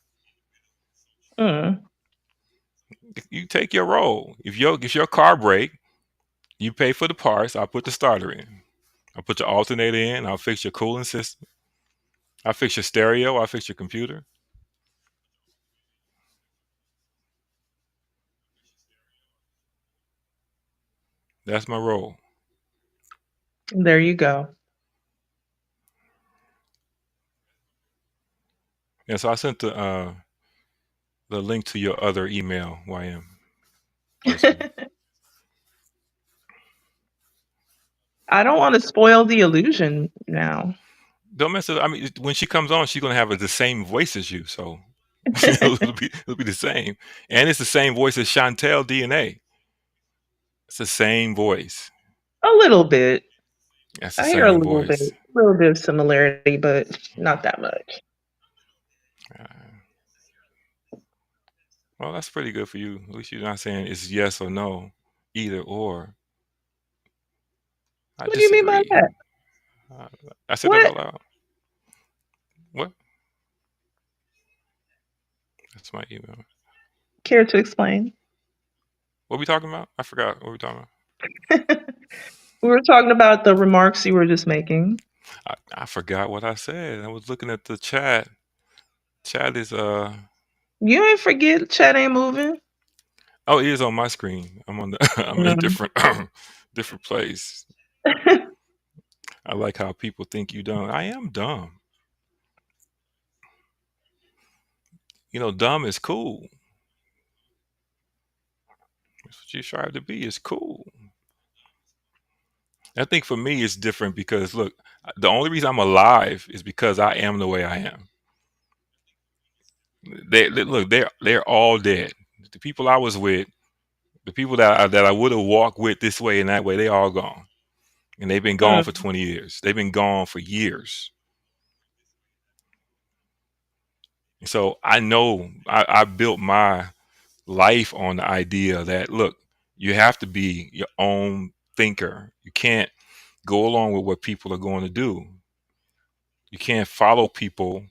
You take your role. If your car break, you pay for the parts. I'll put the starter in. I'll put your alternator in. I'll fix your cooling system. I'll fix your stereo. I'll fix your computer. That's my role. There you go. Yeah, so I sent the link to your other email, YM. I don't want to spoil the illusion now. Don't mess it up. I mean, when she comes on, she's gonna have the same voice as you, so it'll be the same, and it's the same voice as Chantel DNA. It's the same voice. A little bit. That's the I same hear a voice. little bit of similarity, but not that much. Well, that's pretty good for you. At least you're not saying it's yes or no, either or. I What do you mean by disagree. that? I said that What? out loud. What? That's my email. Care to explain? What we talking about? I forgot what we talking about. We were talking about the remarks you were just making. I forgot what I said. I was looking at the chat. Chat is You ain't forget chat ain't moving. oh, it is on my screen. I'm on the I'm in a different different place. I like how people think you dumb. I am dumb. You know, dumb is cool. That's what you strive to be. It's cool. I think for me it's different because look, the only reason I'm alive is because I am the way I am. Look, they're all dead. The people I was with, the people that I would have walked with this way and that way, they all gone. And they've been gone for 20 years. They've been gone for years. So I know I built my life on the idea that look, you have to be your own thinker. You can't go along with what people are going to do. You can't follow people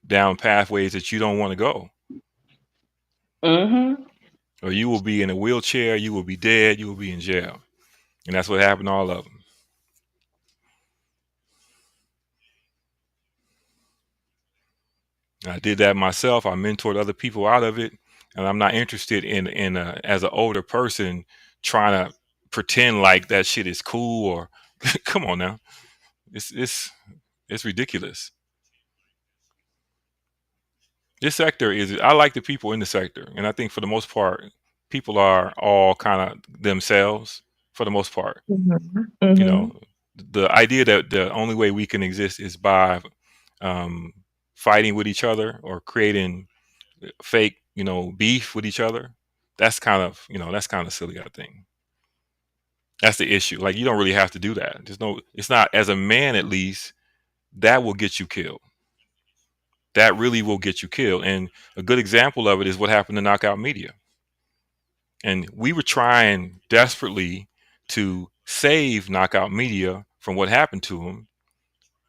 down pathways that you don't want to go. Mm-hmm. Or you will be in a wheelchair, you will be dead, you will be in jail. And that's what happened to all of them. I did that myself. I mentored other people out of it, and I'm not interested in as an older person trying to pretend like that shit is cool or come on now. It's ridiculous. This sector is I like the people in the sector, and I think for the most part people are all kind of themselves for the most part. Mm-hmm. You Mm-hmm. know, the idea that the only way we can exist is by fighting with each other or creating fake, beef with each other. That's kind of, that's kind of silly, I think. That's the issue. Like, you don't really have to do that. It's not, as a man at least, that will get you killed. That really will get you killed. And a good example of it is what happened to Knockout Media. And we were trying desperately to save Knockout Media from what happened to him.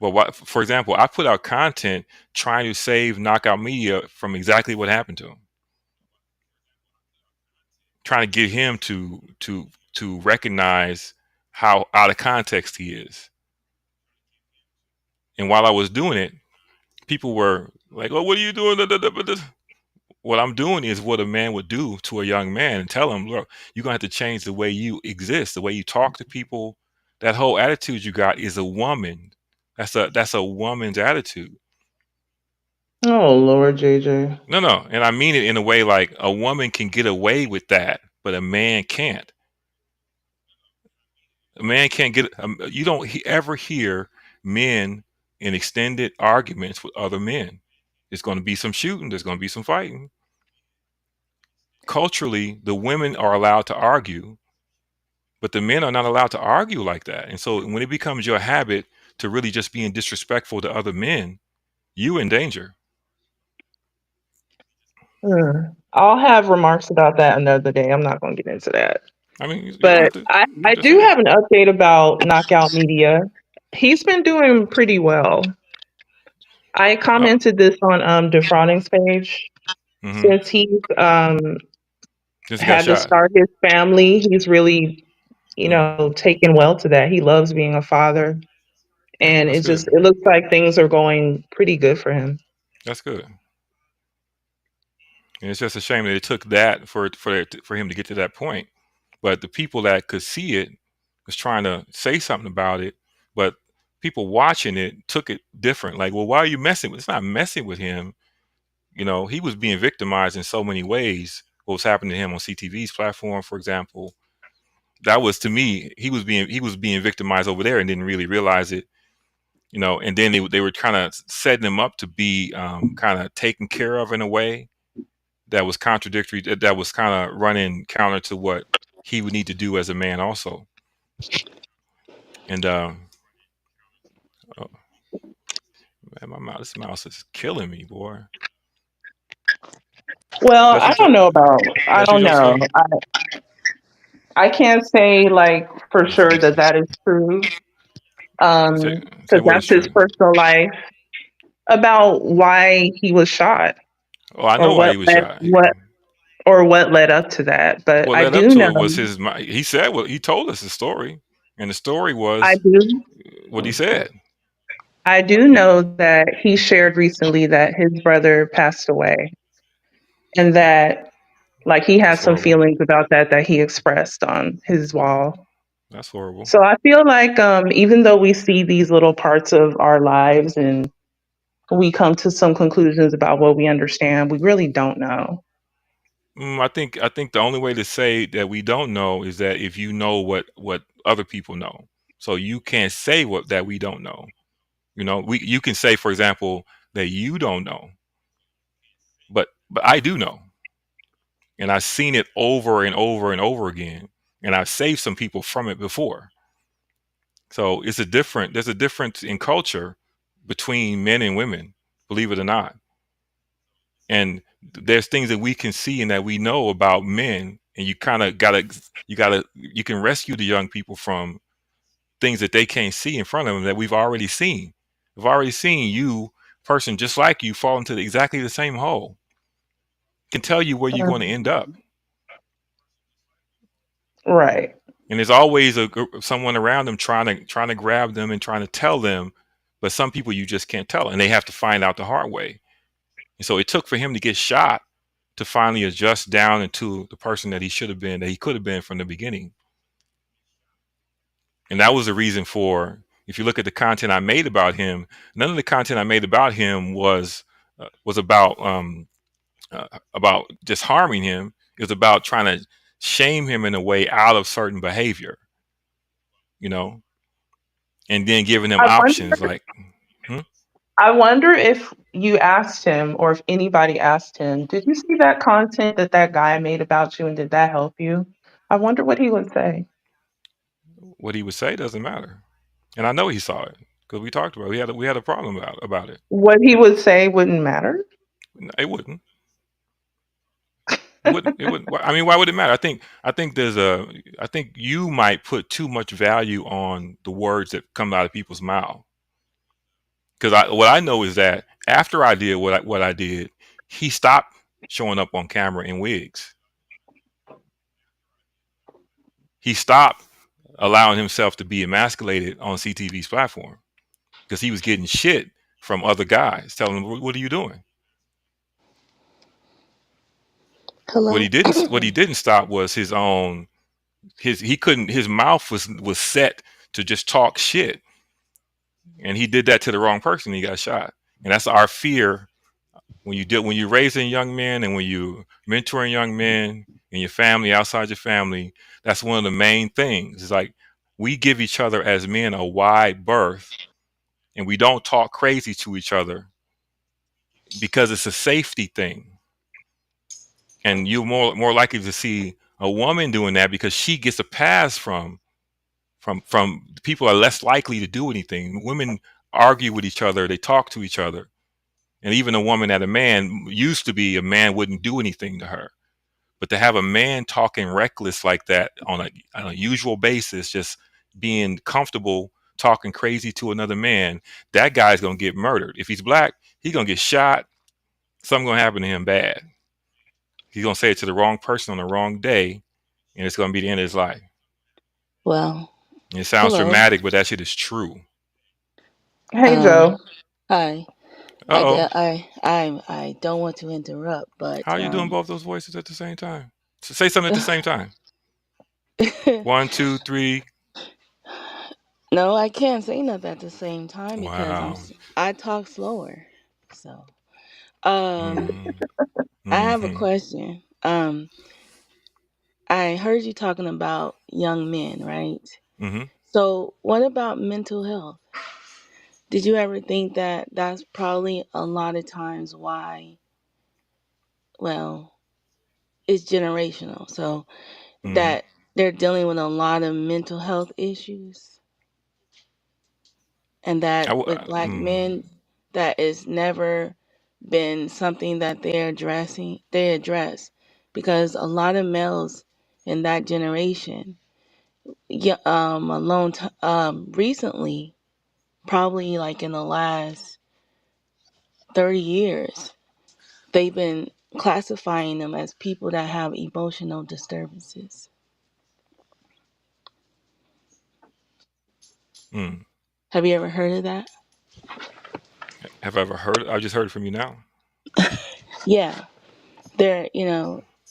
Well, for example, I put out content trying to save Knockout Media from exactly what happened to him. Trying to get him to recognize how out of context he is. And while I was doing it, people were like, "Oh, what are you doing?" What I'm doing is what a man would do to a young man and tell him, "Look, you're gonna have to change the way you exist, the way you talk to people. That whole attitude you got is a woman. That's a woman's attitude." Oh Lord, JJ. No, and I mean it in a way like a woman can get away with that, but a man can't. A man can't get. You don't ever hear men in extended arguments with other men. There's going to be some shooting. There's going to be some fighting. Culturally, the women are allowed to argue, but the men are not allowed to argue like that. And so when it becomes your habit to really just being disrespectful to other men, you in danger. I'll have remarks about that another day. I'm not going to get into that. I mean, you don't But have to. I do have an update about Knockout Media. He's been doing pretty well. I commented this on Defrauding's page. Mhm. Since he's Since he got had to shot. start his family, he's really, taken well to that. He loves being a father. And That's it good. looks like things are going pretty good for him. That's good. And it's just a shame that it took that for him to get to that point. But the people that could see it was trying to say something about it, but people watching it took it different. Like, well, why are you messing with? It's not messing with him. He was being victimized in so many ways. What was happening to him on CTV's platform, for example, that was, to me, he was being victimized over there and didn't really realize it. And then they were kind of setting him up to be kind of taken care of in a way that was contradictory, that was kind of running counter to what he would need to do as a man also. And man, this mouse is killing me, boy. Well, That's I what you don't know about. I that's what don't you're know. saying. I can't say like for sure that that is true. Say say Because what is that's his true. personal life about why he was shot Oh, I or know why he was shot. what led up to that. But What I led up do to know. it was his. He said, "Well, he told us the story, and the story I was do. what he said." I do know that he shared recently that his brother passed away, and that like he That's has some horrible. feelings about that he expressed on his wall. That's horrible. So I feel like even though we see these little parts of our lives and we come to some conclusions about what we understand, we really don't know. I think the only way to say that we don't know is that if you know what other people know, so you can't say what that we don't know. You can say, for example, that you don't know, but I do know, and I've seen it over and over and over again, and I've saved some people from it before. So there's a difference in culture between men and women, believe it or not. And there's things that we can see and that we know about men, and you kind of you can rescue the young people from things that they can't see in front of them that we've already seen. We've already seen you, person just like you, fall into exactly the same hole. Can tell you where you're going to end up. Right. And there's always someone around them trying to grab them and trying to tell them, but some people you just can't tell, and they have to find out the hard way. And so it took for him to get shot to finally adjust down into the person that he should have been, that he could have been from the beginning. And that was the reason for, if you look at the content I made about him, none of the content I made about him was about just harming him. It was about trying to shame him in a way out of certain behavior, you know, and then giving him I options wonder. like, I wonder if you asked him, or if anybody asked him, "Did you see that content that guy made about you, and did that help you?" I wonder what he would say. what he would say doesn't matter. And I know he saw it because we talked about it. We had a problem about it. What he would say wouldn't matter. It wouldn't. It wouldn't. It wouldn't. I mean, why would it matter? I think I think you might put too much value on the words that come out of people's mouth. Because what I know is that after I did what I did, he stopped showing up on camera in wigs. He stopped allowing himself to be emasculated on CTV's platform because he was getting shit from other guys telling him, "What are you doing?" Hello? What he didn't stop was his own his mouth was set to just talk shit, and he did that to the wrong person. He got shot, and that's our fear when you're raising young men and when you mentoring young men in your family, outside your family. That's one of the main things. It's like we give each other as men a wide berth, and we don't talk crazy to each other because it's a safety thing. And you're more likely to see a woman doing that because she gets a pass from people are less likely to do anything. Women argue with each other, they talk to each other. And even a woman that a man used to be, a man wouldn't do anything to her. But to have a man talking reckless like that on a usual basis, just being comfortable talking crazy to another man, that guy's gonna get murdered. If he's black, he's gonna get shot. Something gonna happen to him bad. He's gonna say it to the wrong person on the wrong day, and it's gonna be the end of his life. Well, And it sounds hello. dramatic, but that shit is true. Hey, Joe. Hi. Uh-oh. I don't want to interrupt, but How are you doing both those voices at the same time? So say something at the same time. 1, 2, 3. no, I can't say nothing at the same time because Wow. I talk slower. So, Mhm. I have a Mhm. question. I heard you talking about young men, right? Mhm. So, what about mental health? Did you ever think that that's probably a lot of times why, well, it's generational. So that they're dealing with a lot of mental health issues, and that with black men, that is never been something that they address, because a lot of males in that generation, recently, probably like in the last 30 years, they've been classifying them as people that have emotional disturbances. Mm. Have you ever heard of that? Have I ever heard it? I just heard it from you now. Yeah, they're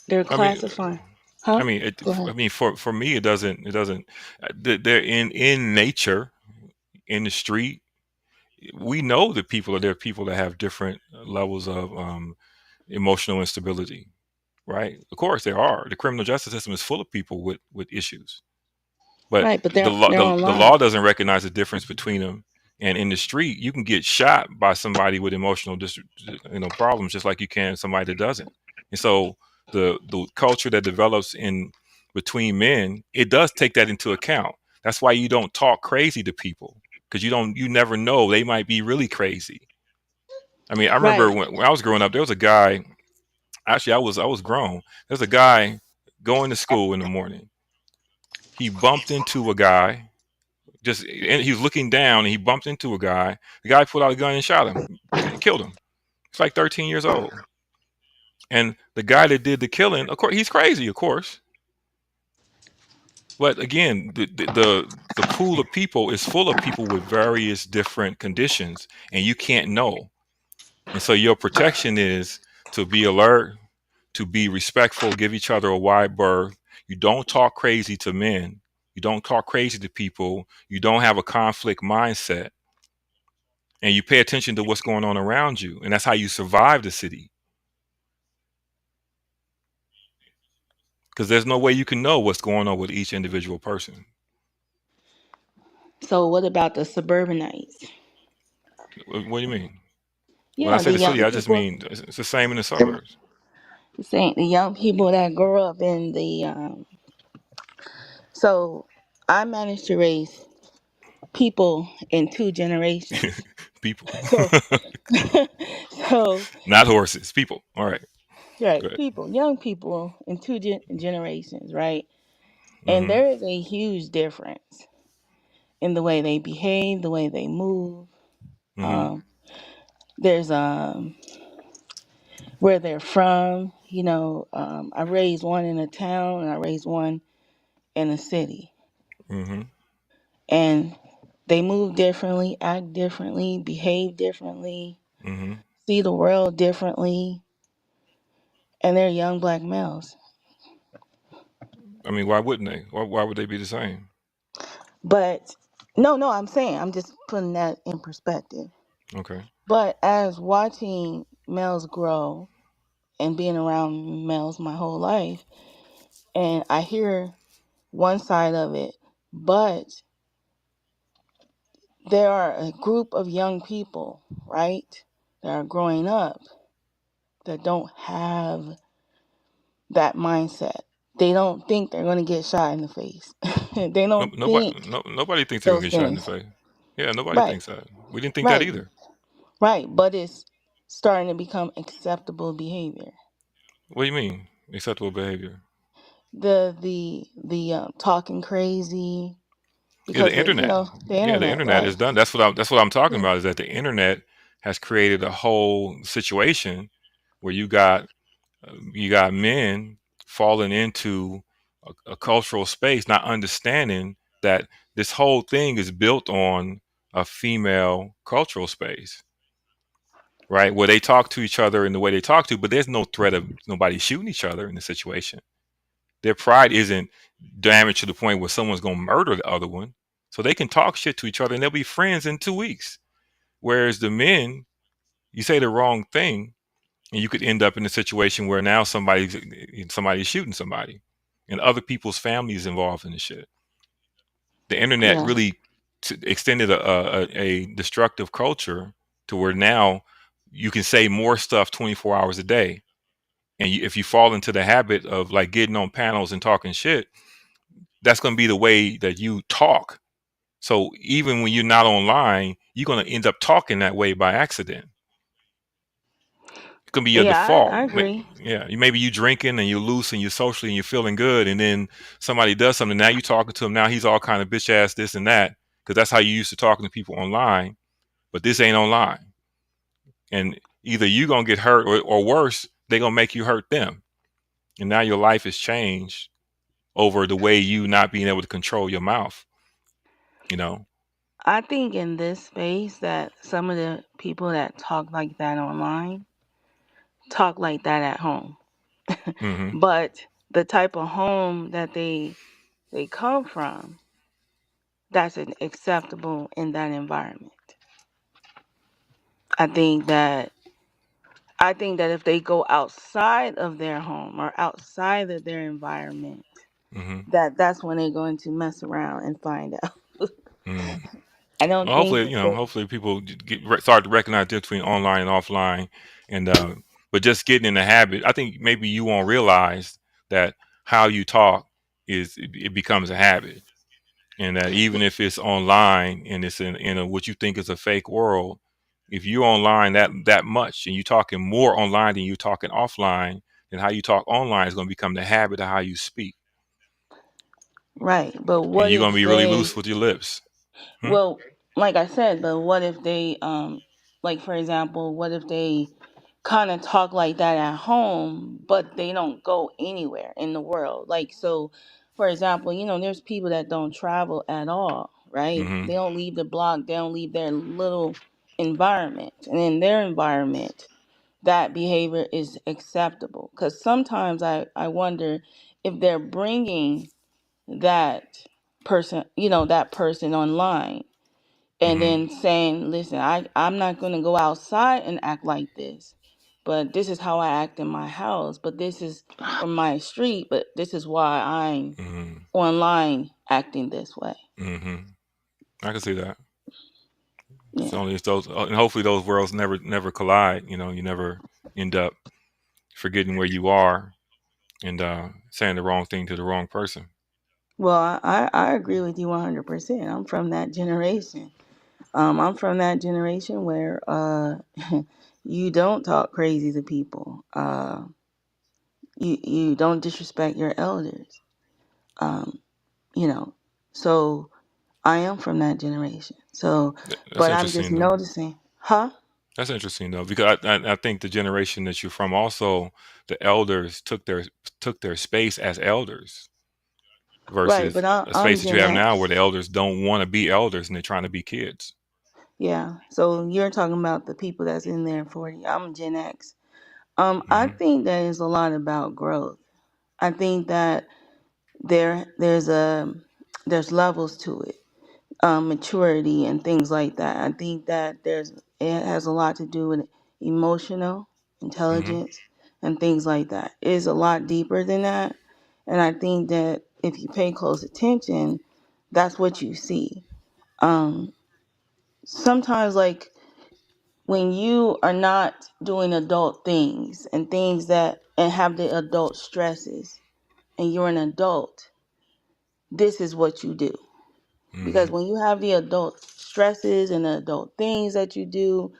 they're I mean, classifying. Huh? Go ahead. I mean, for me, it doesn't. They're in nature, in the street. We know that there are people that have different levels of emotional instability, right? Of course, there are. The criminal justice system is full of people with issues, but Right, but the law they're the online. law doesn't recognize the difference between them. And in the street, you can get shot by somebody with emotional problems, just like you can somebody that doesn't. And so the culture that develops in between men, it does take that into account. That's why you don't talk crazy to people, because you never know, they might be really crazy. I mean, I remember Right. when I was growing up, there was a guy. Actually, I was grown. There's a guy going to school in the morning. He bumped into a guy. And he was looking down, and he bumped into a guy. The guy pulled out a gun and shot him, killed him. He's like 13 years old. And the guy that did the killing, of course, he's crazy, of course. But again, the pool of people is full of people with various different conditions, and you can't know. And so your protection is to be alert, to be respectful, give each other a wide berth. You don't talk crazy to men. You don't talk crazy to people. You don't have a conflict mindset. And you pay attention to what's going on around you. And that's how you survive the city. Because there's no way you can know what's going on with each individual person. So what about the suburbanites? What do you mean? When I Yeah, say the the city, young I just people. mean it's the same in the suburbs. Saying the young people that grow up in the. So I managed to raise people in 2 generations. People. So, so Not horses, people. All right. right, Go ahead. people, young people in 2 generations, right? And Mm-hmm. there is a huge difference in the way they behave, the way they move. Mm-hmm. There's where they're from. I raised one in a town and I raised one in a city. Mm-hmm. And they move differently, act differently, behave differently, Mm-hmm. see the world differently, and they're young black males. I mean, why wouldn't they? Why would they be the same? But I'm just putting that in perspective. Okay. But as watching males grow and being around males my whole life, and I hear one side of it, but there are a group of young people, right, that are growing up that don't have that mindset. They don't think they're going to get shot in the face. They don't think Nobody thinks they're gonna those get shot in the things. face. Yeah, nobody Right, thinks that. We didn't think that right, either. right. But it's starting to become acceptable behavior. What do you mean? Acceptable behavior? The talking crazy Yeah, the because internet. the Yeah, the internet, internet right? is done. That's what I'm talking about. Is that the internet has created a whole situation where you got men falling into a cultural space, not understanding that this whole thing is built on a female cultural space, right? Where they talk to each other in the way they talk to, but there's no threat of nobody shooting each other in the situation. Their pride isn't damaged to the point where someone's going to murder the other one. So they can talk shit to each other and they'll be friends in 2 weeks. Whereas the men, you say the wrong thing and you could end up in a situation where now somebody's shooting somebody and other people's families involved in the shit. The internet Yeah. really extended a destructive culture to where now you can say more stuff 24 hours a day. And if you fall into the habit of like getting on panels and talking shit, that's going to be the way that you talk. So even when you're not online, you're going to end up talking that way by accident. gonna be your Yeah, default. I agree. Maybe you drinking and you're loose and you're socially and you're feeling good, and then somebody does something. Now you talking to him. Now he's all kind of bitch ass this and that because that's how you used to talking to people online. But this ain't online, and either you gonna get hurt or worse, they gonna make you hurt them, and now your life has changed over the way you not being able to control your mouth. You know. I think in this space that some of the people that talk like that online talk like that at home. Mm-hmm. But the type of home that they come from, that's acceptable in that environment. I think that if they go outside of their home or outside of their environment, Mm-hmm. that's when they're going to mess around and find out. Mm. I don't Well, think hopefully, that hopefully people start to recognize the difference between online and offline, and but just getting in the habit. I think maybe you won't realize that how you talk it becomes a habit, and that even if it's online and it's in a what you think is a fake world, if you're online that much and you're talking more online than you're talking offline, then how you talk online is going to become the habit of how you speak, right. But and what you're going if to be really they loose with your lips. Hmm? well, like I said, but what if they like for example, what if they kind of talk like that at home, but they don't go anywhere in the world? Like so for example, there's people that don't travel at all, right? Mm-hmm. They don't leave the block, they don't leave their little environment. And in their environment, that behavior is acceptable. Cuz sometimes I wonder if they're bringing that that person online and Mm-hmm. then saying, listen, I'm not going to go outside and act like this, but this is how I act in my house, but this is from my street, but this is why I'm Mm-hmm. online acting this way. Mm-hmm. I can see that. It's Yeah. only it's those, and hopefully those worlds never collide. You never end up forgetting where you are and saying the wrong thing to the wrong person. Well, I agree with you 100%. I'm from that generation. I'm from that generation where you don't talk crazy to people. You don't disrespect your elders. Um, you know, so I am from that generation. So, That's but I'm just interesting though. noticing, huh? That's interesting though, because I think the generation that you're from also the elders took their space as elders Right, versus but a I'm space that you Gen have now where X. the elders don't want to be elders and they're trying to be kids. Yeah. So you're talking about the people that's in their 40. I'm Gen X. I Mm-hmm. think that is a lot about growth. I think that there's levels to it, maturity and things like that. I think that it has a lot to do with emotional Mm-hmm. intelligence and things like that. It is a lot deeper than that, and I think that if you pay close attention, that's what you see. Um, Sometimes, like when you are not doing adult things and things that and have the adult stresses, and you're an adult, this is what you do. Mm-hmm. Because when you have the adult stresses and the adult things that you do,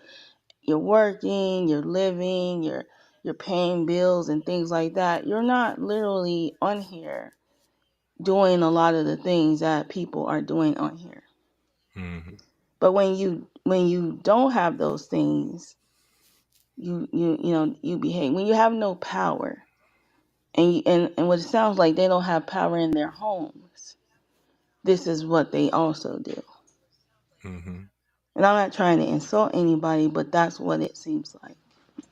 you're working, you're living, you're paying bills and things like that. You're not literally on here doing a lot of the things that people are doing on here. Mm-hmm. But when you don't have those things, you behave. When you have no power, and what it sounds like they don't have power in their homes. This is what they also do. Mm-hmm. And I'm not trying to insult anybody, but that's what it seems like.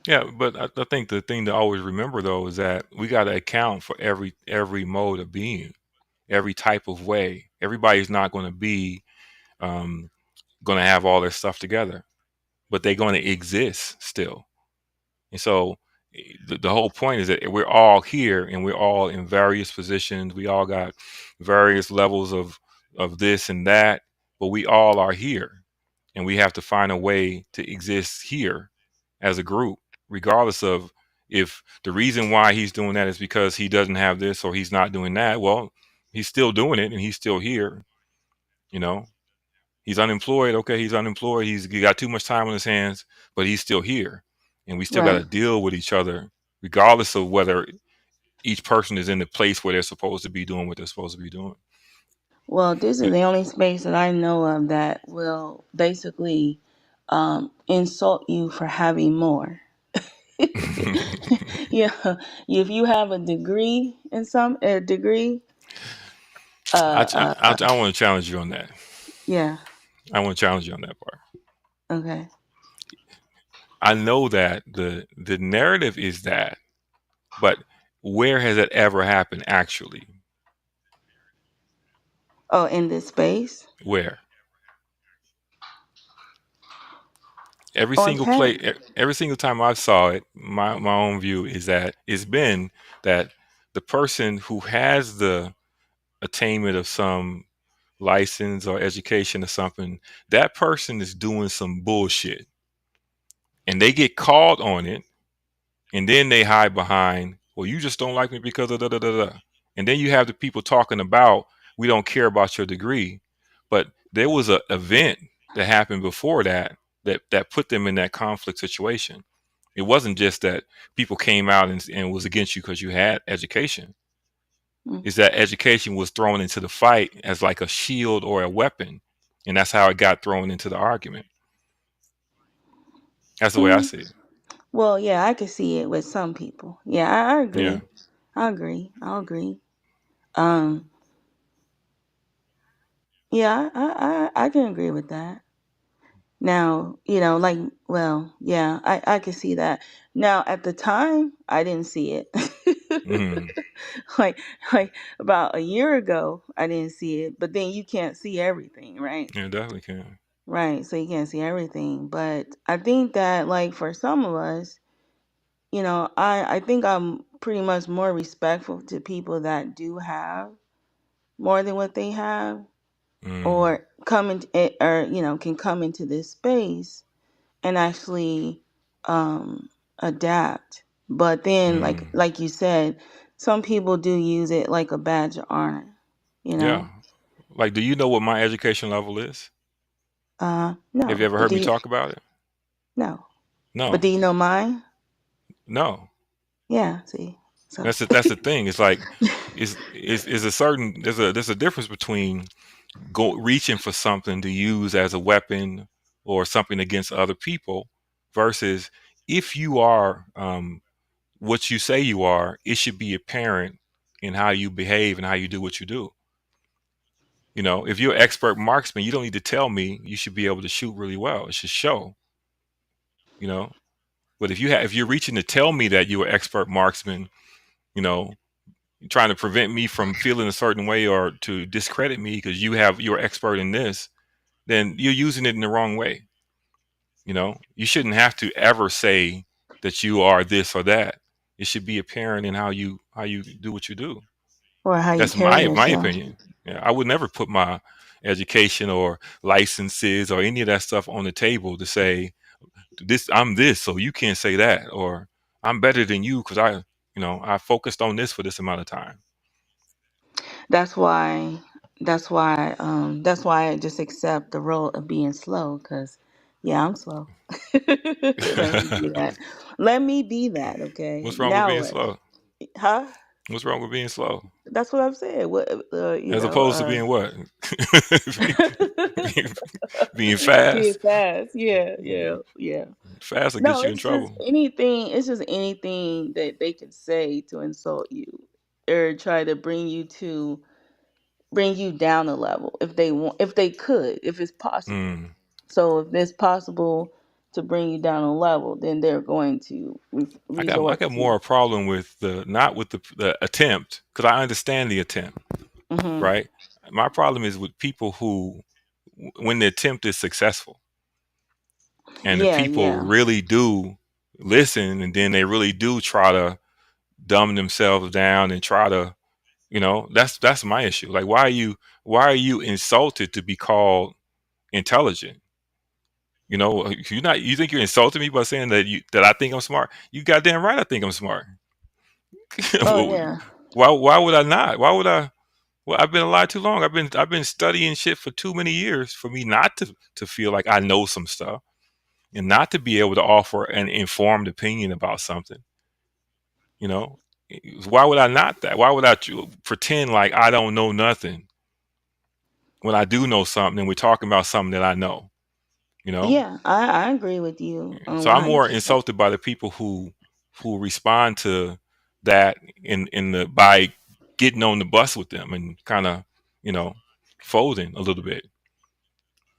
Yeah, but I think the thing to always remember though is that we got to account for every mode of being, every type of way. Everybody's not going to be um, going to have all their stuff together, but they're going to exist still. And so the whole point is that we're all here and we're all in various positions. We all got various levels of this and that, but we all are here, and we have to find a way to exist here as a group, regardless of if the reason why he's doing that is because he doesn't have this or he's not doing that. Well, he's still doing it and he's still here. You know, he's unemployed. Okay, he's unemployed. He got too much time on his hands, but he's still here. and we still got to Right. deal with each other, regardless of whether each person is in the place where they're supposed to be doing what they're supposed to be doing. Well, this is the only space that I know of that will basically insult you for having more. Yeah, if you have a degree in a degree, I want to challenge you on that. yeah, I want to challenge you on that part. okay. I know that the narrative is that, but where has it ever happened actually? Oh, in this space Where? Every on single camp. play, every single time I saw it, my own view is that it's been that the person who has the attainment of some license or education or something, that person is doing some bullshit, and they get called on it, and then they hide behind, well, you just don't like me because of da da da da. And then you have the people talking about, we don't care about your degree, but there was an event that happened before that put them in that conflict situation. It wasn't just that people came out and was against you because you had education. Is that education was thrown into the fight as like a shield or a weapon, and that's how it got thrown into the argument. That's the way I see it. Well, yeah, I could see it with some people. Yeah, I agree. Yeah. I'll agree. Um, yeah, I can agree with that. Now, like, well, yeah, I can see that. Now, at the time, I didn't see it. Mhm. like about a year ago, I didn't see it. But then you can't see everything, right? Yeah, definitely can. Right. So you can't see everything. But I think that, like, for some of us, I think I'm pretty much more respectful to people that do have more than what they have, or come in, or can come into this space and actually adapt. But then, like you said, some people do use it like a badge of honor. Yeah. Like, do you know what my education level is? No. Have you ever But heard do me you? talk about it? No. No. But do you know mine? No. Yeah. See. So That's the thing. It's like is a certain there's a difference between reaching for something to use as a weapon or something against other people versus if you are what you say you are, it should be apparent in how you behave and how you do what you do. If you're an expert marksman, you don't need to tell me you should be able to shoot really well. It should show. But if you're reaching to tell me that you're an expert marksman, trying to prevent me from feeling a certain way or to discredit me because you're expert in this, then you're using it in the wrong way. You shouldn't have to ever say that you are this or that. It should be apparent in how you do what you do. or how you That's carry my yourself. opinion. Yeah, I would never put my education or licenses or any of that stuff on the table to say I'm this, so you can't say that, or I'm better than you because I focused on this for this amount of time. That's why. That's why. That's why I just accept the role of being slow. Cause, yeah, I'm slow. Let me be that. Let me be that. Okay. What's wrong with Now being what? slow? Huh? What's wrong with being slow? That's what I'm saying. What? As opposed to being what? being fast. Being fast. Yeah. Fast will No, get you in it's just trouble. anything. It's just anything that they can say to insult you or try to bring you down a level if they want, if they could, if it's possible. Mm. So if it's possible to bring you down a level, then they're going to I got resort more to. a problem with not with the attempt, because I understand the attempt, Mhm. right? My problem is with people who, when the attempt is successful, and the people Yeah. really do listen, and then they really do try to dumb themselves down and try to, that's my issue. Like, why are you insulted to be called intelligent? You think you're insulting me by saying that I think I'm smart? You goddamn right I think I'm smart. Oh yeah. Why would I not? Why would I? Well, I've been alive too long. I've been studying shit for too many years for me not to feel like I know some stuff. and not to be able to offer an informed opinion about something. You know, why would I not that? Why would I pretend like I don't know nothing when I do know something and we're talking about something that I know? You know, Yeah, I agree with you on so I'm more 100%. insulted by the people who respond to that by getting on the bus with them and kind of, you know, folding a little bit.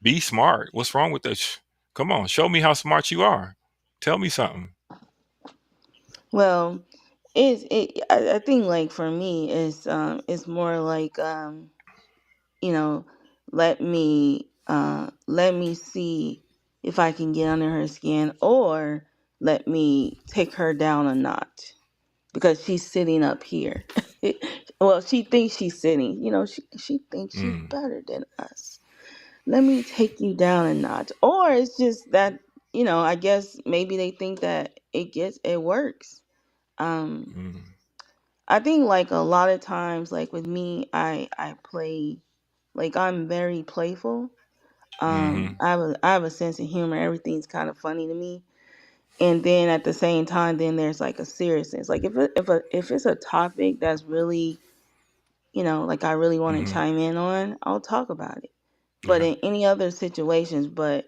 Be smart. What's wrong with that? Come on, show me how smart you are. Tell me something. Well, I think like for me it's more like you know, let me see if I can get under her skin, or let me take her down a notch because she's sitting up here. Well, she thinks she's sitting, you know, she thinks she's Mm. better than us. Let me take you down a notch. Or it's just that, you know, I guess maybe they think that it works. Um Mm. I think like a lot of times, like with me, I play, like I'm very playful. Mm-hmm. I have a sense of humor. Everything's kind of funny to me. And then at the same time, then there's like a seriousness. Like if it's a topic that's really, you know, like I really want to Mm-hmm. chime in on, I'll talk about it. But Yeah. in any other situations, but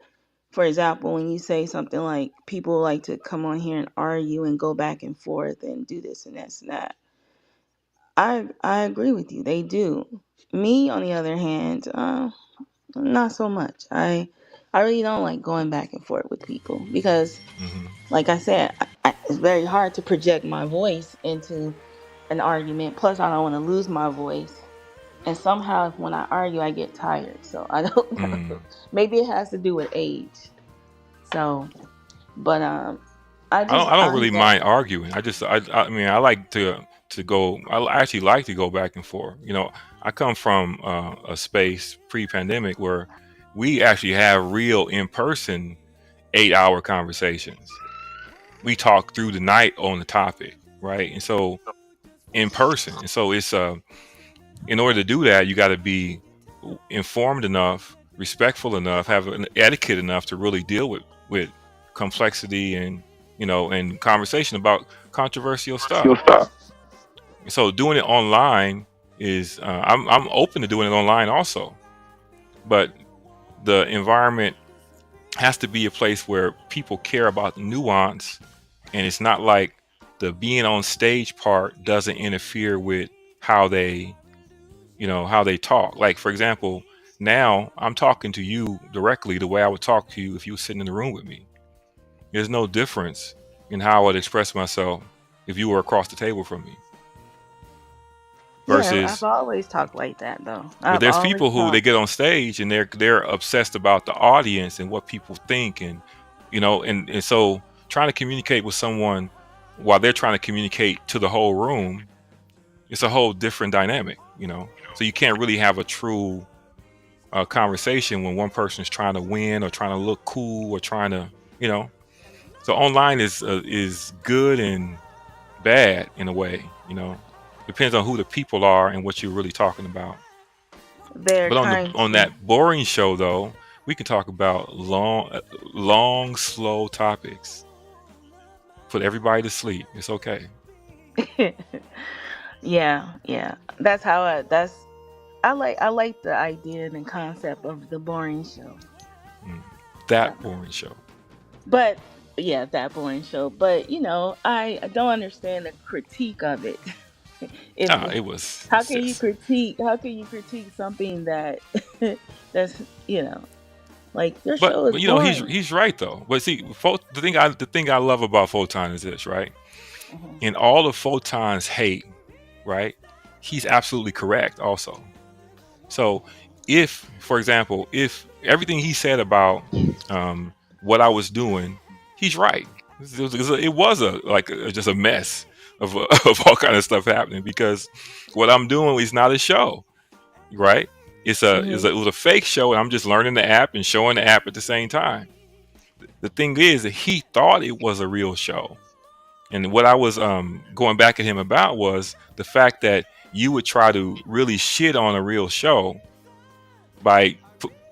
for example, when you say something like people like to come on here and argue and go back and forth and do this and this and that, I agree with you. They do. Me, on the other hand, not so much. I really don't like going back and forth with people because, Mm-hmm. like I said, it's very hard to project my voice into an argument. Plus, I don't want to lose my voice. And somehow, when I argue, I get tired. So I don't Mm. know. Maybe it has to do with age. So, but I don't I'm really that. mind arguing. I mean, I like to go. I actually like to go back and forth. You know, I come from a space pre-pandemic where we actually have real in-person 8-hour conversations. We talk through the night on the topic, right? And so in person, and so it's in order to do that, you got to be informed enough, respectful enough, have an etiquette enough to really deal with complexity and, you know, and conversation about controversial stuff. So doing it online is I'm open to doing it online also, but the environment has to be a place where people care about the nuance, and it's not like the being on stage part doesn't interfere with how they, you know, how they talk. Like, for example, now I'm talking to you directly the way I would talk to you if you were sitting in the room with me. There's no difference in how I would express myself if you were across the table from me. Yeah, I've Versus, always talked like that though. but I've there's always people who they talked. get on stage and they're obsessed about the audience and what people think, and, you know, and so trying to communicate with someone while they're trying to communicate to the whole room, it's a whole different dynamic, you know. So you can't really have a true conversation when one person is trying to win or trying to look cool or trying to, you know. So online is good and bad in a way, you know. Depends on who the people are and what you're really talking about. There are But times on that boring show though, we can talk about long, slow topics. Put everybody to sleep. It's okay. yeah. That's how I like the idea and the concept of the boring show. That boring show. But yeah, that boring show. But you know, I don't understand the critique of it. If It was. how can you critique? How can you critique something that that's, you know, like your show is But you know, boring? he's right though. But see, the thing I love about Photon is this, right? In all of Photon's hate, right? He's absolutely correct also. So if, for example, if everything he said about what I was doing, he's right. It was just a mess of of all kind of stuff happening, because what I'm doing is not a show, right? It was a fake show, and I'm just learning the app and showing the app at the same time. The thing is that he thought it was a real show, and what I was going back at him about was the fact that you would try to really shit on a real show by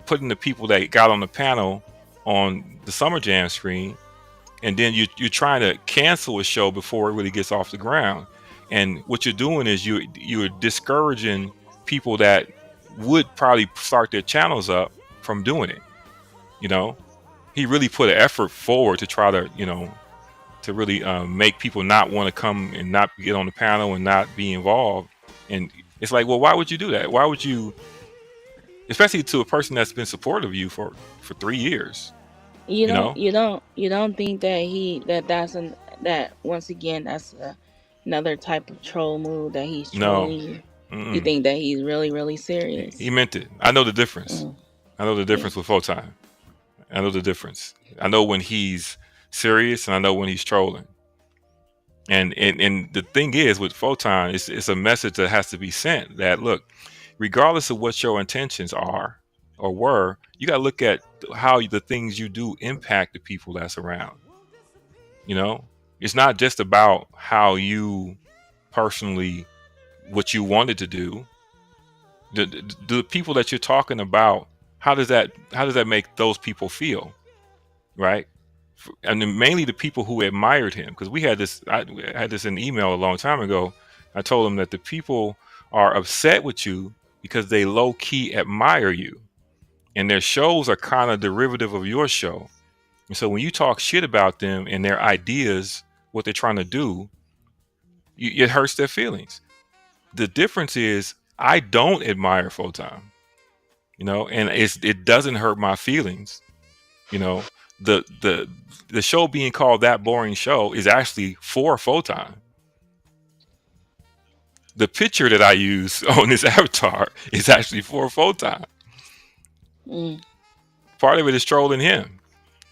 putting the people that got on the panel on the Summer Jam screen, and then you're trying to cancel a show before it really gets off the ground. And what you're doing is you're discouraging people that would probably start their channels up from doing it. You know, he really put an effort forward to try to, to really make people not want to come and not get on the panel and not be involved. And it's like, well, why would you do that? Why would you, especially to a person that's been supportive of you for 3 years? You don't think that that once again that's another type of troll move that he's trolling you? You think that he's really, really serious? He meant it. I know the difference. I know the difference with Photon. I know the difference. I know when he's serious, and I know when he's trolling. And the thing is with Photon, it's a message that has to be sent that, look, regardless of what your intentions are or were, you got to look at how the things you do impact the people that's around. It's not just about how you personally, what you wanted to do. The people that you're talking about, how does that make those people feel, right? And then mainly the people who admired him, because I had this in email a long time ago. I told them that the people are upset with you because they low key admire you, and their shows are kind of derivative of your show. And so when you talk shit about them and their ideas, what they're trying to do, it hurts their feelings. The difference is I don't admire Photon, and it doesn't hurt my feelings. The show being called That Boring Show is actually for Photon. The picture that I use on this avatar is actually for Photon. Part of it is trolling him,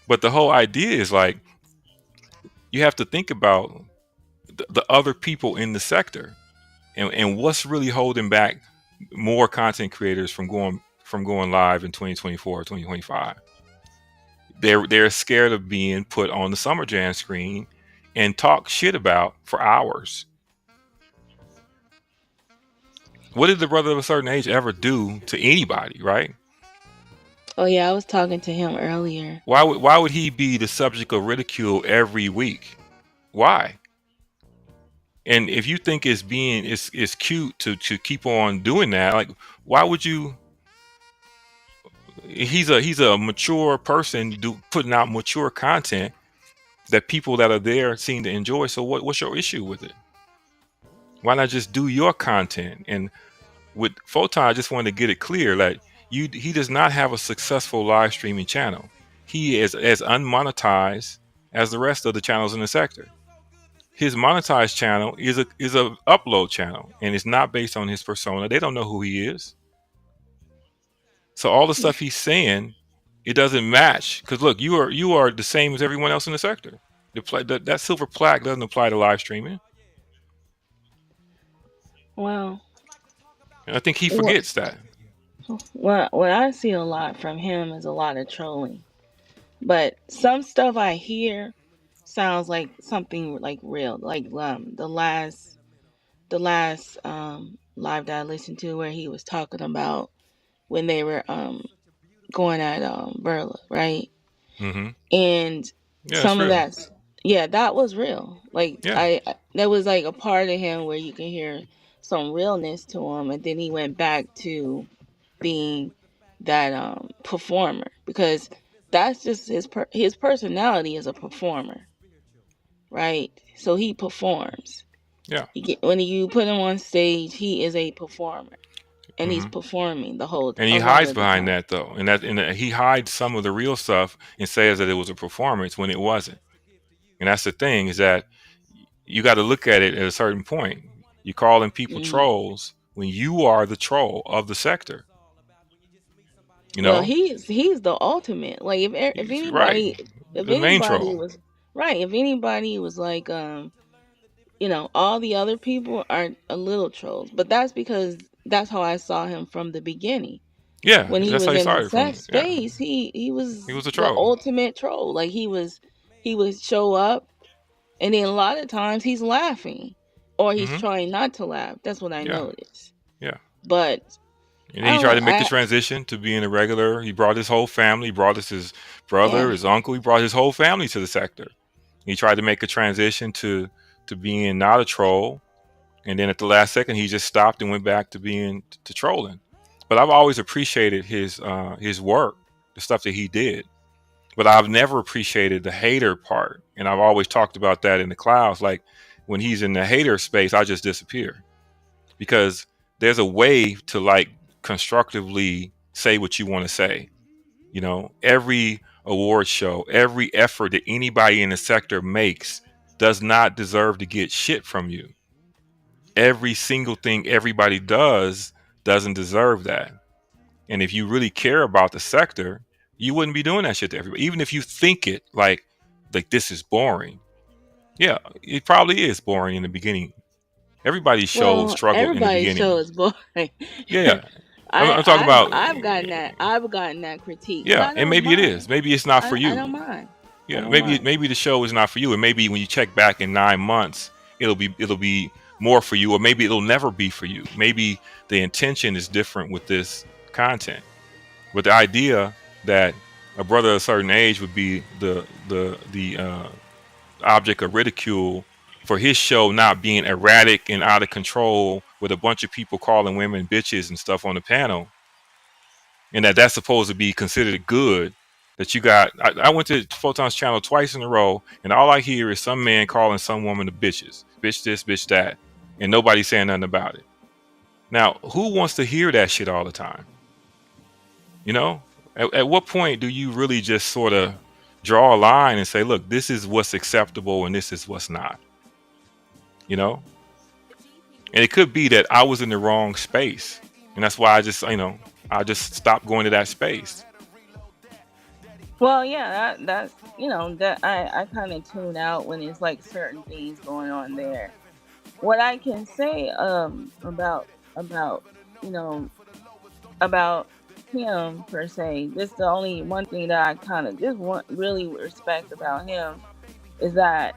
but the whole idea is like, you have to think about the other people in the sector, and what's really holding back more content creators from going live in 2024 or 2025. They're scared of being put on the Summer Jam screen and talk shit about for hours. What did the brother of a certain age ever do to anybody, right? Oh yeah, I was talking to him earlier. Why would he be the subject of ridicule every week? Why? And if you think it's cute to keep on doing that, like, why would you? He's a mature person putting out mature content that people that are there seem to enjoy. So what's your issue with it? Why not just do your content? And with Photon, I just wanted to get it clear that he does not have a successful live streaming channel. He is as unmonetized as the rest of the channels in the sector. His monetized channel is a upload channel, and it's not based on his persona. They don't know who he is. So all the stuff he's saying, it doesn't match. Because look, you are the same as everyone else in the sector. That silver plaque doesn't apply to live streaming. Well, and I think he forgets that. What I see a lot from him is a lot of trolling. But some stuff I hear sounds like something like real. Like the last live that I listened to where he was talking about when they were going at Berla, right? Mm-hmm. And some of that was real. Like there was like a part of him where you can hear some realness to him, and then he went back to being that performer, because that's just his personality as a performer, right? So he performs. Yeah. When you put him on stage, he is a performer. And he's performing the whole time. And he hides behind that, though. And he hides some of the real stuff and says that it was a performance when it wasn't. And that's the thing, is that you got to look at it at a certain point. You're calling people trolls when you are the troll of the sector. Well, he's the ultimate. Like if anybody, right. if the main anybody troll. was right, if anybody was like all the other people are a little trolls, but that's because that's how I saw him from the beginning. Yeah, when he was in the sex space, he was a troll. The ultimate troll. Like he would show up, and then a lot of times he's laughing, or he's trying not to laugh. That's what I noticed. Yeah. But And then he tried to make the transition to being a regular. He brought his whole family. He brought his brother, his uncle. He brought his whole family to the sector. He tried to make a transition to being not a troll. And then at the last second, he just stopped and went back to being to trolling. But I've always appreciated his work, the stuff that he did. But I've never appreciated the hater part. And I've always talked about that in the clouds. Like when he's in the hater space, I just disappear. Because there's a way to like constructively say what you want to say. You know, every award show, every effort that anybody in the sector makes does not deserve to get shit from you. Every single thing everybody does doesn't deserve that. And if you really care about the sector, you wouldn't be doing that shit to everybody. Even if you think it like this is boring. Yeah, it probably is boring in the beginning. Everybody's show struggled in the beginning. Everybody's show is boring. Yeah. I'm talking about. I've gotten that critique. Yeah, and maybe it is. Maybe it's not for you. I don't mind. Yeah, maybe the show is not for you, and maybe when you check back in 9 months, it'll be more for you, or maybe it'll never be for you. Maybe the intention is different with this content, with the idea that a brother of a certain age would be the object of ridicule for his show not being erratic and out of control with a bunch of people calling women bitches and stuff on the panel, and that's supposed to be considered good. That you got, I went to Photon's channel twice in a row, and all I hear is some man calling some woman a bitches, bitch this, bitch that, and nobody saying nothing about it. Now, who wants to hear that shit all the time? You know, at what point do you really just sort of draw a line and say, look, this is what's acceptable and this is what's not? You know, and it could be that I was in the wrong space, and that's why I just stopped going to that space. Well, yeah, that's that I kind of tune out when it's like certain things going on there. What I can say about about him per se, this the only one thing that I kind of just really respect about him is that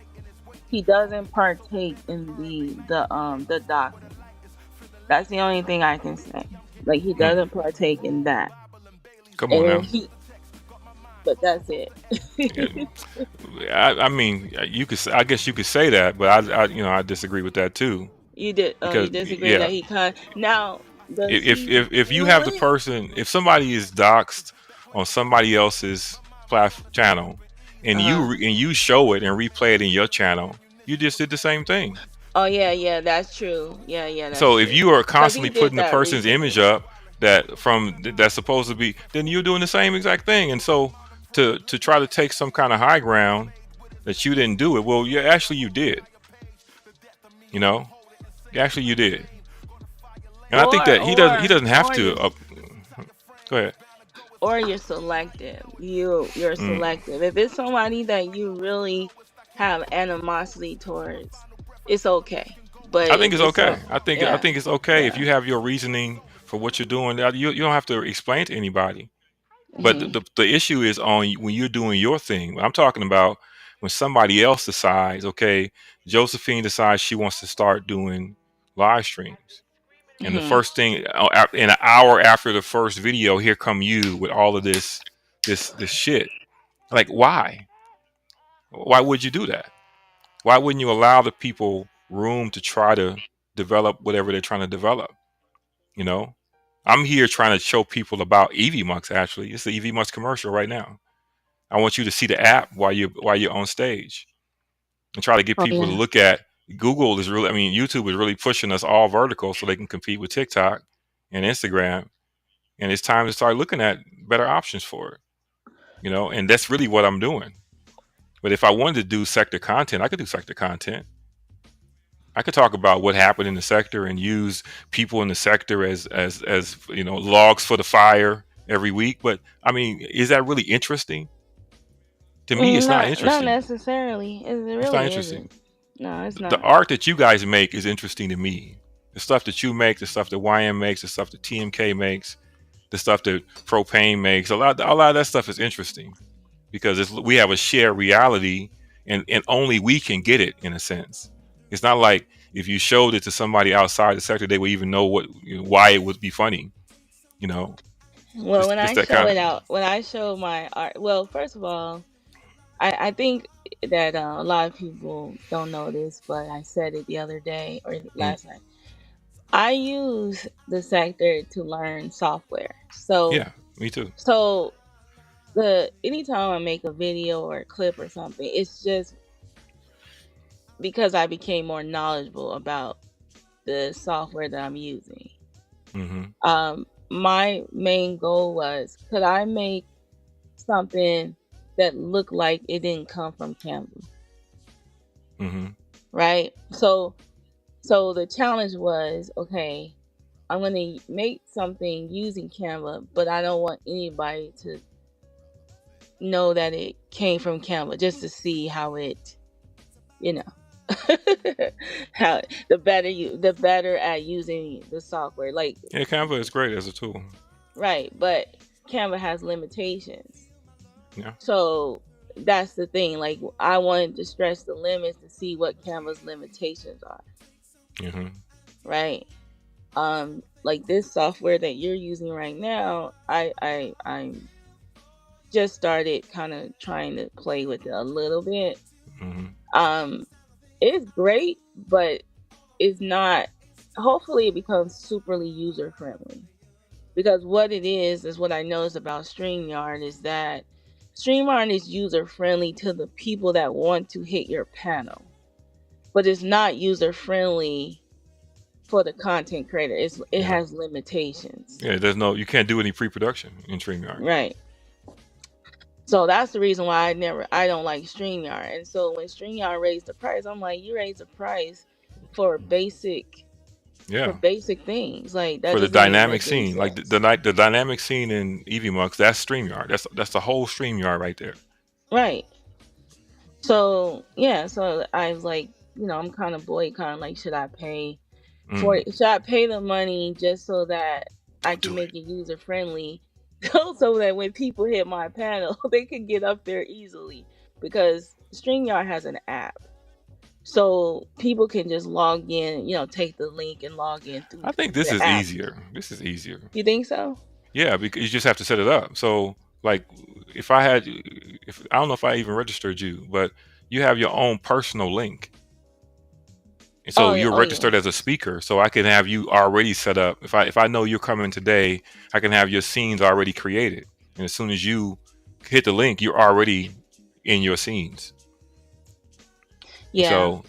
he doesn't partake in the doctrine. That's the only thing I can say. Like he doesn't partake in that. Come on now. But that's it. I mean, I guess you could say that, but I disagree with that too. You did. You disagree that he kind now. If you have the person, if somebody is doxxed on somebody else's channel, and you show it and replay it in your channel, you just did the same thing. Oh yeah, that's true. Yeah. That's so true. If you are constantly putting the person's image up that's supposed to be, then you're doing the same exact thing. And so to try to take some kind of high ground that you didn't do it, well, yeah, actually you did. You know, actually you did. And I think that he doesn't have to. Go ahead. Or you're selective. You're selective. If it's somebody that you really have animosity towards, it's okay. But I think it's okay. I think it's okay if you have your reasoning for what you're doing. You don't have to explain to anybody. But the issue is on when you're doing your thing. I'm talking about when somebody else decides, okay, Josephine decides she wants to start doing live streams. And the first thing, in an hour after the first video, here come you with all of this shit. Like, why? Why would you do that? Why wouldn't you allow the people room to try to develop whatever they're trying to develop? You know, I'm here trying to show people about EVMux. Actually, it's the EVMux commercial right now. I want you to see the app while you're on stage, and try to get people to look at. YouTube is really pushing us all vertical so they can compete with TikTok and Instagram. And it's time to start looking at better options for it, you know, and that's really what I'm doing. But if I wanted to do sector content, I could do sector content. I could talk about what happened in the sector and use people in the sector as you know, logs for the fire every week. But I mean, is that really interesting? To me, it's not interesting. Not necessarily. It's not interesting. Isn't. No, it's not. The art that you guys make is interesting to me. The stuff that you make, the stuff that YM makes, the stuff that TMK makes, the stuff that Propane makes, a lot of that stuff is interesting because we have a shared reality, and only we can get it in a sense. It's not like if you showed it to somebody outside the sector, they would even know why it would be funny. You know, Well, when it's I that show kind it of. out, when I show my art, well, first of all, I think that a lot of people don't know this, but I said it the other day or Mm, last night. I use the sector to learn software. So, yeah, me too. so the anytime I make a video or a clip or something, it's just because I became more knowledgeable about the software that I'm using. Hmm. My main goal was, could I make something that looked like it didn't come from Canva, Hmm. right? So the challenge was, okay, I'm gonna make something using Canva, but I don't want anybody to know that it came from Canva, just to see how it, you know, how the better at using the software, like, Yeah, Canva is great as a tool. right, but Canva has limitations. Yeah. So that's the thing. Like, I wanted to stretch the limits to see what Canva's limitations are, Hmm. right? Like this software that you're using right now, I just started kind of trying to play with it a little bit. Hmm. It's great, but it's not. Hopefully, it becomes superly user friendly. Because what it is what I noticed about StreamYard is that StreamYard is user friendly to the people that want to hit your panel, but it's not user friendly for the content creator. It Yeah. has limitations, Yeah, you can't do any pre-production in StreamYard. right? So that's the reason why I don't like StreamYard. And so when StreamYard raised the price, I'm like, you raised the price for basic Yeah. things. Like, that For the doesn't even dynamic make any scene, like sense. the dynamic scene in EVMux, that's StreamYard. That's the whole StreamYard right there. Right. So yeah, so I was like, I'm kind of like, should I pay for Mm. it? Should I pay the money just so that I can make it user friendly, so that when people hit my panel, they can get up there easily? Because StreamYard has an app, so people can just log in, take the link and log in through I think this the is app. easier. This is easier. You think so? Yeah, because you just have to set it up. So, like, if I don't know if I even registered you, but you have your own personal link. And so Oh yeah, you're oh yeah. registered as a speaker, so I can have you already set up. If I know you're coming today, I can have your scenes already created. And as soon as you hit the link, you're already in your scenes. Yeah. So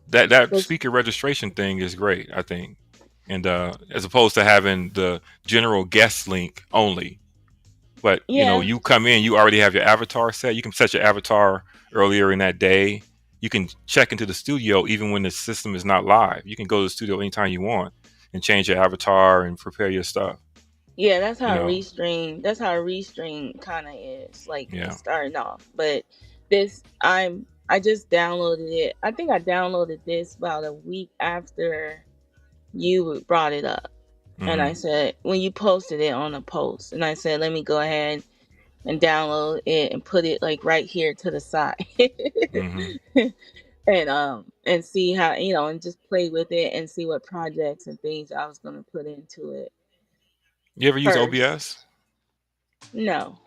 that But speaker registration thing is great, I think. And as opposed to having the general guest link only. But yeah, you come in, you already have your avatar set. You can set your avatar earlier in that day. You can check into the studio even when the system is not live. You can go to the studio anytime you want and change your avatar and prepare your stuff. yeah, that's You how know, Restream kind of is, like, yeah. starting off. But this, I just downloaded it. I think I downloaded this about a week after you brought it up. And I Hmm. said, when you posted it on a post, and I said, let me go ahead and download it and put it like right here to the side. Hmm. And see how, and just play with it and see what projects and things I was gonna put into it You ever use first. OBS? No.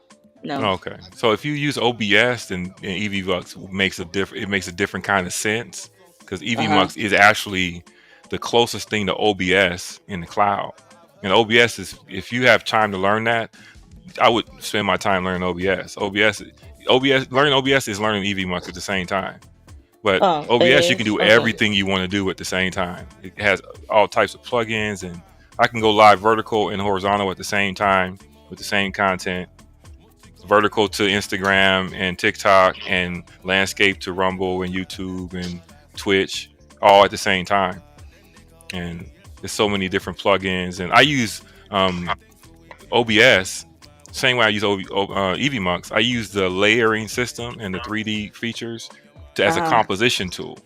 Okay. So if you use OBS, then EVMux makes a different. It makes a different kind of sense because Uh-huh. EVMux is actually the closest thing to OBS in the cloud. And OBS is, if you have time to learn that, I would spend my time learning OBS. Learning OBS is learning EVMux at the same time. But Oh, it OBS, you can is? do Okay. everything you want to do at the same time. It has all types of plugins, and I can go live vertical and horizontal at the same time with the same content. Vertical to Instagram and TikTok, and landscape to Rumble and YouTube and Twitch, all at the same time. And there's so many different plugins. And I use OBS same way I use EVMux. I use the layering system and the 3D features as a Uh-huh. composition tool.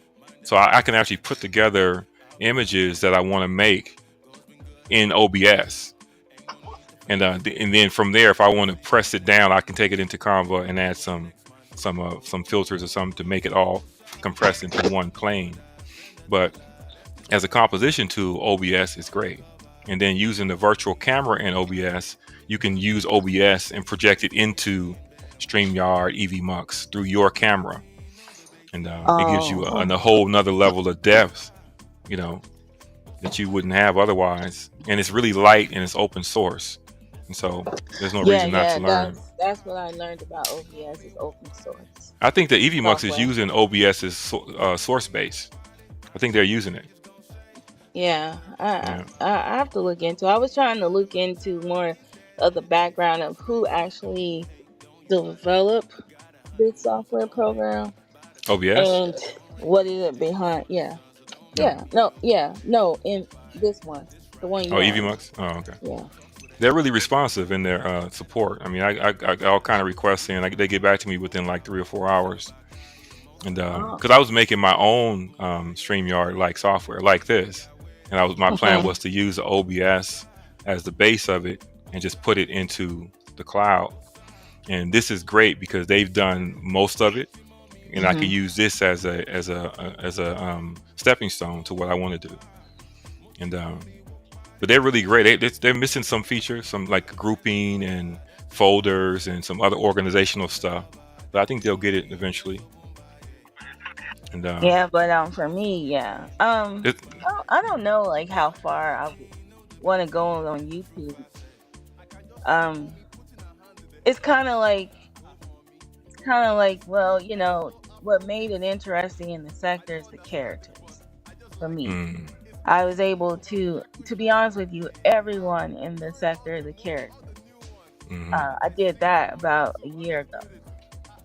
So I can actually put together images that I want to make in OBS. And then from there, if I want to press it down, I can take it into Canva and add some filters or something to make it all compressed into one plane. But as a composition tool, OBS is great. and then using the virtual camera in OBS, you can use OBS and project it into StreamYard EVMux through your camera, and it gives you a whole nother level of depth, you know, that you wouldn't have otherwise. And it's really light and it's open source, and so there's no reason not to learn. That's what I learned about OBS is open source. I think the EVMux is software. using OBS's source base. I think they're using it. Yeah, I have to look into. I was trying to look into more of the background of who actually developed this software program OBS? and what is it behind. Yeah, no, in this one, the one you Oh, have. EVMux? Oh, okay. Yeah. They're really responsive in their support. I mean, I got all kind of requests in. They get back to me within like 3 or 4 hours. And because I was making my own StreamYard like software like this, and my plan was to use the OBS as the base of it and just put it into the cloud. And this is great because they've done most of it, and I could use this as a stepping stone to what I want to do. And but they're really great. They're missing some features, some like grouping and folders and some other organizational stuff. But I think they'll get it eventually. And Yeah, but for me, yeah. I don't know like how far I want to go on YouTube. It's kind of like, well, you know, what made it interesting in the sector is the characters. For me, I was able to be honest with you, everyone in the sector is a character. I did that about a year ago,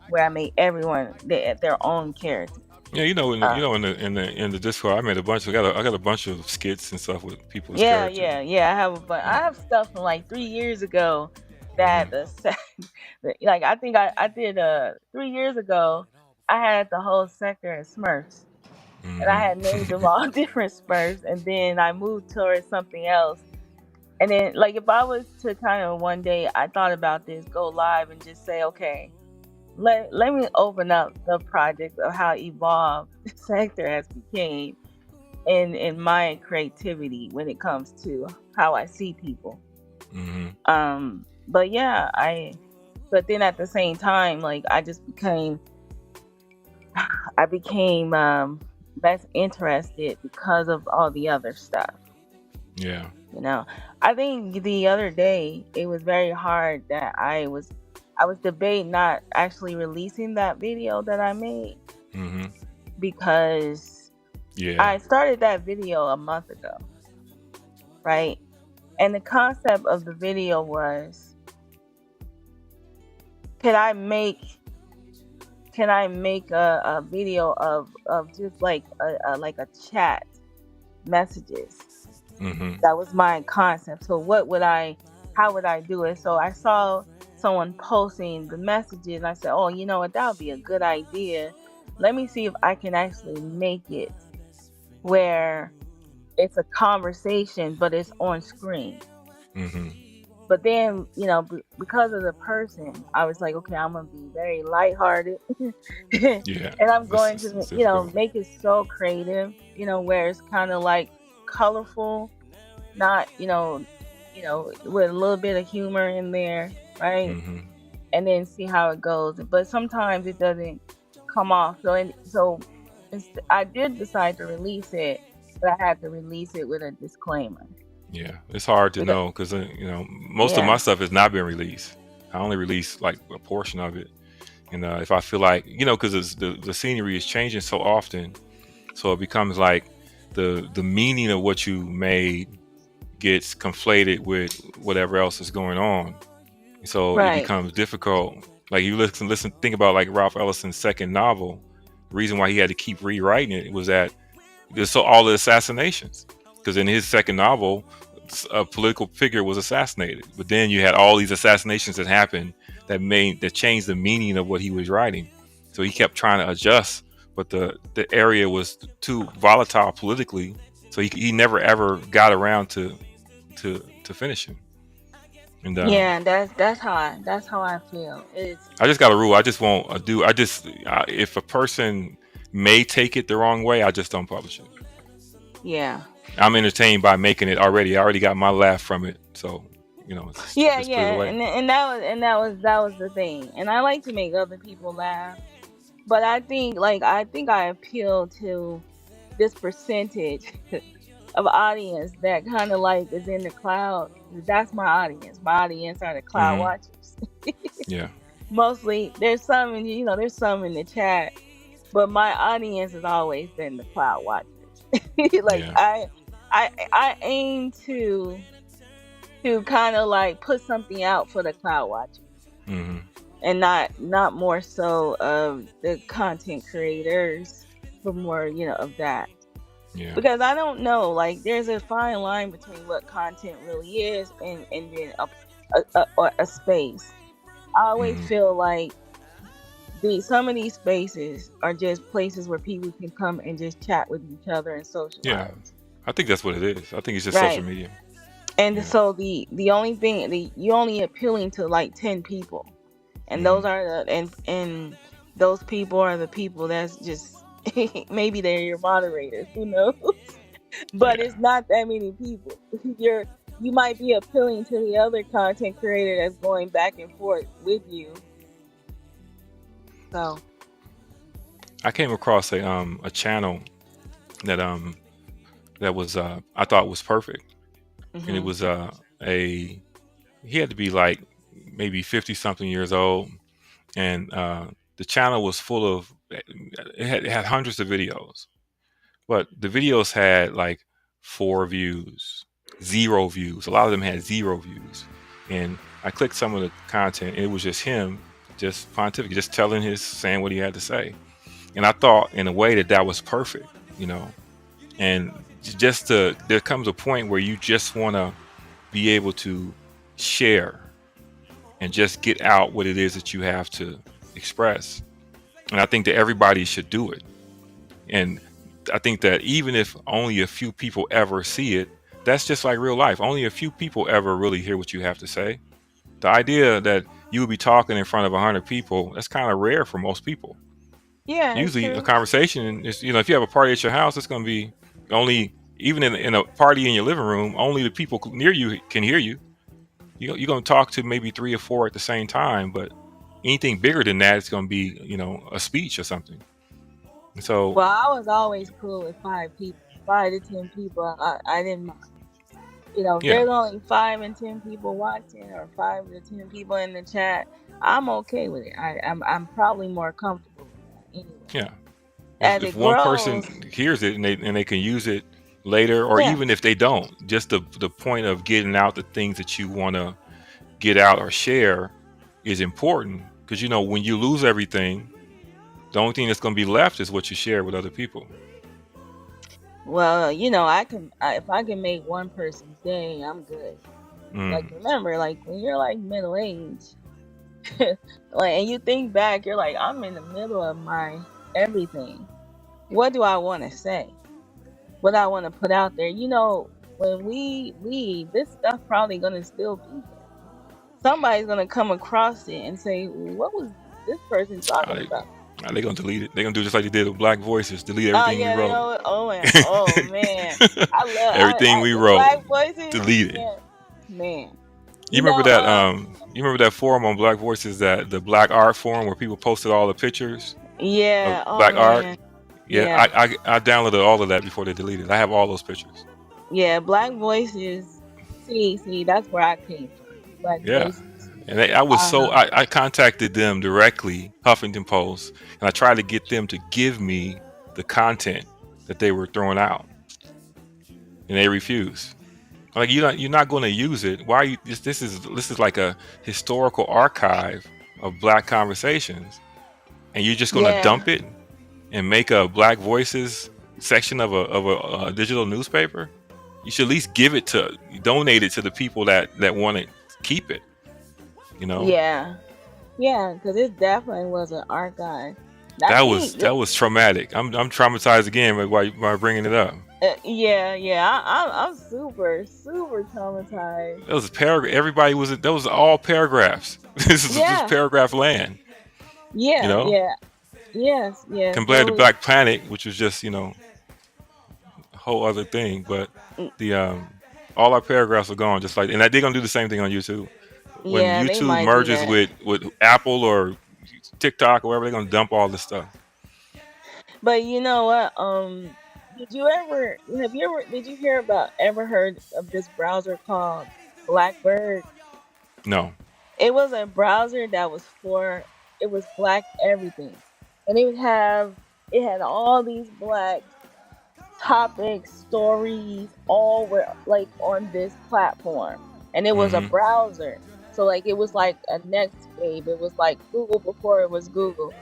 where I made everyone their own character. yeah, in the Discord, I made a bunch. I got a bunch of skits and stuff with people's Yeah, characters. I have stuff from like 3 years ago that like I think I did 3 years ago. I had the whole sector as Smurfs, and I had named them all different Smurfs, and then I moved towards something else. And then, like, if I was to kind of one day, I thought about this, go live and just say, okay, let me open up the project of how evolved the sector has became in my creativity when it comes to how I see people. But yeah, but then at the same time, like I became less interested because of all the other stuff. Yeah. You know, I think the other day it was very hard that I was debating not actually releasing that video that I made because I started that video a month ago, right? And the concept of the video was, can I make a video of just like a chat messages? That was my concept. So how would I do it? So I saw someone posting the messages and I said, oh, you know what, that would be a good idea. Let me see if I can actually make it where it's a conversation, but it's on screen. But then, you know, because of the person, I was like, okay, I'm going to be very lighthearted. And I'm going to, you know, make it so creative, you know, where it's kind of like colorful, not, you know, with a little bit of humor in there, right? And then see how it goes. But sometimes it doesn't come off. So I did decide to release it, but I had to release it with a disclaimer. Yeah, it's hard to know because most of my stuff has not been released. I only released like a portion of it, and if I feel like, because the scenery is changing so often, so it becomes like the meaning of what you made gets conflated with whatever else is going on, so it becomes difficult. Like you think about like Ralph Ellison's second novel. The reason why he had to keep rewriting it was that there's all the assassinations. Because in his second novel, a political figure was assassinated, but then you had all these assassinations that happened that changed the meaning of what he was writing. So he kept trying to adjust, but the area was too volatile politically, so he never ever got around to finishing. And that's how I feel. I just got a rule. I just won't do. If a person may take it the wrong way, I just don't publish it. Yeah, I'm entertained by making it already. I already got my laugh from it, so Yeah, just put it away. and that was the thing. And I like to make other people laugh, but I think I appeal to this percentage of audience that kind of like is in the cloud. That's my audience. My audience are the cloud watchers. Yeah. Mostly, there's some in there's some in the chat, but my audience has always been the cloud watchers. Like I aim to kind of like put something out for the cloud watchers, and not more so of the content creators, but more of that. Yeah. Because I don't know, like there's a fine line between what content really is and then a space. I always feel like some of these spaces are just places where people can come and just chat with each other and socialize. Yeah. I think that's what it is. I think it's just social media. And so the only thing you only appealing to like 10 people, and those are and those people are the people that's just maybe they're your moderators, who knows? But it's not that many people. You might be appealing to the other content creator that's going back and forth with you. So I came across a channel that was I thought was perfect, and it was he had to be like maybe 50 something years old, and the channel was full of it had hundreds of videos, but the videos had like 4 views, 0 views. A lot of them had 0 views, and I clicked some of the content, and it was just him, just pontificating, just saying what he had to say, and I thought in a way that was perfect, and there comes a point where you just want to be able to share and just get out what it is that you have to express. And I think that everybody should do it. And I think that even if only a few people ever see it, that's just like real life. Only a few people ever really hear what you have to say. The idea that you would be talking in front of 100 people, that's kind of rare for most people. Yeah. Usually a conversation is, if you have a party at your house, it's going to be only, even in a party in your living room, only the people near you can hear you. You're going to talk to maybe 3 or 4 at the same time, but anything bigger than that, it's going to be, a speech or something. So, well, I was always cool with 5 people, 5 to 10 people. I didn't mind. There's only 5 and 10 people watching, or 5 to 10 people in the chat. I'm okay with it. I'm probably more comfortable with that anyway. Yeah. If one person hears it and they can use it later, or even if they don't, just the point of getting out the things that you want to get out or share is important, because when you lose everything, the only thing that's going to be left is what you share with other people. Well, if I can make one person's day, I'm good. Like, remember, like when you're like middle aged, like, and you think back, you're like, I'm in the middle of my everything. What do I want to say? What I want to put out there? When we leave, this stuff probably gonna still be there. Somebody's gonna come across it and say, "What was this person talking about?" They're gonna delete it. They're gonna do just like they did with Black Voices. Delete everything we wrote. Oh man, I love everything we wrote. Black Voices, delete it. Man. You remember that? You remember that forum on Black Voices, that the Black Art forum where people posted all the pictures? Yeah. Of Black art. Yeah. I downloaded all of that before they deleted it. I have all those pictures. Yeah, Black Voices. See, that's where I came from. Black Voices. And I was I contacted them directly, Huffington Post, and I tried to get them to give me the content that they were throwing out, and they refused. Like, you're not going to use it. Why are you? This is like a historical archive of Black conversations, and you're just going to dump it and make a Black Voices section of a digital newspaper? You should at least donate it to the people that want to keep it. Yeah, because it definitely was an archive. That was traumatic. I'm traumatized again by bringing it up. I'm super traumatized. That was a paragraph. That was all paragraphs. This is paragraph land. Yes. Compared to Black Planet, which was just whole other thing. But the all our paragraphs are gone, just like, and they're gonna do the same thing on YouTube. When Yeah, they YouTube might do merges that. with Apple or TikTok or wherever, they're gonna dump all this stuff. But you know what? Did you ever heard of this browser called Blackbird? No. It was a browser that was it was black everything. And it had all these black topics, stories, all were like on this platform. And it was a Mhm. browser. So like it was like a Netscape. It was like Google before it was Google.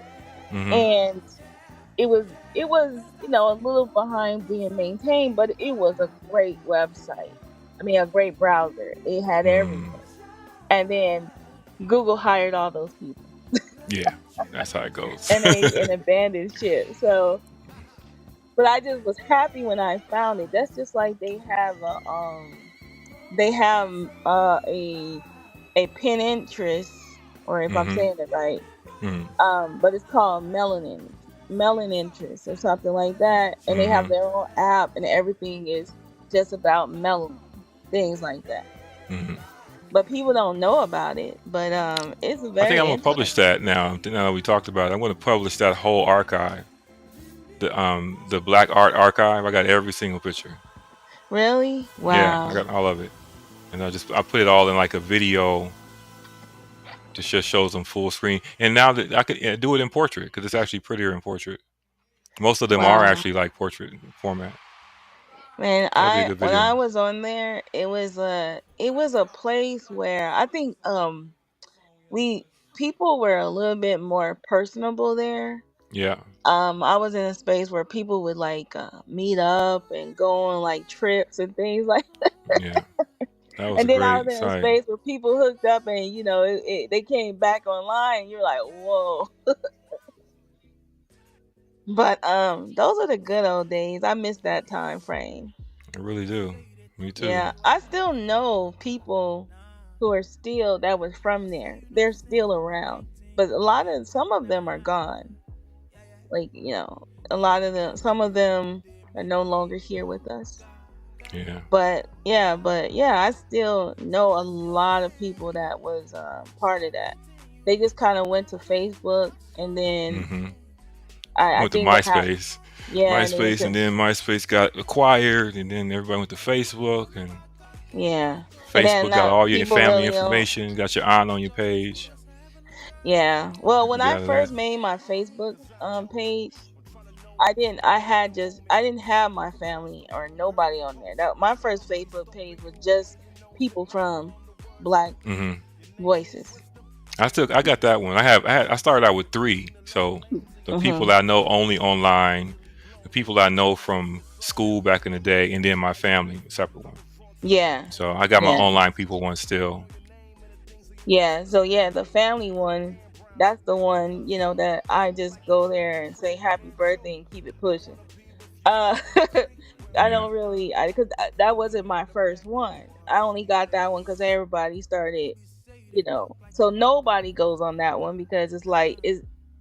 Mhm. And it was a little behind being maintained, but it was a great website. I mean, a great browser. It had everything. And then Google hired all those people. Yeah, that's how it goes. and they abandoned shit. So, but I just was happy when I found it. That's just like they have a Pinterest, or if I'm Mhm. saying it right, Mhm. but it's called Melon Interest or something like that, and they have Mhm. their own app, and everything is just about melon, things like that. Mhm. But people don't know about it. But it's I think very I'm gonna publish that now. Now that we talked about it, I'm gonna publish that whole archive. The Black Art Archive. I got every single picture. Really? Wow. Yeah, I got all of it, and I put it all in like a video. Just shows them full screen, and now that I could do it in portrait because it's actually prettier in portrait. Most of them are Wow. actually like portrait format. Man, That'd be a good when I video. was on there, it was a place where I think people were a little bit more personable there. Yeah. I was in a space where people would like meet up and go on like trips and things like that. Yeah. That was a And then I was great in a site. space where people hooked up and they came back online. And you're like, whoa. But those are the good old days. I miss that time frame. I really do. Me too. Yeah, I still know people who are still that was from there. They're still around, but some of them are gone. Like some of them are no longer here with us. Yeah. But yeah, I still know a lot of people that was part of that. They just kind of went to Facebook, and then hmm I Went to think what happened. MySpace. Yeah, and they went MySpace, and to then MySpace got acquired, and then everybody went to Facebook, and yeah, and then Facebook got all your people family really don't. information, got your aunt on your page. Yeah. Well, when You I got that. first made my Facebook page, I didn't have my family or nobody on there. My first Facebook page was just people from Black hmm Voices. I got that one. I started out with 3. So the people that I know only online, the people that I know from school back in the day, and then my family, a separate one. Yeah. So I got my Yeah. online people one still. Yeah. So yeah, the family one, that's the one, that I just go there and say happy birthday and keep it pushing. I don't really, because that wasn't my first one. I only got that one because everybody started, so nobody goes on that one because it's like,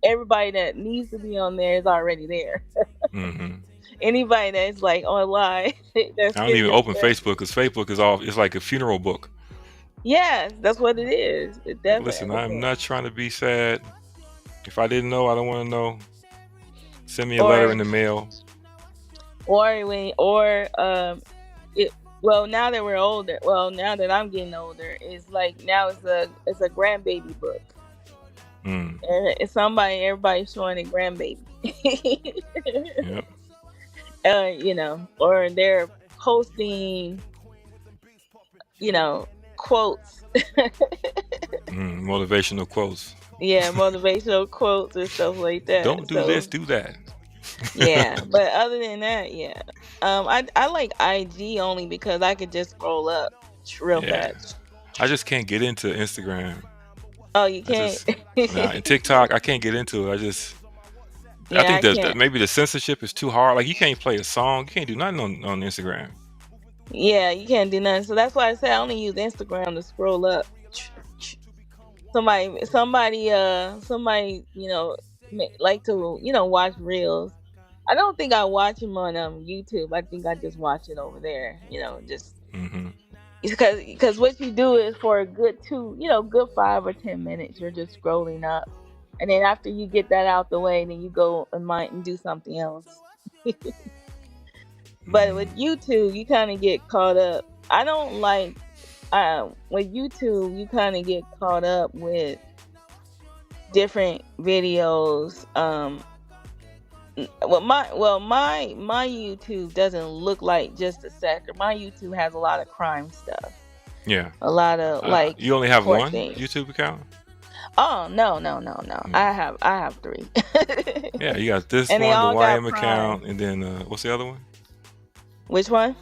everybody that needs to be on there is already there. hmm Anybody that's like online, that's I don't even getting open upset. Facebook because Facebook is all. It's like a funeral book. Yes, that's what it is. It definitely. Listen, I'm not trying to be sad. If I didn't know, I don't want to know. Send me a letter in the mail. Well, now that we're older, now that I'm getting older, it's like now it's a grandbaby book. Mm. It's everybody's showing a grandbaby. Yep. Or they're posting, quotes. Motivational quotes. Yeah, motivational quotes and stuff like that. Don't do So, this, do that. yeah, but other than that, yeah. I like IG only because I could just scroll up real Yeah. fast. I just can't get into Instagram. Oh, you can't. And TikTok, I can't get into it. I Yeah, think I that can't. maybe the censorship is too hard. Like you can't play a song, you can't do nothing on Instagram. Yeah, you can't do nothing. So that's why I say I only use Instagram to scroll up. Somebody, like to, watch reels. I don't think I watch him on YouTube. I think I just watch it over there. Just because what you do is for a good good 5 or 10 minutes, you're just scrolling up, and then after you get that out the way, then you go and might and do something else. But with YouTube, you kind of get caught up. I don't like with YouTube. You kind of get caught up with different videos. My YouTube doesn't look like just a sector. My YouTube has a lot of crime stuff. Yeah. A lot of You only have court one things. YouTube account? Oh no. I have 3. Yeah, you got this And one, they all the got YM account, and then what's the other one? Which one?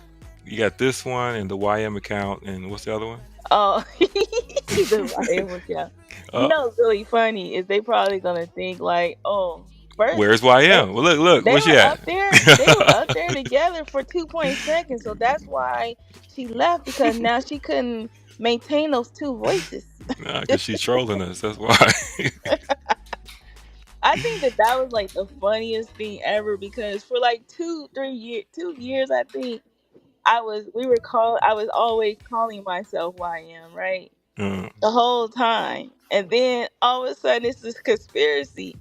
You got this one and the YM account, and what's the other one? Oh, the YM account. You know what's really funny is they probably gonna think like, oh, first, Where's YM? Well, look, they where's she were at? up there. They were up there together for 2.2 seconds, so that's why she left, because now she couldn't maintain those 2 voices. Nah, because she's trolling us. That's why. I think that was like the funniest thing ever, because for like 2 years, I think I was always calling myself YM, right? The whole time. And then all of a sudden it's this conspiracy.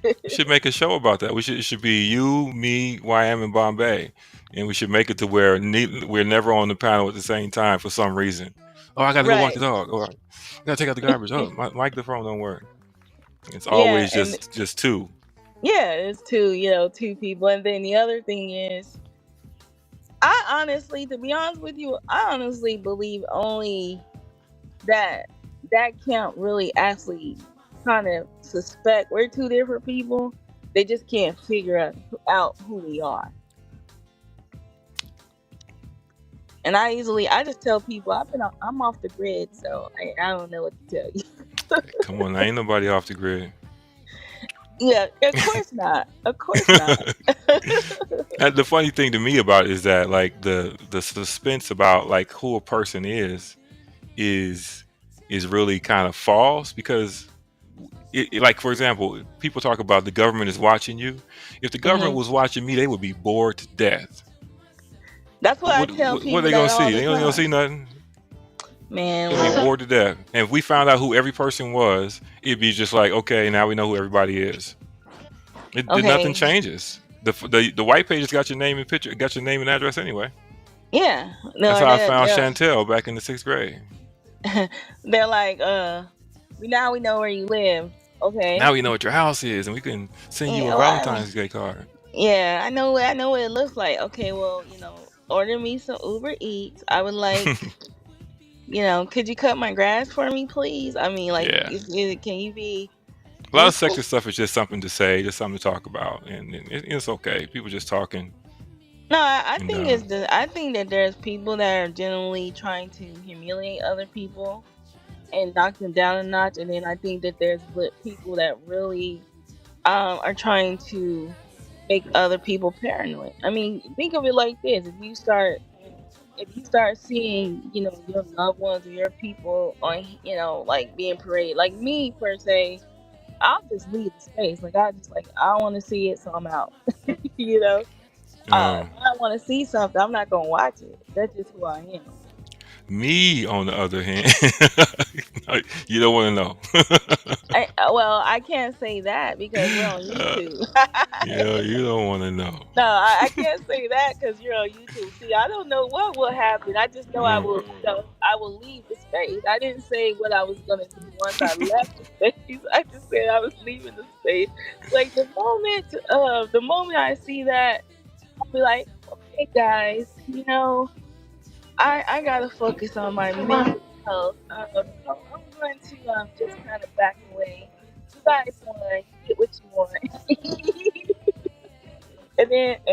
We should make a show about that. It should be you, me, YM, and Bombay, and we should make it to where we're never on the panel at the same time for some reason. Oh, I gotta go walk the dog. Oh, I gotta take out the garbage. Oh, my microphone don't work. It's always just 2. Yeah, it's 2 people. And then the other thing is, to be honest with you, I honestly believe only that can't really actually kind of suspect we're 2 different people. They just can't figure out who we are. And I just tell people I'm off the grid, so I don't know what to tell you. Come on, ain't nobody off the grid. Yeah, of course not. Of course not. And the funny thing to me about it is that like the suspense about like who a person is really kind of false, because like, for example, people talk about the government is watching you. If the government was watching me, they would be bored to death. That's what I tell people. What are they gonna see? They ain't gonna see nothing. Man, they'd be bored to death. And if we found out who every person was, it'd be just like, okay, now we know who everybody is. Nothing changes. The white page has got your name and picture, got your name and address anyway. Yeah, that's how I found Chantel back in the 6th grade. They're like, now we know where you live. Okay. Now we know what your house is, and we can send you a Valentine's Day card. Yeah, I know what it looks like. Okay, well, order me some Uber Eats. I would like, could you cut my grass for me, please? I mean, like, can you be? A lot of sexist stuff is just something to say, just something to talk about, and it's okay. People just talking. No, I think that there's people that are generally trying to humiliate other people and knock them down a notch, and then I think that there's people that really are trying to make other people paranoid. I mean, think of it like this: if you start seeing, your loved ones or your people on, like being paraded, like me per se, I'll just leave the space. Like I don't want to see it, so I'm out. If I want to see something, I'm not gonna watch it. That's just who I am. Me, on the other hand, you don't want to know. I can't say that because we're on YouTube. Yeah, you don't want to know. No, I can't say that because you're on YouTube. See, I don't know what will happen. I just know I will leave the space. I didn't say what I was gonna do once I left the space. I just said I was leaving the space. Like the moment I see that, I'll be like, okay, guys, I gotta focus on my mental health. I'm going to just kind of back away. You guys get what you want, and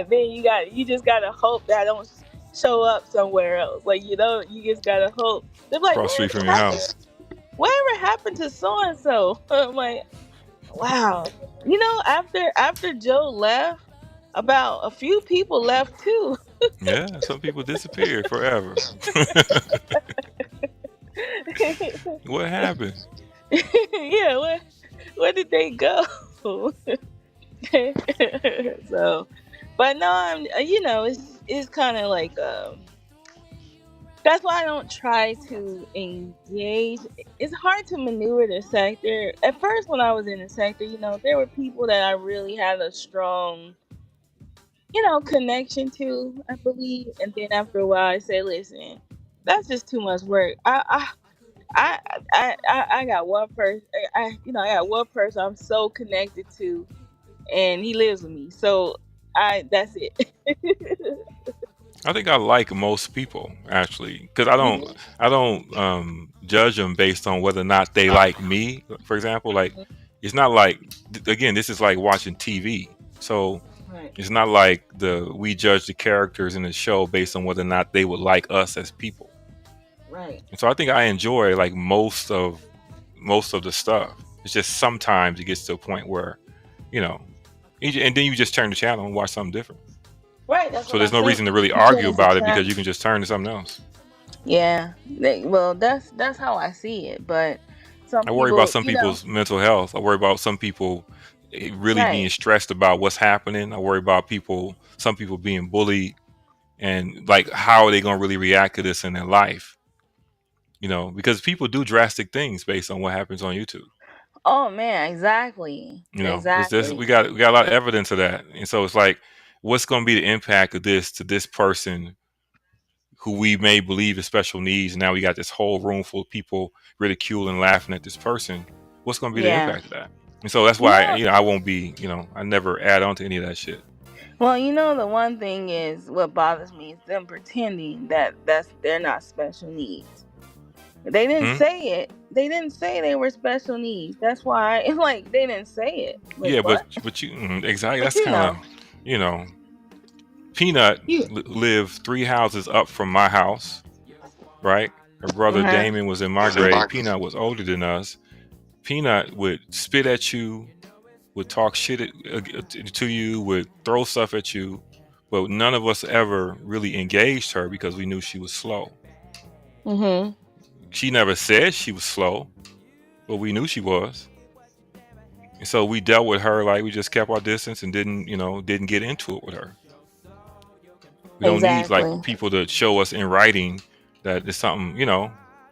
then you just gotta hope that I don't show up somewhere else. Like you just gotta hope. They're like, cross street from your house. Whatever happened to so and so? I'm like, wow. After Joe left, about a few people left too. Yeah, some people disappeared forever. What happened? Yeah, where did they go? So But no, it's kind of like that's why I don't try to engage. It's hard to maneuver the sector. At first, when I was in the sector, there were people that I really had a strong, connection to, I believe. And then after a while, I said, "Listen, that's just too much work." I got one person. I got one person I'm so connected to, and he lives with me. So that's it. I think I like most people actually, because I don't judge them based on whether or not they like me. For example, like it's not like again, this is like watching TV, so Right. it's not like we judge the characters in the show based on whether or not they would like us as people. Right. And so I think I enjoy like most of the stuff. It's just sometimes it gets to a point where, and then you just turn the channel and watch something different. Right. That's So there's no reason to really argue about it because you can just turn to something else. Yeah. That's how I see it. But I worry about some people's mental health. I worry about some people really being stressed about what's happening. I worry about some people being bullied, and like how are they going to really react to this in their life? Because people do drastic things based on what happens on YouTube. Oh man, exactly. It's we got a lot of evidence of that, and so it's like, what's going to be the impact of this to this person who we may believe is special needs? And now we got this whole room full of people ridiculing, laughing at this person. What's going to be the impact of that? And so that's why I won't be, I never add on to any of that shit. Well, the one thing is what bothers me is them pretending that they're not special needs. They didn't say it. They didn't say they were special needs. That's why it's like they didn't say it. Like, yeah, what? but you exactly. That's kind of Peanut lived 3 houses up from my house, right? Her brother Damon was in my grade. Peanut was older than us. Peanut would spit at you, would talk shit to you, would throw stuff at you, but none of us ever really engaged her because we knew she was slow. Mm-hmm. She never said she was slow, but we knew she was. And so we dealt with her like we just kept our distance and didn't get into it with her. We don't need like people to show us in writing that it's something,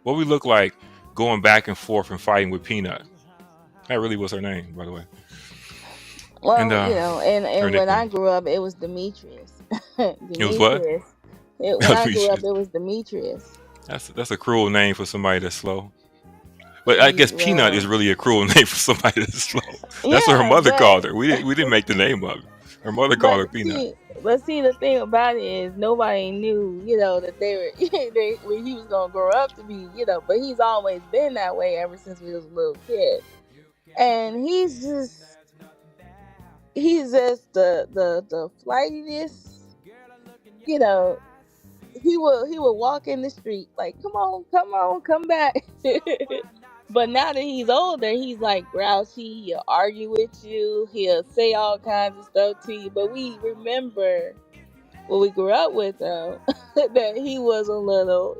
what we look like going back and forth and fighting with Peanut. That really was her name, by the way. Well, and when I grew up, it was Demetrius. It was what? When I grew up, it was Demetrius. That's a cruel name for somebody that's slow. But I guess Peanut is really a cruel name for somebody that's slow. That's what her mother called her. We didn't make the name up. Her mother called her Peanut. But see, the thing about it is nobody knew, that they were when he was gonna grow up to be, But he's always been that way ever since he was a little kid, and he's just the flightiness, He would walk in the street like, come on, come back. But now that he's older, he's like grouchy. He'll argue with you. He'll say all kinds of stuff to you. But we remember when we grew up with him that he was a little,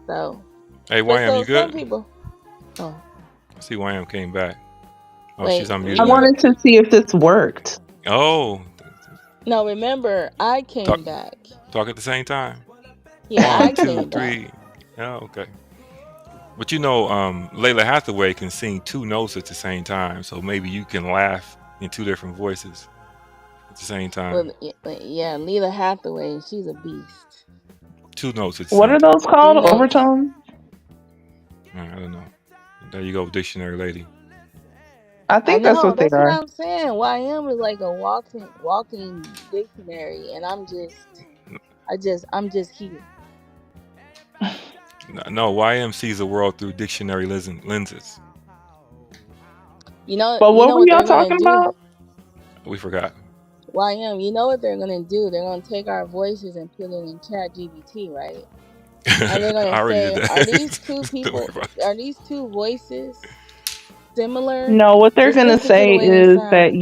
So. Hey, YM, you good? Some people. Oh. I see YM came back. Oh, Wait, she's unmuted. I wanted to see if this worked. Oh. No, remember, I came back. Talk at the same time. Yeah, 1, I 2, came 3. Oh, okay. But Layla Hathaway can sing 2 notes at the same time, so maybe you can laugh in 2 different voices at the same time. Well, yeah, Layla Hathaway, she's a beast. 2 notes at the What same are those called? Overtones? I don't know. There you go, dictionary lady. I think that's what they That's are. what I'm saying. YM is like a walking dictionary, and I'm just here. No, YM sees the world through dictionary lenses. But what were y'all talking about? We forgot. YM, you know what they're gonna do? They're gonna take our voices and put it in ChatGPT, right? And they're I gonna already say, did that. are these two people? Are these 2 voices similar? No, what they're Just gonna listen to the say way they is sound. that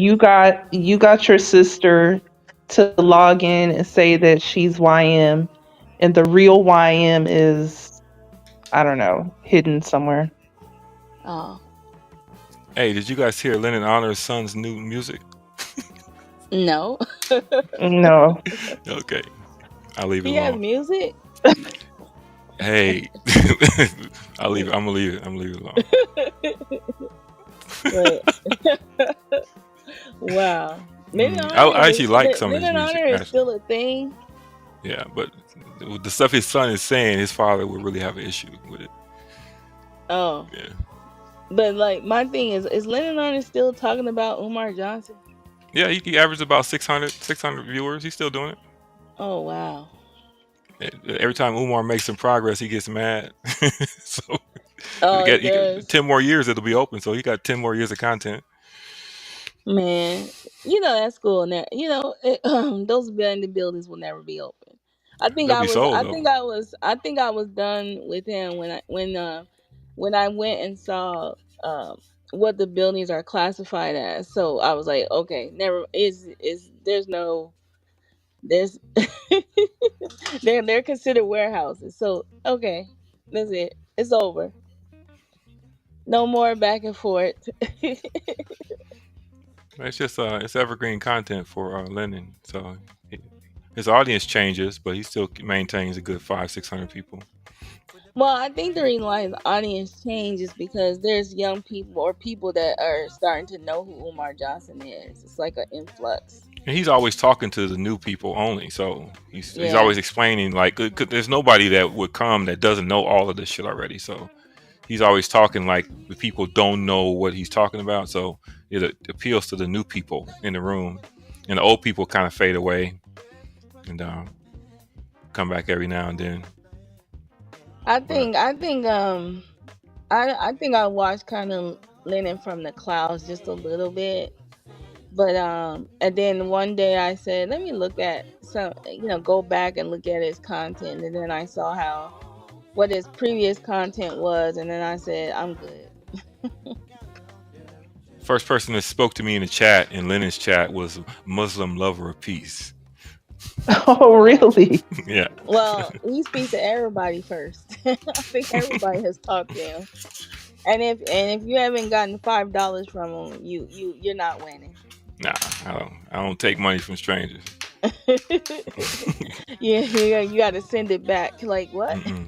you got your sister to log in and say that she's YM, and the real YM is, I don't know, hidden somewhere. Oh. Hey, did you guys hear Lennon Honor's son's new music? No. No. Okay, I'll leave it He has alone. music. Hey, I'll leave it. I'm gonna leave it. I'm gonna leave it alone. But wow, I actually like some of Men his in music. Honor is Actually, still a thing. yeah, but the stuff his son is saying, his father would really have an issue with it. Oh, Yeah, but like my thing is Lennon Honor still talking about Umar Johnson? yeah. He averaged about 600 viewers. He's still doing it. Oh wow. Every time Umar makes some progress, he gets mad. So Oh, he does. 10 more years it'll be open. So he got 10 more years of content. Man, that school and that those abandoned buildings will never be open. I think They'll I be was sold I though. think I was I think I was done with him when I went and saw what the buildings are classified as. So I was like, okay, never is there's no there's they're considered warehouses. So okay, that's it. It's over. No more back and forth. It's just it's evergreen content for Lennon. So his audience changes, but he still maintains a good 500-600 people. Well, I think the reason why his audience changed is because there's young people or people that are starting to know who Umar Johnson is. It's like an influx. And he's always talking to the new people only. So he's Yeah. always explaining, like, 'cause there's nobody that would come that doesn't know all of this shit already. So he's always talking like the people don't know what he's talking about. So it appeals to the new people in the room, and the old people kind of fade away and come back every now and then. I think I think I watched kind of Lennon from the clouds just a little bit. But and then one day I said, let me look at some go back and look at his content, and then I saw what his previous content was, and then I said, I'm good. First person that spoke to me in the chat, in Lennon's chat, was Muslim lover of peace. Oh, really? Yeah. Well, he speaks to everybody first. I think everybody has talked to him. And if you haven't gotten $5 from him, you're not winning. Nah, I don't take money from strangers. Yeah, you got to send it back. Like what? You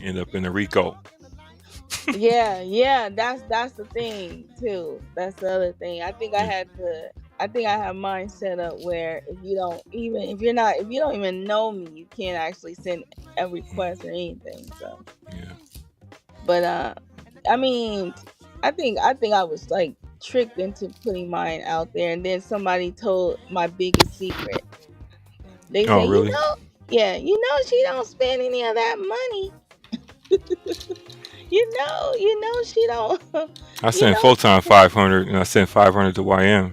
end up in a RICO. Yeah, that's the thing too. That's the other thing. I think I have mine set up where if you don't even know me, you can't actually send a request or anything. So yeah. But I mean, I think I was like tricked into putting mine out there, and then somebody told my biggest secret. They say, really? She don't spend any of that money. She don't. I sent full time 500, and I sent 500 to YM.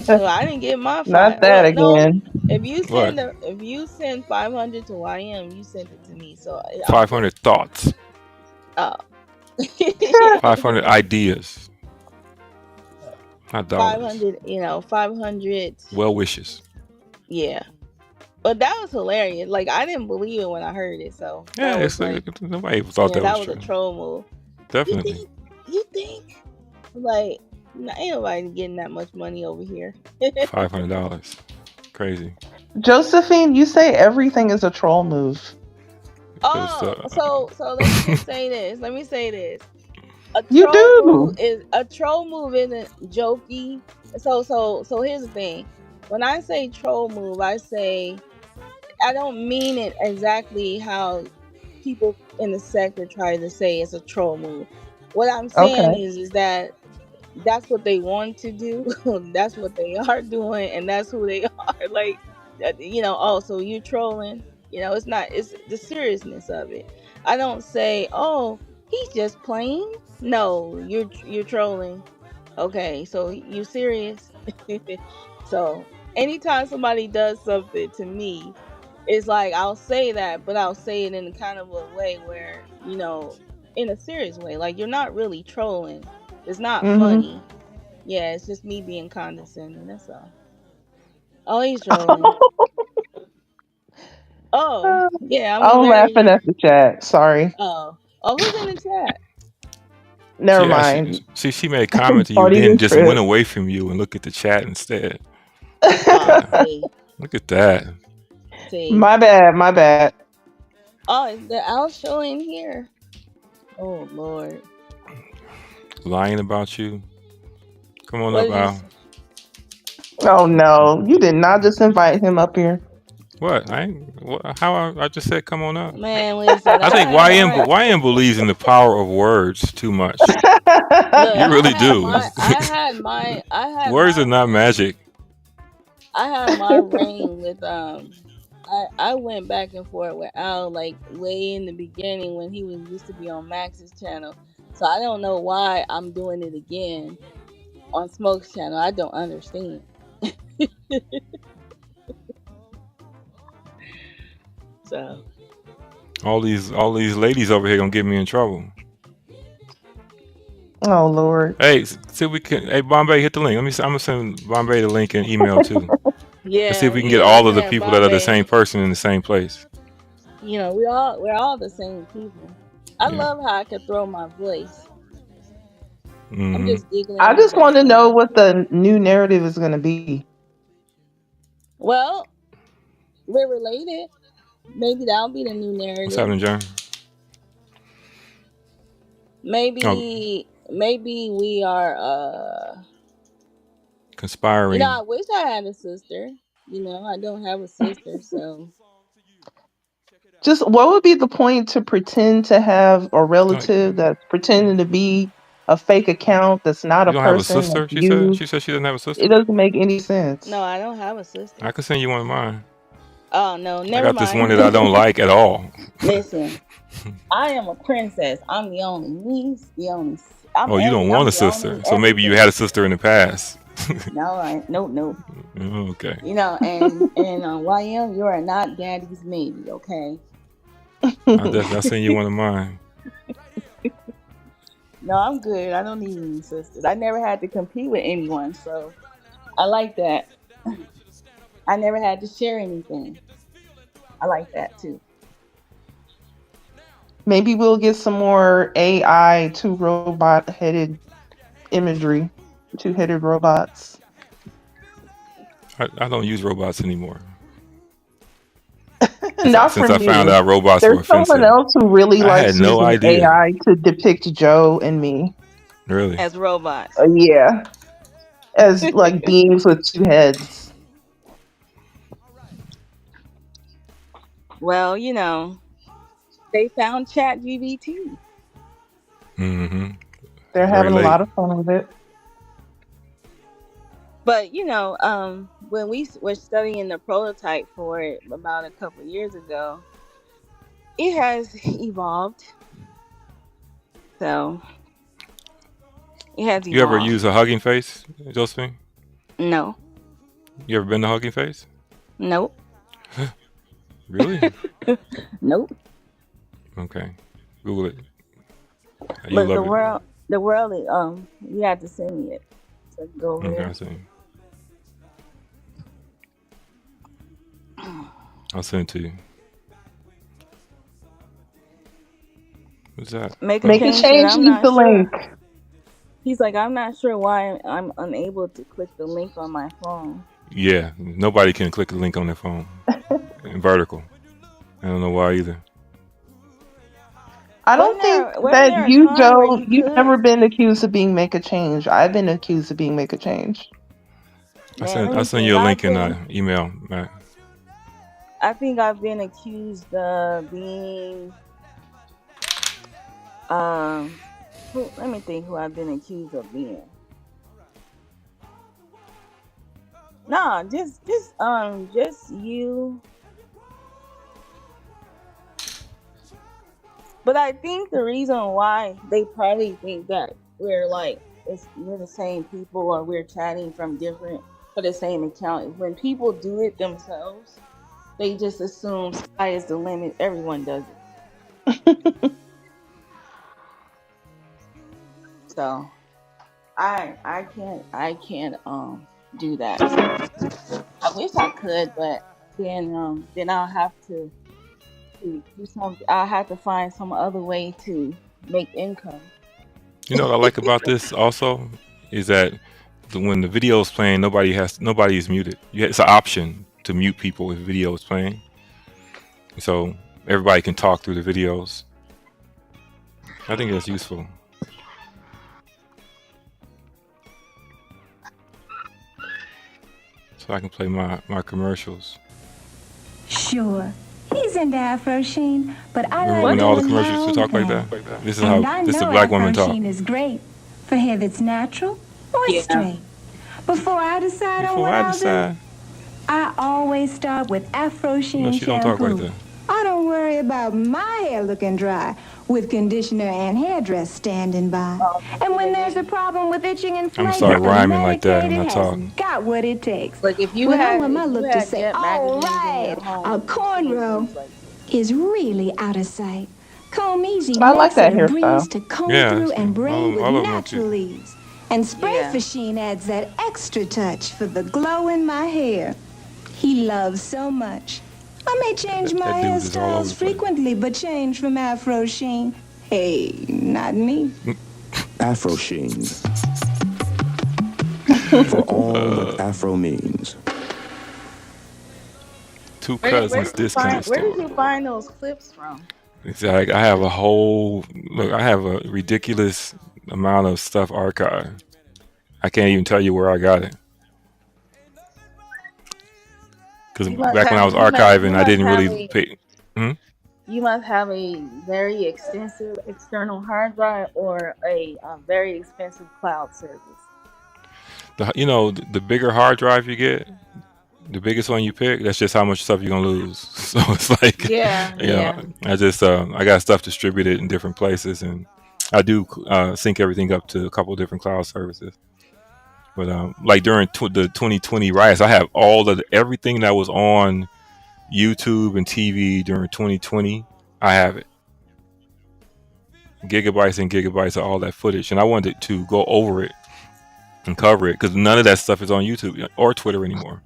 So I didn't get my Not that again. If you send 500 to YM, you sent it to me. So 500 thoughts. Oh. 500 ideas. Not dollars. 500. Well wishes. Yeah. But that was hilarious. Like, I didn't believe it when I heard it. So yeah, nobody thought that was true. a troll move. Definitely. You think? Like, ain't nobody getting that much money over here. $500. Crazy. Josephine, you say everything is a troll move. So let me just say this. A troll move isn't jokey. So here's the thing. When I say troll move, I don't mean it exactly how people in the sector try to say it's a troll move. What I'm saying is that that's what they want to do. That's what they are doing, and that's who they are. Like, so you're trolling. It's the seriousness of it. I don't say, oh, he's just playing. No, you're trolling. Okay, so you serious? So anytime somebody does something to me, it's like I'll say that, but I'll say it in kind of a way where, in a serious way. Like, you're not really trolling. It's not funny. Yeah, it's just me being condescending. That's all. Oh, he's trolling. Oh, yeah. I'm laughing at the chat. Sorry. Oh, who's in the chat? Never She actually, mind. she made a comment to you, Party then and just trip. went away from you and looked at the chat instead. See, Look at that. see. My bad. Oh, is the Al show in here? Oh Lord. Lying about you. Come on What up, did you Al. say? Oh no, you did not just invite him up here. What? I just said come on up. Man, listen, I think YM believes in the power of words too much. Look, You really do. I had Words my are not magic. I had my reign with I went back and forth with Al like way in the beginning when he was used to be on Max's channel. So I don't know why I'm doing it again on Smoke's channel. I don't understand. So All these ladies over here gonna get me in trouble. Oh Lord. Hey, see if we can. Hey, Bombay, hit the link. I'm gonna send Bombay the link and email too. yeah, Let's see if we can get all of the people that are the Bombay. same person in the same place. You know, we're all the same people. I love how I could throw my voice. I'm just giggling. I just want to know what the new narrative is going to be. Well, we're related. Maybe that'll be the new narrative. What's happening, John? Maybe we are Conspiring. you know, I wish I had a sister. You know, I don't have a sister, so Just what would be the point to pretend to have a relative that's pretending to be a fake account that's not You a don't have a person? sister? That's She you. said. She said she doesn't have a sister. It doesn't make any sense. no, I don't have a sister. I could send you one of mine. Oh no, I never got this mind. one that I don't like at all. Listen, I am a princess. I'm the only niece, the only. Oh, you don't want a sister, so maybe you had a sister in the past. No, no. Oh, okay. You know, and YM, you are not daddy's maybe, okay? I'll send you one of mine. No, I'm good. I don't need any sisters. I never had to compete with anyone, so I like that. I never had to share anything. I like that too. Maybe we'll get some more AI two robot headed imagery, two headed robots. I don't use robots anymore. Not Since for I me. found out robots were There's someone offensive. else who really I likes had no using idea. AI to depict Joe and me. Really? As robots. Yeah, as like beings with two heads. Well, you know, they found ChatGPT. Mm-hmm. They're Very having a late. lot of fun with it. But you know, when we were studying the prototype for it about a couple of years ago, it has evolved. So it has evolved. You ever use a Hugging Face, Josephine? No. You ever been to Hugging Face? Nope. Really? Nope. Okay. Google it. You But love the world, you have to send me it. So go over it. Okay, there. I see. I'll send it to you. What's that? Make a Make a change, change, and I'm leave not the sure. link. He's like, I'm not sure why I'm unable to click the link on my phone. Yeah, nobody can click a link on their phone. In vertical. I don't know why either. I don't think that you, Joe, you've never been accused of being make a change. I've been accused of being make a change. I'll send you a link in email, Matt. I think I've been accused of being let me think who I've been accused of being. No, just you. But I think the reason why they probably think that we're the same people or we're chatting for the same account is when people do it themselves, they just assume sky is the limit. Everyone does it. So I can't do that. I wish I could, but then I'll have to do something. I'll have to find some other way to make income. You know what I like about this also is that when the video is playing, nobody is muted. It's an option to mute people if video is playing, so everybody can talk through the videos. I think that's useful. So I can play my commercials. Sure, he's into Afro Sheen, but I Remember like when all the doing my commercials would own talk like thing. that? This is And how I this is know the black woman Afro talk. Sheen is great for hair that's natural or Yeah. straight. Before I decide on Before what I I'll decide, do, I always start with Afro Sheen no, she don't talk like shampoo. that. I don't worry about my hair looking dry with conditioner and hairdress standing by. And when there's a problem with itching and I'm gonna flaking, start rhyming like that when I Medicated talk. has got what it takes. Like if you When I had want my if you look to had say, Get all magazines in right, your home, a you would cornrow use like is really out of sight. Comb Easy I like makes that it a breeze hairstyle. to comb Yeah, through that's and good. braid with All of them are natural cute. ease. And Spray Yeah. for Sheen adds that extra touch for the glow in my hair. He loves so much. I may change That my dude is all over hairstyles the place. frequently, but change from Afro Sheen, hey, not me. Afro Sheen. For all that Afro means. Two where cousins did you discount find where did store. you find those clips from? It's like I have I have a ridiculous amount of stuff archived. I can't even tell you where I got it. Because You must back when I have was you must you archiving, I must didn't have really a pay. Hmm? you must have a very extensive external hard drive or a very expensive cloud service. The bigger hard drive you get, the biggest one you pick, that's just how much stuff you're gonna lose. So it's like, Yeah, yeah. I got stuff distributed in different places, and I do sync everything up to a couple of different cloud services. But like during the 2020 riots, I have everything that was on YouTube and TV during 2020. I have it, gigabytes and gigabytes of all that footage, and I wanted to go over it and cover it because none of that stuff is on YouTube or Twitter anymore.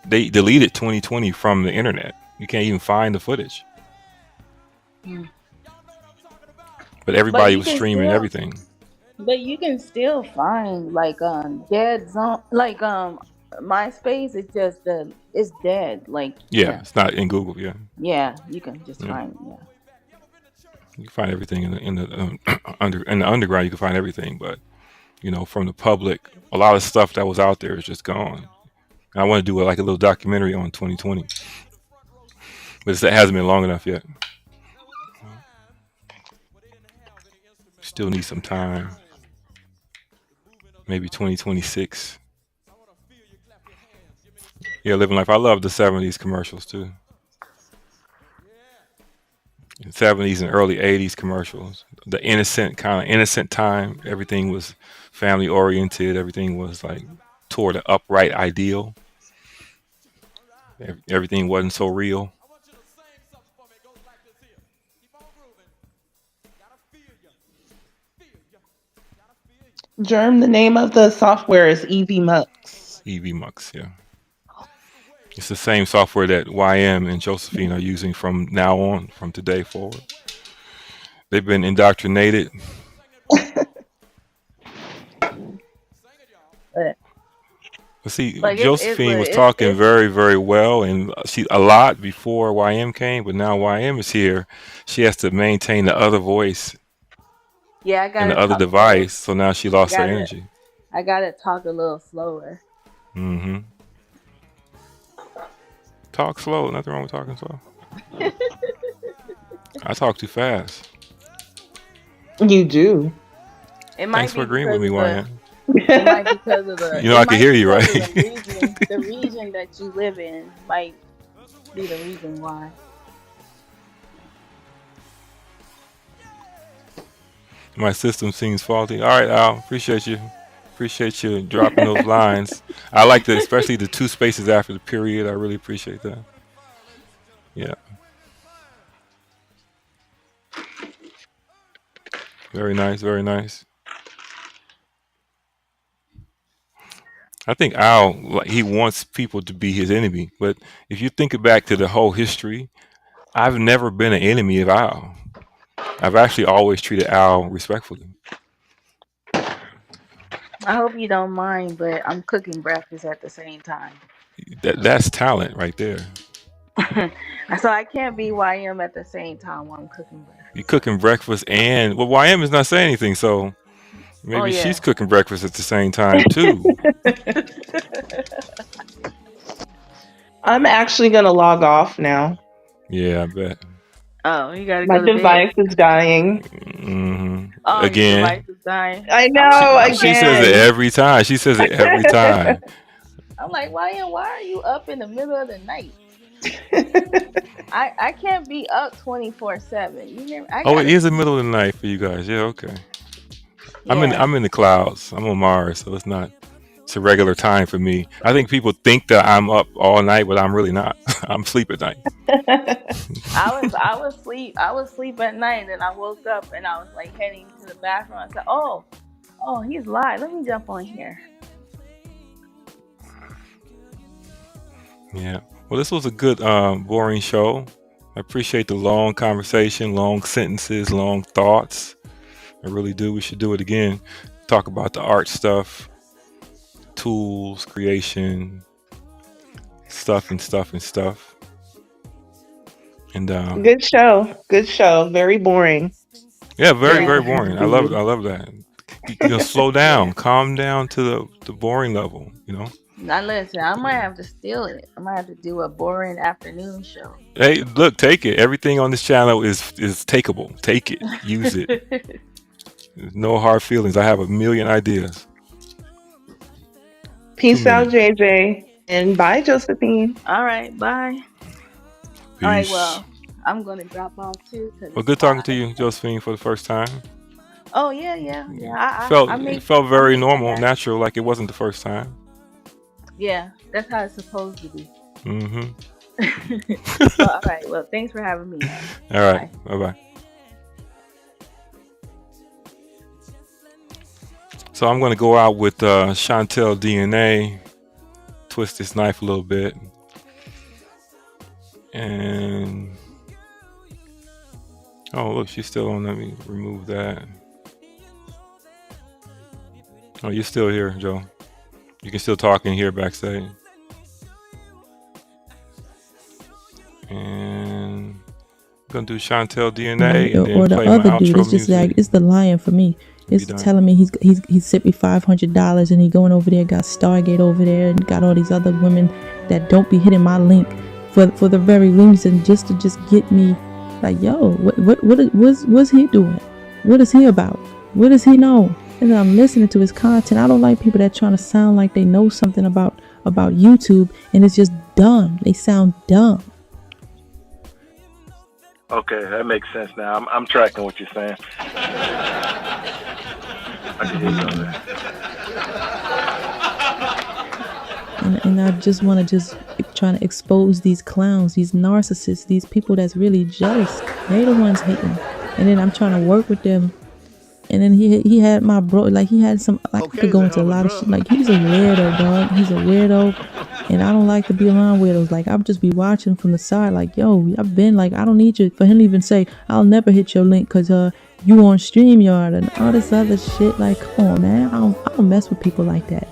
They deleted 2020 from the internet. You can't even find the footage. Mm. But everybody you was can streaming still everything. But you can still find like dead zone like MySpace. It's just it's dead. Like Yeah, it's not in Google. Yeah, yeah, you can just yeah. find You can find everything in the in the underground. You can find everything, but from the public, a lot of stuff that was out there is just gone. And I want to do like a little documentary on 2020, but it hasn't been long enough yet. Still need some time. Maybe 2026. Yeah, living life. I love the 70s commercials too. 70s and early 80s commercials. The innocent time. Everything was family oriented. Everything was like toward an upright ideal. Everything wasn't so real. Germ, the name of the software is EVMux. EVMux, yeah. It's the same software that YM and Josephine are using from now on, from today forward. They've been indoctrinated. But see, like Josephine was talking very, very well, and she a lot before YM came. But now YM is here, she has to maintain the other voice yeah. I and gotta the other talk device. So now she lost her gotta energy. I gotta talk a little slower. Mm-hmm. Talk slow. Nothing wrong with talking slow. I talk too fast. You do. It might Thanks be for agreeing with me, because YM. it might be because of the. You know it I can might hear be you, because right? of the region that you live in might be the reason why. My system seems faulty. All right, Al. Appreciate you. Appreciate you dropping those lines. I like especially the 2 spaces after the period. I really appreciate that. Yeah. Very nice. Very nice. I think Al, like, he wants people to be his enemy. But if you think back to the whole history, I've never been an enemy of Al. I've actually always treated Al respectfully. I hope you don't mind, but I'm cooking breakfast at the same time. That's talent right there. So I can't be YM at the same time while I'm cooking breakfast. You cooking breakfast and well, YM is not saying anything, so maybe yeah. she's cooking breakfast at the same time too. I'm actually gonna log off now. Yeah, I bet. Oh, you gotta My go to device is dying. Oh, Again. your device is dying. I know. She says it every time. She says it every time. I'm like, why are you up in the middle of the night? I can't be up 24/7. You hear me? Oh, it is the middle of the night for you guys. Yeah, okay. I'm in the clouds. I'm on Mars, so it's a regular time for me. I think people think that I'm up all night, but I'm really not. I'm asleep at night. I was asleep at night, and I woke up and I was like heading to the bathroom. I said, oh, he's live. Let me jump on here. Yeah. Well, this was a good, boring show. I appreciate the long conversation, long sentences, long thoughts. I really do. We should do it again. Talk about the art stuff, tools, creation, stuff. And Good show. Very boring. yeah, very boring. I love that. Slow down, calm down to the boring level. Now listen, I might have to steal it. I might have to do a boring afternoon show. Hey, look, take it. Everything on this channel is takeable. Take it, use it. There's no hard feelings. I have a million ideas. Peace out, JJ, and bye, Josephine. All right, bye. All right, well, I'm gonna drop off too. Well, good talking to you, Josephine, for the first time. Oh yeah. It felt very normal, natural, like it wasn't the first time. Yeah, that's how it's supposed to be. Mm-hmm. Well, all right. Well, thanks for having me. All right. Bye-bye. So I'm going to go out with Chantel DNA, twist this knife a little bit. And oh, look, she's still on. Let me remove that. Oh, you're still here, Joe. You can still talk in here backstage. And I'm gonna do Chantel DNA and then Or the play my other dude. outro It's just music. like it's the lion for me. It's done. telling me he sent me $500 and he going over there, got Stargate over there, and got all these other women that don't be hitting my link for the very reason just to get me. Like, yo, what's he doing? What is he about? What does he know? And then I'm listening to his content. I don't like people that trying to sound like they know something about YouTube, and it's just dumb. They sound dumb. Okay, that makes sense now. I'm tracking what you're saying. I can hear you on that. And I just want to trying to expose these clowns, these narcissists, these people that's really jealous. They the ones hating. And then I'm trying to work with them. And then he had my bro, like he had some, like I could go into a lot of shit. Like he's a weirdo, dog. He's a weirdo. And I don't like to be around weirdos. Like I'll just be watching from the side like, yo, I've been like, I don't need you. For him to even say, I'll never hit your link because you on StreamYard and all this other shit. Like, come on, man. I don't mess with people like that.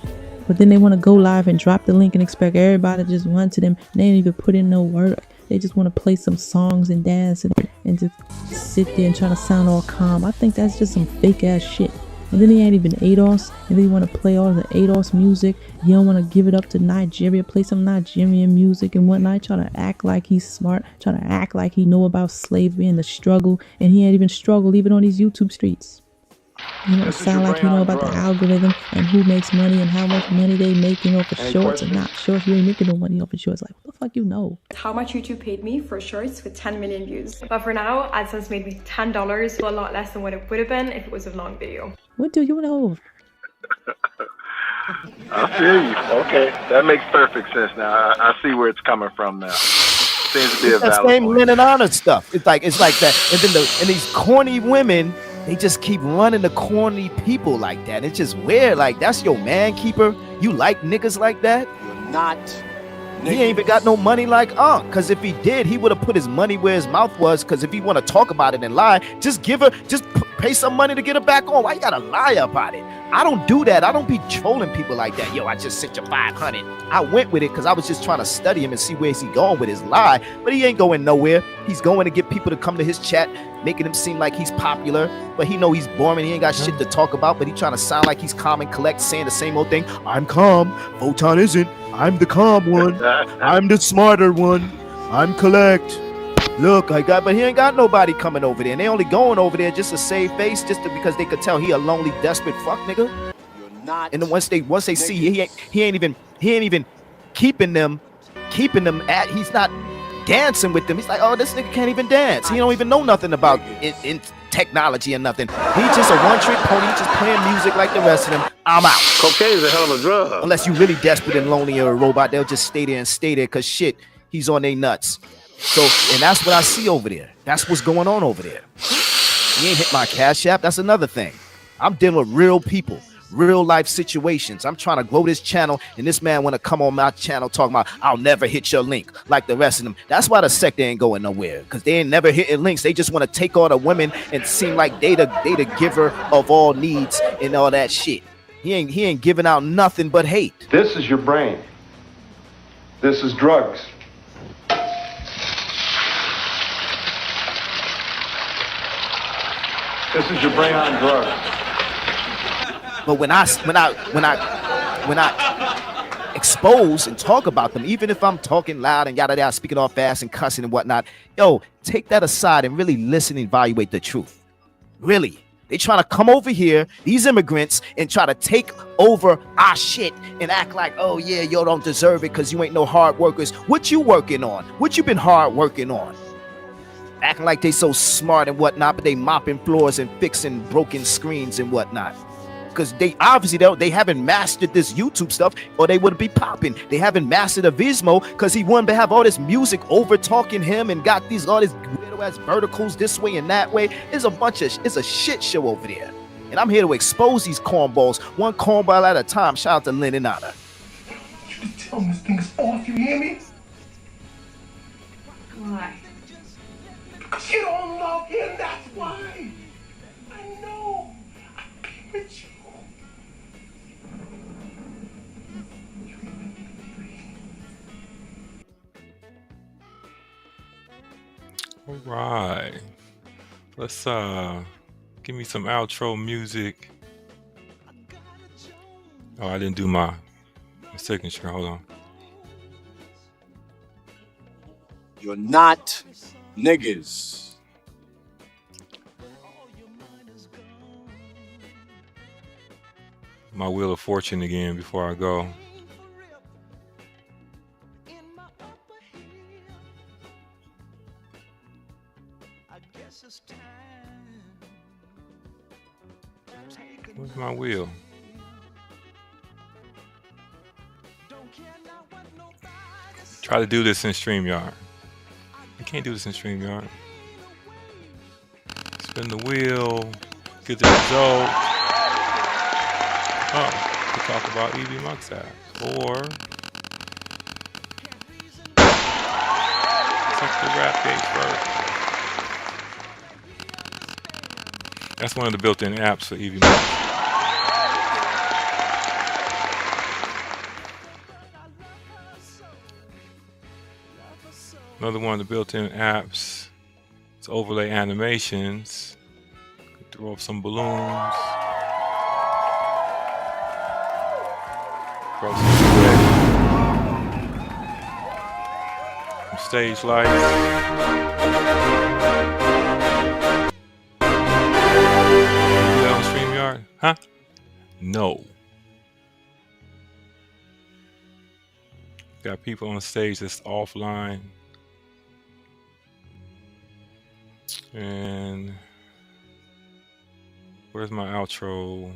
But then they want to go live and drop the link and expect everybody to just run to them. And they don't even put in no work. They just want to play some songs and dance and just sit there and try to sound all calm. I think that's just some fake ass shit. And then he ain't even ADOS, and then you want to play all the ADOS music. You don't want to give it up to Nigeria, play some Nigerian music and whatnot. Try to act like he's smart, try to act like he know about slavery and the struggle, and he ain't even struggled even on these YouTube streets. You know, sound like you know about the algorithm and who makes money and how much money they make, you know, for shorts and not shorts. You ain't making no money off of shorts. Like, what the fuck you know? How much YouTube paid me for shorts with 10 million views. But for now, AdSense made me $10, so a lot less than what it would have been if it was a long video. What do you know? I feel you. Okay, that makes perfect sense now. I see where it's coming from now. Seems to be a That valid same point. men and honor stuff. It's like that. And then and these corny women, they just keep running the corny people like that. It's just weird. Like, that's your man keeper. You like niggas like that? You're not. He ain't even got no money like because if he did, he would have put his money where his mouth was. Because if he want to talk about it and lie, just Pay some money to get her back on. Why you gotta lie about it? I don't do that. I don't be trolling people like that. Yo, I just sent you 500. I went with it because I was just trying to study him and see where is he going with his lie. But he ain't going nowhere. He's going to get people to come to his chat, making him seem like he's popular. But he know he's boring. He ain't got shit to talk about. But he trying to sound like he's calm and collect, saying the same old thing. I'm calm. Photon isn't. I'm the calm one. I'm the smarter one. I'm collect. Look, but he ain't got nobody coming over there. And they only going over there just to save face, because they could tell he a lonely, desperate fuck nigga. And then once they see he ain't even keeping them at. He's not dancing with them. He's like, oh, this nigga can't even dance. He don't even know nothing about in technology or nothing. He's just a one-trick pony, just playing music like the rest of them. I'm out. Cocaine's a hell of a drug. Unless you really desperate and lonely or a robot, they'll just stay there because shit, he's on their nuts. So, and that's what I see over there. That's what's going on over there. He ain't hit my Cash App. That's another thing. I'm dealing with real people, real life situations. I'm trying to grow this channel, and this man want to come on my channel talking about I'll never hit your link like the rest of them. That's why the sector ain't going nowhere, because they ain't never hitting links. They just want to take all the women and seem like they the giver of all needs and all that shit. He ain't giving out nothing but hate. This is your brain. This is drugs. This is your brain on drugs. But when I expose and talk about them, even if I'm talking loud and yada yada, speaking all fast and cussing and whatnot, yo, take that aside and really listen and evaluate the truth. Really, they trying to come over here, these immigrants, and try to take over our shit and act like, oh yeah, yo don't deserve it because you ain't no hard workers. What you working on? What you been hard working on? Acting like they so smart and whatnot, but they mopping floors and fixing broken screens and whatnot. Because they obviously they haven't mastered this YouTube stuff, or they would be popping. They haven't mastered a Vismo because he wanted to have all this music over talking him and got all these weirdo ass verticals this way and that way. It's a shit show over there. And I'm here to expose these cornballs, one cornball at a time. Shout out to Lynn and Anna. You can tell this thing's off, you hear me? Why? Because you don't love him, that's why. I know. I've been with you. All right. Let's give me some outro music. Oh, I didn't do my signature. Hold on. You're not niggas. My Wheel of Fortune again before I go. Where's my wheel? Try to do this in StreamYard. You can't do this in StreamYard. Spin the wheel, get the result. Oh, to talk about EV Mux apps. Or check the rap page first. That's one of the built-in apps for EV Mux. Another one of the built-in apps is overlay animations. Throw up some balloons. Throw some stage lights. Do that on StreamYard? Huh? No. Got people on stage that's offline. And where's my outro?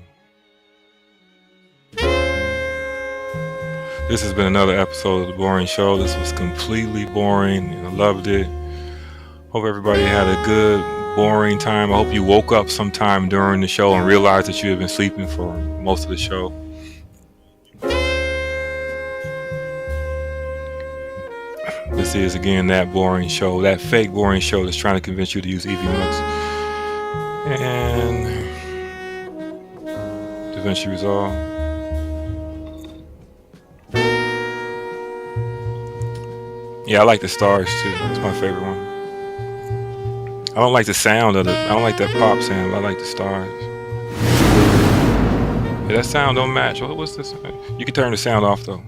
This has been another episode of The Boring Show. This was completely boring and I loved it. Hope everybody had a good, boring time. I hope you woke up sometime during the show and realized that you had been sleeping for most of the show. This is, again, that boring show, that fake boring show that's trying to convince you to use EV Mux. And DaVinci Resolve. Yeah, I like the stars too. It's my favorite one. I don't like the sound of it. I don't like that pop sound. I like the stars. Yeah, that sound don't match. What's this? You can turn the sound off though.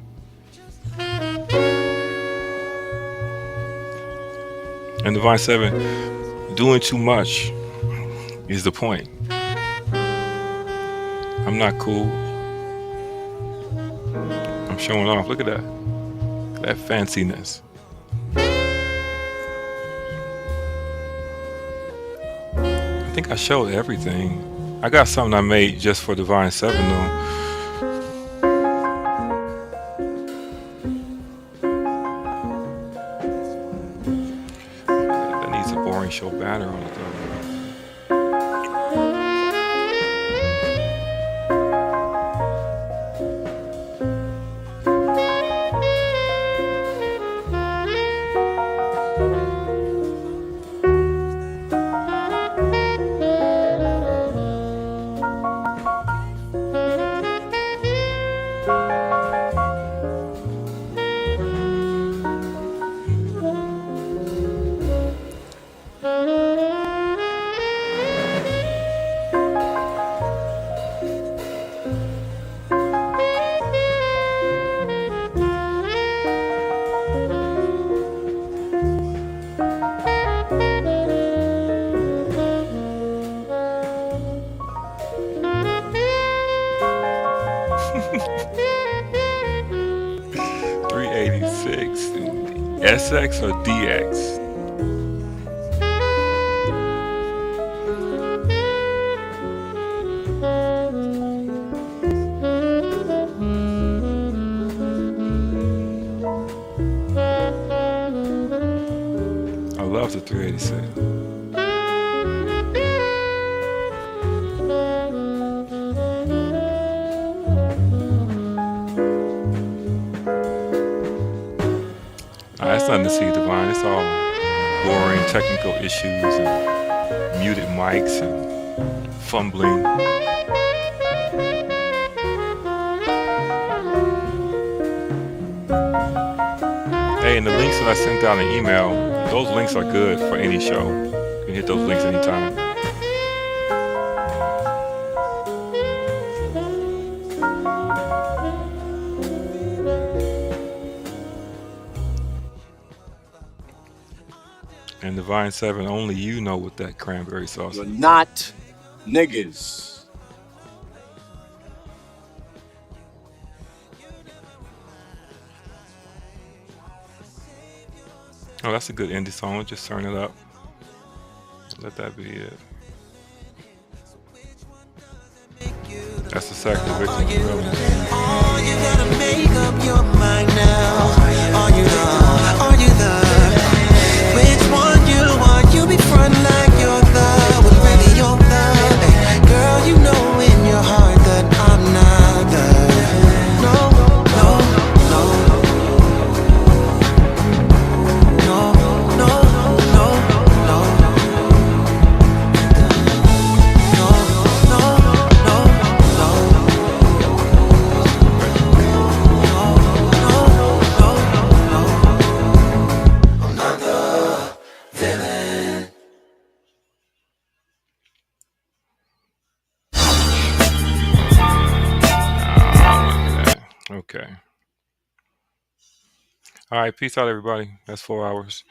And Divine 7, doing too much is the point. I'm not cool. I'm showing off. Look at that. That fanciness. I think I showed everything. I got something I made just for Divine 7 though. That needs a boring show banner on it though. 386. SX or DX? I love the 386. That's nothing to see, Divine. It's all boring technical issues and muted mics and fumbling. Hey, and the links that I sent out in email, those links are good for any show. You can hit those links anytime. And Divine 7, only you know what that cranberry sauce You're is. not niggas. Oh, that's a good indie song. Just turn it up. Let that be it. That's the Sacred Victim. You gotta make up your mind now. Are you the? Are you the? Which one you want? You be front like you're the, but really you're the. Hey, girl, you know in your heart that I'm not the. No, no, no. No, no, no, no. Okay. All right. Peace out, everybody. That's 4 hours.